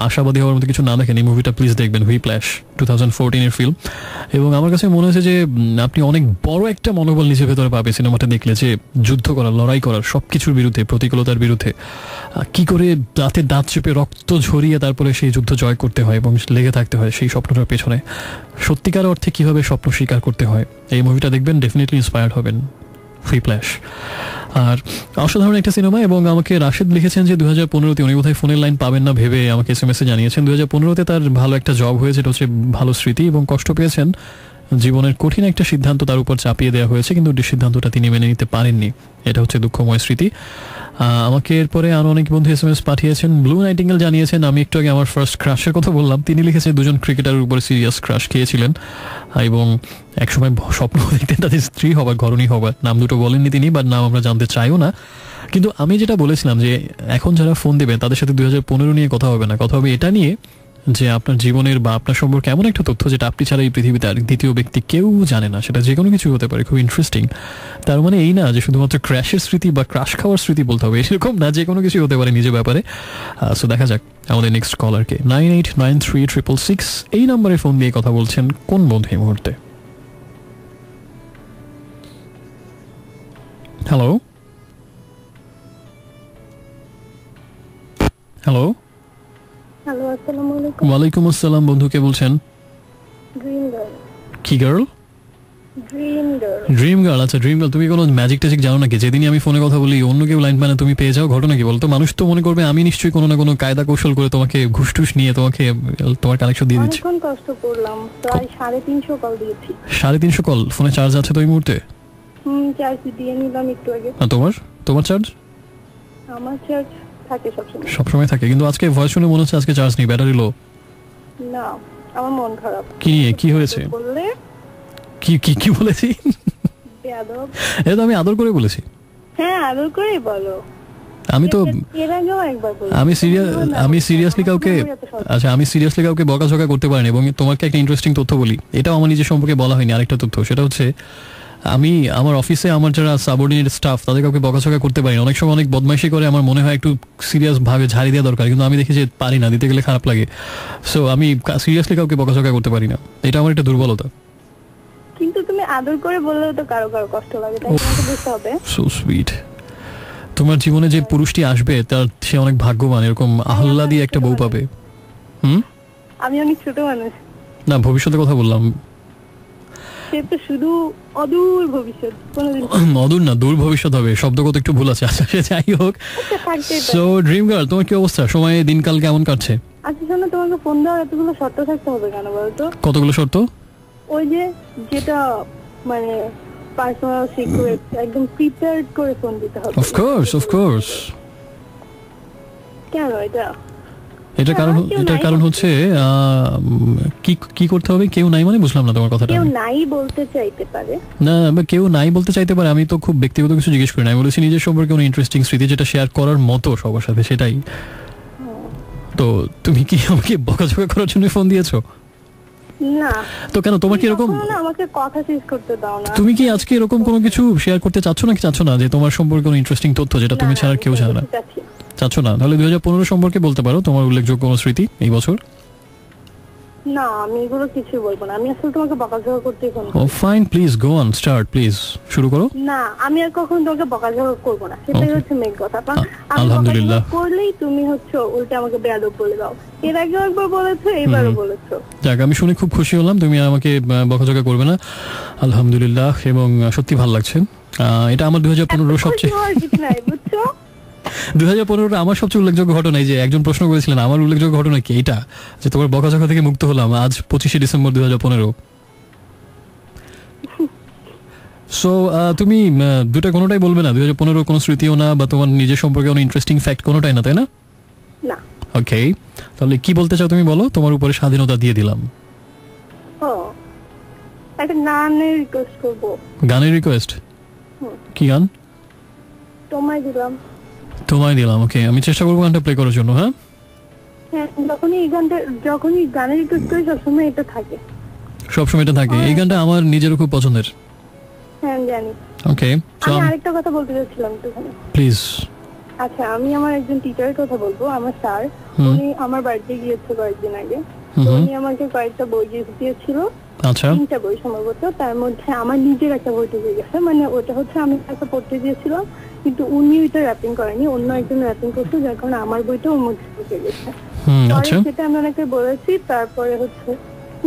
আশাবাদী হওয়ার মতো কিছু না দেখেন, এই মুভিটা প্লিজ দেখবেন। হুইপ্ল্যাশ 2014-এর ফিল্ম। এবং আমার কাছে মনে হয়েছে যে আপনি অনেক বড় একটা মনোবল নিজের ভেতরে পাবে সিনেমাটা দেখলে, যে যুদ্ধ করার, লড়াই করার, সব কিছুর বিরুদ্ধে, প্রতিকূলতার বিরুদ্ধে কি করে দাঁতে দাঁত চেপে রক্ত ঝরিয়ে তারপরে সেই যুদ্ধ জয় করতে হয় এবং লেগে থাকতে হয় সেই স্বপ্নটার পেছনে, সত্যিকার অর্থে কিভাবে স্বপ্ন স্বীকার করতে হয়। এই মুভিটা দেখবেন, ডেফিনেটলি ইন্সপায়ার্ড হবেন। হুইপ্ল্যাশ। আর অসাধারণ একটা সিনেমা। এবং আমাকে রাশেদ লিখেছেন যে 2015-তে উনি বোধহয় ফোনের লাইন পাবেন না ভেবে আমাকে SMS-এ জানিয়েছেন 2015-তে তার ভালো একটা জব হয়েছে, এটা হচ্ছে ভালো স্মৃতি, এবং কষ্ট পেয়েছেন। জীবনের কঠিন একটা সিদ্ধান্ত তার উপর চাপিয়ে দেওয়া হয়েছে, কিন্তু সিদ্ধান্তটা তিনি মেনে নিতে পারেননি। এটা হচ্ছে দুঃখময় স্মৃতি। আমাকে এরপরে আরো অনেক বন্ধু SMS পাঠিয়েছেন। ব্লু নাইটিঙ্গেল জানিয়েছেন, আমি একটু আগে আমার ফার্স্ট ক্রাশের কথা বললাম, তিনি লিখেছেন দুজন ক্রিকেটারের উপরে সিরিয়াস ক্রাশ খেয়েছিলেন এবং একসময় স্বপ্ন দেখতেন তাদের স্ত্রী হবার, ঘরণী হবার। নাম দুটো বলেননি তিনি, বা নাম আমরা জানতে চাইও না। কিন্তু আমি যেটা বলেছিলাম যে এখন যারা ফোন দেবেন তাদের সাথে 2015 নিয়ে কথা হবে না, কথা হবে এটা নিয়ে যে আপনার জীবনের বা আপনার সম্পর্কে এমন একটা তথ্য যেটা আপনি ছাড়া এই পৃথিবীতে আর দ্বিতীয় ব্যক্তি কেউ জানে না। সেটা যে কোনো কিছু হতে পারে, খুব ইন্টারেস্টিং। তার মানে এই না যে শুধুমাত্র ক্র্যাশের স্মৃতি বা ক্রাশ খাওয়ার স্মৃতি বলতে হবে, এরকম না, যে কোনো কিছু হতে পারে নিজের ব্যাপারে। সো দেখা যাক আমাদের নেক্সট কলারকে। 989366 এই নাম্বারে ফোন দিয়ে কথা বলছেন কোন বন্ধু এই মুহূর্তে? হ্যালো হ্যালো হ্যালো, আসসালামু আলাইকুম। ওয়ালাইকুম আসসালাম। বন্ধু কে বলছেন? Dream girl. কি girl? Dream girl. Dream girl. আচ্ছা ড্রিম গার্ল, তুমি কোনো ম্যাজিক ট্যাজিক জানো নাকি? যেদিনই আমি ফোনে কথা বলি অন্য কেউ লাইন মানে তুমি পেয়ে যাও, ঘটনা কি বলতো? মানুষ তো মনে করবে আমি নিশ্চয়ই কোনো না কোনো কায়দা কৌশল করে তোমাকে ঘুষ টুস নিয়ে তোমাকে তোমার কানেকশন দিয়ে দিচ্ছি। অনেকক্ষণ কষ্ট করলাম, প্রায় 350 কল দিয়েছি। 350 কল? ফোনে চার্জ আছে তো এই মুহূর্তে? চার্জ দিয়ে নিলাম একটু আগে। তোমার চার্জ? আমার চার্জ থাকে সবসময়। সবসময় থাকে, কিন্তু আজকে ভয়েস শুনে মনে হচ্ছে আজকে চার্জ নেই, ব্যাটারি লো। না, আমার মন খারাপ। কি নিয়ে কি হয়েছে? বললে কি কি কি বলেছি? বেয়াদব। এটা তো আমি আদর করে বলেছি। হ্যাঁ, আদর করেই বলো। আমি তো এর আগেও একবার বলেছি। আমি সিরিয়াসলি কাউকে বকাঝকা করতে পারিনি। এবং তোমাকে একটা ইন্টারেস্টিং তথ্য বলি, এটাও আমার নিজের সম্পর্কে বলা হয়নি। আরেকটা তথ্য, সেটা হচ্ছে আমি আমার অফিসে আমার যারা সাবঅর্ডিনেট স্টাফ তাদের কাউকে বকাঝকা করতে পারি না। অনেক সময় অনেক বদমাইশি করে, আমার মনে হয় একটু সিরিয়াস ভাবে ঝাড়ি দেওয়া দরকার, কিন্তু আমি দেখি যে পারি না, দিতে গেলে খারাপ লাগে। সো আমি সিরিয়াসলি কাউকে বকাঝকা করতে পারি না, এটা আমার একটা দুর্বলতা। কিন্তু তুমি আদর করে বললেও তো কারো কারো কষ্ট লাগে, তাই তোমাকে বুঝতে হবে। So sweet. তোমার জীবনে যে পুরুষটি আসবে তার সে অনেক ভাগ্যবান, এরকম আহ্লাদি একটা বউ পাবে। আমি অনেক ছোট মানুষ। না, ভবিষ্যতের কথা বললাম। সে তো শুধু অদূর ভবিষ্যৎ, কোনোদিন অদূর না, দূর ভবিষ্যৎ হবে। শব্দগত একটু ভুল আছে। আচ্ছা সে যাই হোক। সো ড্রিম গার্ল, তোমার কি অবস্থা? সময় দিনকাল কেমন কাটছে? আচ্ছা শোনো, তোমাকে ফোন দেওয়ার এতগুলো শর্ত থাকতে হবে কেন বলতো? কতগুলো শর্ত? ওই যে যেটা মানে পার্সোনাল সিক্রেট, একদম প্রিপেয়ার্ড করে ফোন দিতে হবে। Of course. কেন এটা? এটার কারণ হচ্ছে কি করতে হবে? কেউ নাই মানে বুঝলাম না তোমার কথাটা। কেউ নাই বলতে চাইতে পারে না, কেউ নাই বলতে চাইতে পারে। আমি তো খুব ব্যক্তিগত কিছু জিজ্ঞেস করি না, আমি বলেছি নিজের সম্পর্কে কোনো ইন্টারেস্টিং স্মৃতি যেটা শেয়ার করার মতো সবার সাথে, সেটাই। তো তুমি কি আমাকে বকাঝকা করার জন্য ফোন দিয়েছো? না তো কেন, তোমার কি এরকম? আমাকে কথা শেষ করতে দাও না। তুমি কি আজকে এরকম কোনো কিছু শেয়ার করতে চাচ্ছ নাকি চাচ্ছ না, যে তোমার সম্পর্কে কোনো ইন্টারেস্টিং তথ্য যেটা তুমি ছাড়া কেউ জানে না? চাচ্ছ না? তাহলে 2015 সম্পর্কে বলতে পারো তোমার উল্লেখযোগ্য কোনো স্মৃতি এই বছর। না, আমি এগুলো কিছু বলবো না। আমি আসলে তোমাকে বকাঝকা করতে ফোন করি। Oh fine, please go on, start please, শুরু করো। না, আমি আর কখনো তোমাকে বকাঝকা করবো না, সেটাই হচ্ছে মেইন কথা। আলহামদুলিল্লাহ। করলেই তুমি হচ্ছে উল্টে আমাকে বেয়াদব বলে দাও। এর আগে একবার বলেছো, এইবারও বলেছো। যাক, আমি শুনে খুব খুশি হলাম তুমি আমাকে বকাঝকা করবে না, আলহামদুলিল্লাহ। এবং সত্যি ভালো লাগছে। এটা আমার 2015 সবচেয়ে 2015 আমার সবচেয়ে উল্লেখযোগ্য ঘটনা। এই যে একজন প্রশ্ন করেছিলেন আমার উল্লেখযোগ্য ঘটনা কি, এটা যে তোমার বকাঝকা থেকে মুক্ত হলাম আজ 25শে ডিসেম্বর 2015। সো তুমি দুটা কোনোটাই বলবে না? 2015 কোনো স্মৃতিও না, বা তোমার নিজের সম্পর্কে কোনো ইন্টারেস্টিং ফ্যাক্ট কোনোটাই না, তাই না? ওকে, তাহলে কি বলতে চাও তুমি বলো? তোমার উপরে স্বাধীনতা দিয়ে দিলাম। ও, একটা গানের রিকোয়েস্ট করবো। গানের রিকোয়েস্ট? কি গান? তোমায় দিলাম। তোমায় দিলাম। ওকে, আমি চেষ্টা করবো গানটা প্লে করার জন্য। হ্যাঁ, যখনই গানের রিকোয়েস্ট করি সবসময় এটা থাকে। সবসময় এটা থাকে। এই গানটা আমার নিজেরও খুব পছন্দের। হ্যাঁ জানি। ওকে, আমি আরেকটা কথা বলতে চাচ্ছিলাম একটুখানি। প্লিজ। আচ্ছা, আমি আমার একজন টিচারের কথা বলবো, আমার স্যার। উনি আমার বাড়িতে গিয়েছে কয়েকদিন আগে। উনি আমাকে কয়েকটা বই দিয়েছিল। আচ্ছা, 3টা বই সম্ভবত। তার মধ্যে আমার নিজের একটা বই ঢুকে গেছে, মানে ওটা হচ্ছে আমি একটা পড়তে দিয়েছিলাম, কিন্তু উনি ওইটা র্যাপিং করেনি, অন্য একজন র্যাপিং করছে, যার কারণে আমার বইটা ওর মধ্যে ঢুকে গেছে। সেটা আমি ওনাকে বলেছি, তারপরে হচ্ছে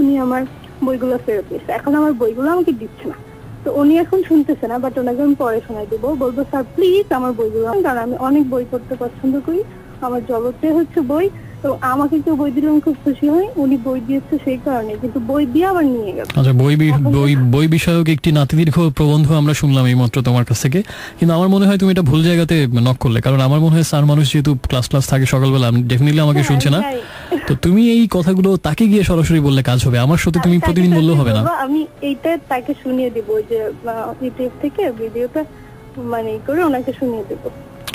উনি আমার বইগুলো ফেরত দিয়েছে। এখন আমার বইগুলো আমাকে দিচ্ছে না, তো উনি এখন শুনতেছে না, বাট ওনাকে আমি পরে শোনাই দেবো। বলবো স্যার প্লিজ আমার বইগুলো, কারণ আমি অনেক বই পড়তে পছন্দ করি, আমার জগতে হচ্ছে বই। তো আমাকে কেউ বই দিলে আমি খুব খুশি হই। উনি বই দিয়েছে সেই কারণে, কিন্তু বই দিয়ে আবার নিয়ে গেল। আচ্ছা, বই বিষয়ক একটি নাতিদীর্ঘ প্রবন্ধ আমরা শুনলাম এই মাত্র তোমার কাছ থেকে, কিন্তু আমার মনে হয় তুমি এটা ভুল জায়গাতে নক করলে। কারণ আমার মনে হয় স্যার মানুষ যেহেতু ক্লাস থাকে সকালবেলা, ডেফিনেটলি আমাকে শুনছে না। তো তুমি এই কথাগুলো তাকে গিয়ে সরাসরি বললে কাজ হবে, আমার সাথে তুমি প্রতিদিন বললেও হবে না। আমি এইটা তাকে শুনিয়ে দেব, যে ইউটিউব থেকে ভিডিওটা মানে করে ওনাকে শুনিয়ে দেব।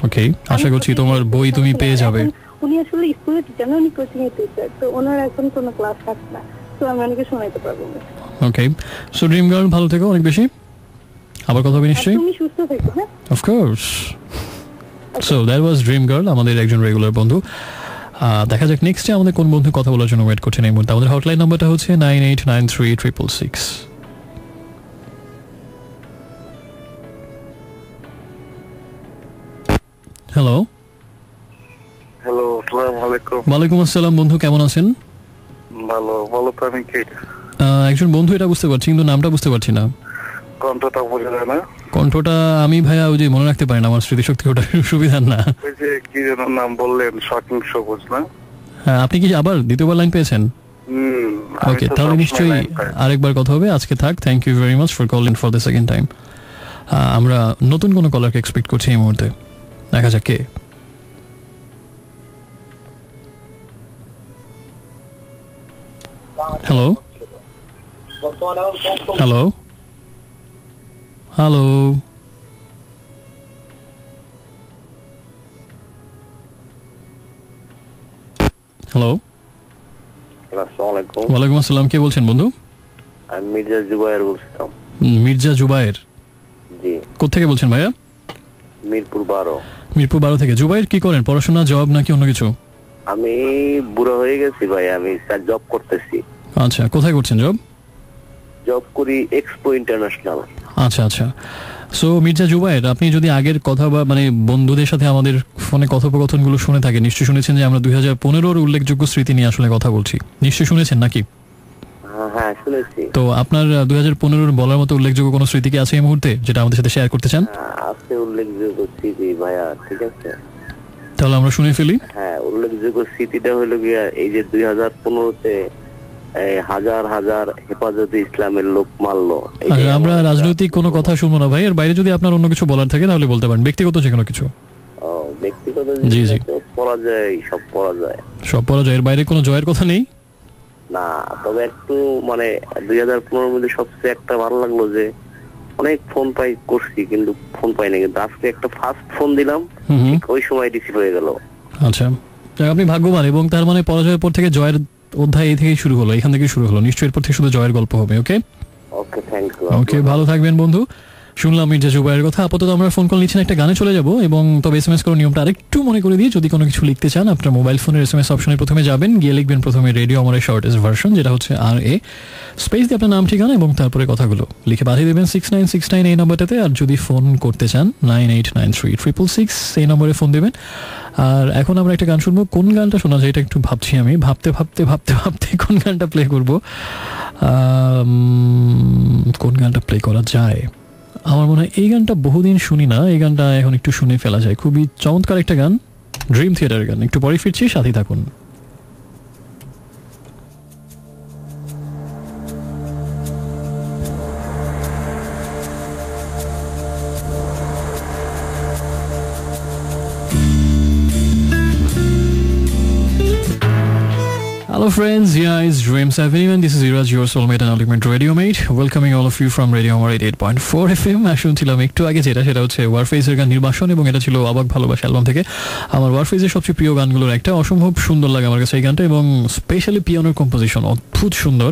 ওকে, আশা করছি তোমার বই তুমি পেয়ে যাবে। উনি আসলে স্কুলের টিচার না, উনি কোচিং এর টিচার, তো ওনার এখন কোনো ক্লাস থাকে না, তো আমি অনেকে শোনাইতে পারবো না। ওকে, সো ড্রিম গার্ল ভালো থেকো অনেক বেশি, আবার কথা হবে নিশ্চয়ই। তুমি সুস্থ থেকো। হ্যাঁ, of course. So that was dream girl, আমাদের একজন রেগুলার বন্ধু। দেখা যাক নেক্সটে আমাদের কোন বন্ধু কথা বলার জন্য ওয়েট করছেন এই মুহূর্তে। আমাদের হটলাইন নাম্বারটা হচ্ছে 98936666। হ্যালো। হ্যালো, আসসালামু আলাইকুম। ওয়ালাইকুম আসসালাম বন্ধু, কেমন আছেন? ভালো। বলো তো আমি কে? একজন বন্ধু, এটা বুঝতে পারছি, কিন্তু নামটা বুঝতে পারছি না। কণ্ঠটা বোঝা যায় না? কণ্ঠটা আমি ভাইয়া ওই যে মনে রাখতে পারি না, আমার স্মৃতিশক্তি ওটা সুবিধা না। ওই যে কি যেন নাম বললেন, শকিং সবুজ না? হ্যাঁ, আপনি কি আবার দ্বিতীয়বার লাইন পেয়েছেন? ওকে, তাহলে নিশ্চয়ই আরেকবার কথা হবে। আজকে থাক, thank you very much for calling for the second time. আমরা নতুন কোনো কলারকে এক্সপেক্ট করছি এই মুহূর্তে, দেখা যাক কে। Hello hello hello hello. ওয়ালাইকুম আসসালাম, কে বলছেন বন্ধু? আমি মির্জা জুবায়ের বলছিলাম। মির্জা জুবায়ের? জি। কোথেকে বলছেন ভাইয়া? মিরপুর 12। মিরপুর 12 থেকে। জুবায়ের কি করেন, পড়াশোনা, জব নাকি অন্য কিছু? আমি বুড়ো হয়ে গেছি ভাই, আমি জব করতেছি। আচ্ছা, কোথায় করছেন জব? জব করি এক্সপো ইন্টারন্যাশনাল। আচ্ছা আচ্ছা। সো মির্জা জুবায়ের, আপনি যদি আগের কথা বা মানে বন্ধুদের সাথে আমাদের ফোনে কথোপকথনগুলো শুনে থাকেন, নিশ্চয়ই শুনেছেন যে আমরা 2015-র উল্লেখযোগ্য স্মৃতি নিয়ে আসলে কথা বলছি। নিশ্চয়ই শুনেছেন নাকি? হ্যাঁ শুনেছি। তো আপনার 2015-র বলার মতো উল্লেখযোগ্য কোনো স্মৃতি কি আছে এই মুহূর্তে, যেটা আমাদের সাথে শেয়ার করতে চান? আছে উল্লেখযোগ্য স্মৃতি ভাইয়া, ঠিক আছে তাহলে আমরা শুনে ফেলি। হ্যাঁ, উল্লেখযোগ্য স্মৃতিটা হলো গিয়া এই যে 2015-তে হাজার হাজার হেফাজতে ইসলামের লোক মারলো। আমরা রাজনৈতিক কোনো কথা শুনবো না ভাই, এর বাইরে যদি আপনার অন্য কিছু বলার থাকে তাহলে বলতে পারেন, ব্যক্তিগত যে কোনো কিছু। ব্যক্তিগত জি জি, পড়া যায়, সব পড়া যায়, সব পড়া যায়, এর বাইরে কোনো জয়ের কথা নেই না। তবে একটু মানে 2015-র মধ্যে সবচেয়ে একটা ভালো লাগলো যে অনেক ফোন করছি, কিন্তু ফোন পাই না, কিন্তু আজকে একটা ফার্স্ট ফোন দিলাম, ওই সময় রিসিভ হয়ে গেল। আচ্ছা, আপনি ভাগ্যবান। এবং তার মানে পরাজয়ের পর থেকে জয়ের অধ্যায় এই থেকেই শুরু হলো, এখান থেকে শুরু হলো। নিশ্চয়ই এরপর থেকে শুধু জয়ের গল্প হবে। ওকে ওকে, থ্যাংক ইউ। ওকে, ভালো থাকবেন বন্ধু। শুনলাম মির্জা জুবায়ের কথা। আপাতত আমরা ফোন কল নিচ্ছি না, একটা গানে চলে যাব। এবং তবে এসএমএস করার নিয়মটা আরেকটু মনে করে দিই, যদি কোনো কিছু লিখতে চান আপনার মোবাইল ফোনের এসএমএস অপশনে প্রথমে যাবেন, গিয়ে লিখবেন প্রথমে রেডিও আমাদের শর্টেস্ট ভার্সন, যেটা হচ্ছে RA, স্পেস দিয়ে আপনার নাম, ঠিকানা এবং তারপরে কথাগুলো লিখে পাঠিয়ে দেবেন 6969 এই নাম্বারটাতে। আর যদি ফোন করতে চান 98936666 এই নম্বরে ফোন দেবেন। আর এখন আমরা একটা গান শুনবো। কোন গানটা শোনা যায় এটা একটু ভাবছি আমি, ভাবতে ভাবতে ভাবতে ভাবতে কোন গানটা প্লে করবো, কোন গানটা প্লে করা যায়। আমার মনে হয় এই গানটা বহুদিন শুনি না, এই গানটা এখন একটু শুনে ফেলা যায়। খুবই চমৎকার একটা গান, ড্রিম থিয়েটারের গান। একটু পরে ফিরছি, সাথে থাকুন। Hello friends, yeah, it's Dreams Avenue and this is Iraj, your soulmate and ultimate radio mate, welcoming all of you from Radio Amar 88.4 FM. শুনছিলাম একটু আগে সেটা হচ্ছে ওয়ারফেজের গান নির্বাসন, এবং এটা ছিল অবাক ভালোবাসা অ্যালবাম থেকে আমার ওয়ারফেজের সবচেয়ে প্রিয় গানগুলোর একটা। অসম্ভব সুন্দর লাগে আমার কাছে এই গানটা, এবং স্পেশালি পিয়ানোর কম্পোজিশন অদ্ভুত সুন্দর।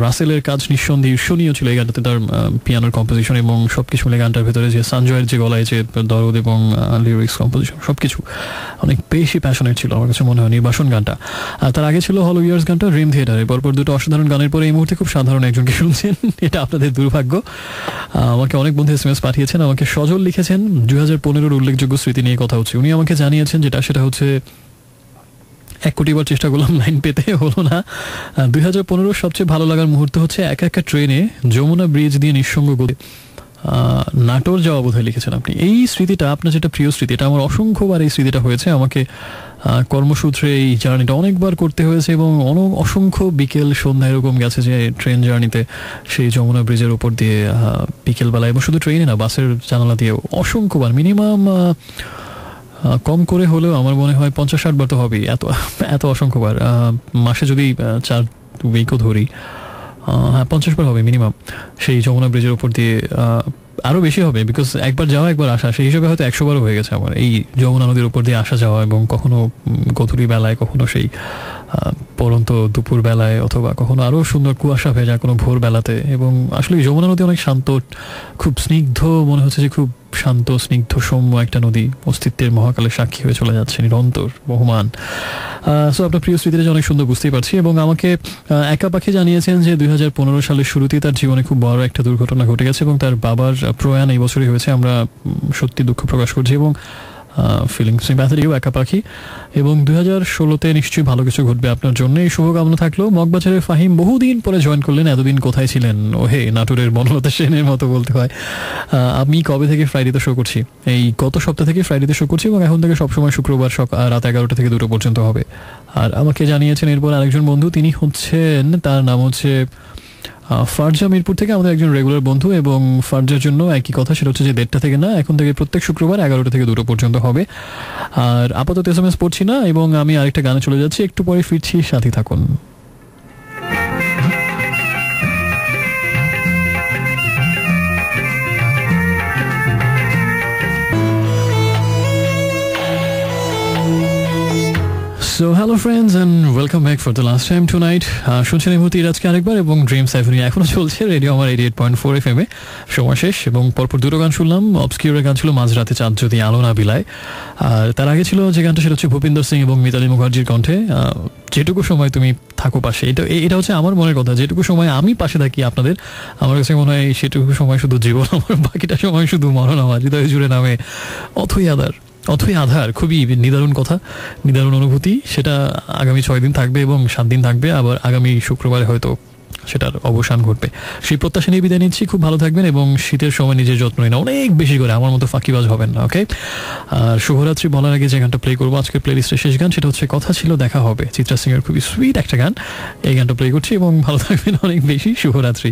রাসেলের কাজ নিঃসন্দেহে ঈর্ষণীয় ছিল এই গানটাতে, তার পিয়ানোর কম্পোজিশন এবং সবকিছু মিলে গানটার ভেতরে যে সঞ্জয়ের যে গলায় যে দরদ এবং লিরিক্স কম্পোজিশন সবকিছু অনেক বেশি প্যাশনেট ছিল আমার কাছে মনে হয় নির্বাসন গানটা। তার আগে ছিল হলো ইয়ার্স গানটা ড্রিম থিয়েটারে। পরপর দুটো অসাধারণ গানের পরে এই মুহূর্তে খুব সাধারণ একজনকে শুনছেন, এটা আপনাদের দুর্ভাগ্য। আমাকে অনেক বন্ধু SMS পাঠিয়েছেন, আমাকে সজল লিখেছেন 2015-র উল্লেখযোগ্য স্মৃতি নিয়ে কথা হচ্ছে। উনি আমাকে জানিয়েছেন সেটা হচ্ছে 1 কোটি বার চেষ্টা করলাম লাইন পেতে, হলো না। 2015-র সবচেয়ে ভালো লাগার মুহূর্ত হচ্ছে একা ট্রেনে যমুনা ব্রিজ দিয়ে নিঃসঙ্গ গতি নাটোর যাওয়া বোধহয় লিখেছেন আপনি। এই স্মৃতিটা আপনার যেটা প্রিয় স্মৃতি, এটা আমার অসংখ্যবার এই স্মৃতিটা হয়েছে। আমাকে কর্মসূত্রে এই জার্নিটা অনেকবার করতে হয়েছে এবং অসংখ্য বিকেল সন্ধ্যা এরকম গেছে যে ট্রেন জার্নিতে সেই যমুনা ব্রিজের উপর দিয়ে বিকেলবেলা, এবং শুধু ট্রেনে না বাসের জানালা দিয়ে অসংখ্যবার, মিনিমাম কম করে হলেও আমার মনে হয় 50-60 বার তো হবেই, এত অসংখ্যবার। মাসে যদি 4 উইকও ধরি, 50 বার হবে মিনিমাম সেই যমুনা ব্রিজের উপর দিয়ে, আরও বেশি হবে, বিকজ একবার যাওয়া একবার আসা, সেই হিসাবে হয়তো 100 বারও হয়ে গেছে আমার এই যমুনা নদীর উপর দিয়ে আসা যাওয়া। এবং কখনো গধূলি বেলায়, কখনো সেই পরন্ত দুপুর বেলায়, অথবা কখনো আরও সুন্দর কুয়াশা ভেজা কোনো ভোর বেলাতে। এবং আসলে যমুনা নদী অনেক শান্ত, খুব স্নিগ্ধ, মনে হচ্ছে যে খুব শান্ত স্নিগ্ধ সৌম্য একটা নদী, অস্তিত্বের মহাকালে সাক্ষী হয়ে চলে যাচ্ছে, নিরন্তর বহমান। সো আপনার প্রিয় স্মৃতিটা অনেক সুন্দর বুঝতেই পারছি। এবং আমাকে একা পাখি জানিয়েছেন যে 2015 সালের শুরুতেই তার জীবনে খুব বড় একটা দুর্ঘটনা ঘটে গেছে এবং তার বাবার প্রয়াণ এই বছরই হয়েছে। আমরা সত্যি দুঃখ প্রকাশ করছি এবং ফিলিং সিম্প্যাথেটিক একা পাখি। এবং 2016-তে নিশ্চয়ই ভালো কিছু ঘটবে আপনার জন্য, এই শুভকামনা থাকলো। মগবাজারের ফাহিম বহুদিন পরে জয়েন করলেন, এতদিন কোথায় ছিলেন? ওহে, নাটোরের বনলতা সেনের মতো বলতে হয়। আমি কবে থেকে ফ্রাইডেতে শো করছি? এই গত সপ্তাহ থেকে ফ্রাইডেতে শো করছি, এবং এখন থেকে সবসময় শুক্রবার রাত 11টা থেকে 2টা পর্যন্ত হবে। আর আমাকে জানিয়েছেন এরপর আরেকজন বন্ধু, তিনি হচ্ছেন, তার নাম হচ্ছে ফারজা মিরপুর থেকে, আমাদের একজন রেগুলার বন্ধু। এবং ফারজার জন্য একই কথা, সেটা হচ্ছে যে 1:30 থেকে না, এখন থেকে প্রত্যেক শুক্রবার 11টা থেকে 2টা পর্যন্ত হবে। আর আপাতত SMS পড়ছি না, এবং আমি আরেকটা গানে চলে যাচ্ছি, একটু পরে ফিরছি, সাথে থাকুন। So hello friends and welcome back for the last time tonight. শুনছেন এই মুহূর্তে আজকে আরেকবার, এবং ড্রিমস অ্যাভিনিউ এখনো চলছে রেডিও আমার 88.4 FM এ। সময় শেষ, এবং পরপর দুটো গান শুনলাম। অবস্কিউরের গান ছিল মাঝরাতে চাঁদ যদি আলো না বিলায়, আর তার আগে ছিল যে গানটা, সেটা হচ্ছে ভূপিন্দর সিং এবং মিতালি মুখার্জির কণ্ঠে যেটুকু সময় তুমি থাকো পাশে। এটা হচ্ছে আমার মনের কথা, যেটুকু সময় আমি পাশে থাকি আপনাদের, আমার কাছে মনে হয় সেটুকু সময় শুধু জীবন আমার, বাকিটা সময় শুধু মরণ আমার। হৃদয় জুড়ে নামে অথই আধার, খুবই নিদারুণ কথা, নিদারুণ অনুভূতি। সেটা আগামী 6 দিন থাকবে এবং 7 দিন থাকবে, আবার আগামী শুক্রবারে হয়তো সেটার অবসান ঘটবে। সেই প্রত্যাশা নিয়ে বিদায় নিচ্ছি। খুব ভালো থাকবেন এবং শীতের সময় নিজের যত্ন নিন অনেক বেশি করে, আমার মতো ফাঁকিবাজ হবেন না, ওকে? আর শুভরাত্রি বলার আগে যে গানটা প্লে করবো আজকের প্লে লিস্টের শেষ গান, সেটা হচ্ছে কথা ছিল দেখা হবে, চিত্রা সিং এর খুবই সুইট একটা গান। এই গানটা প্লে করছি এবং ভালো থাকবেন অনেক বেশি। শুভরাত্রি।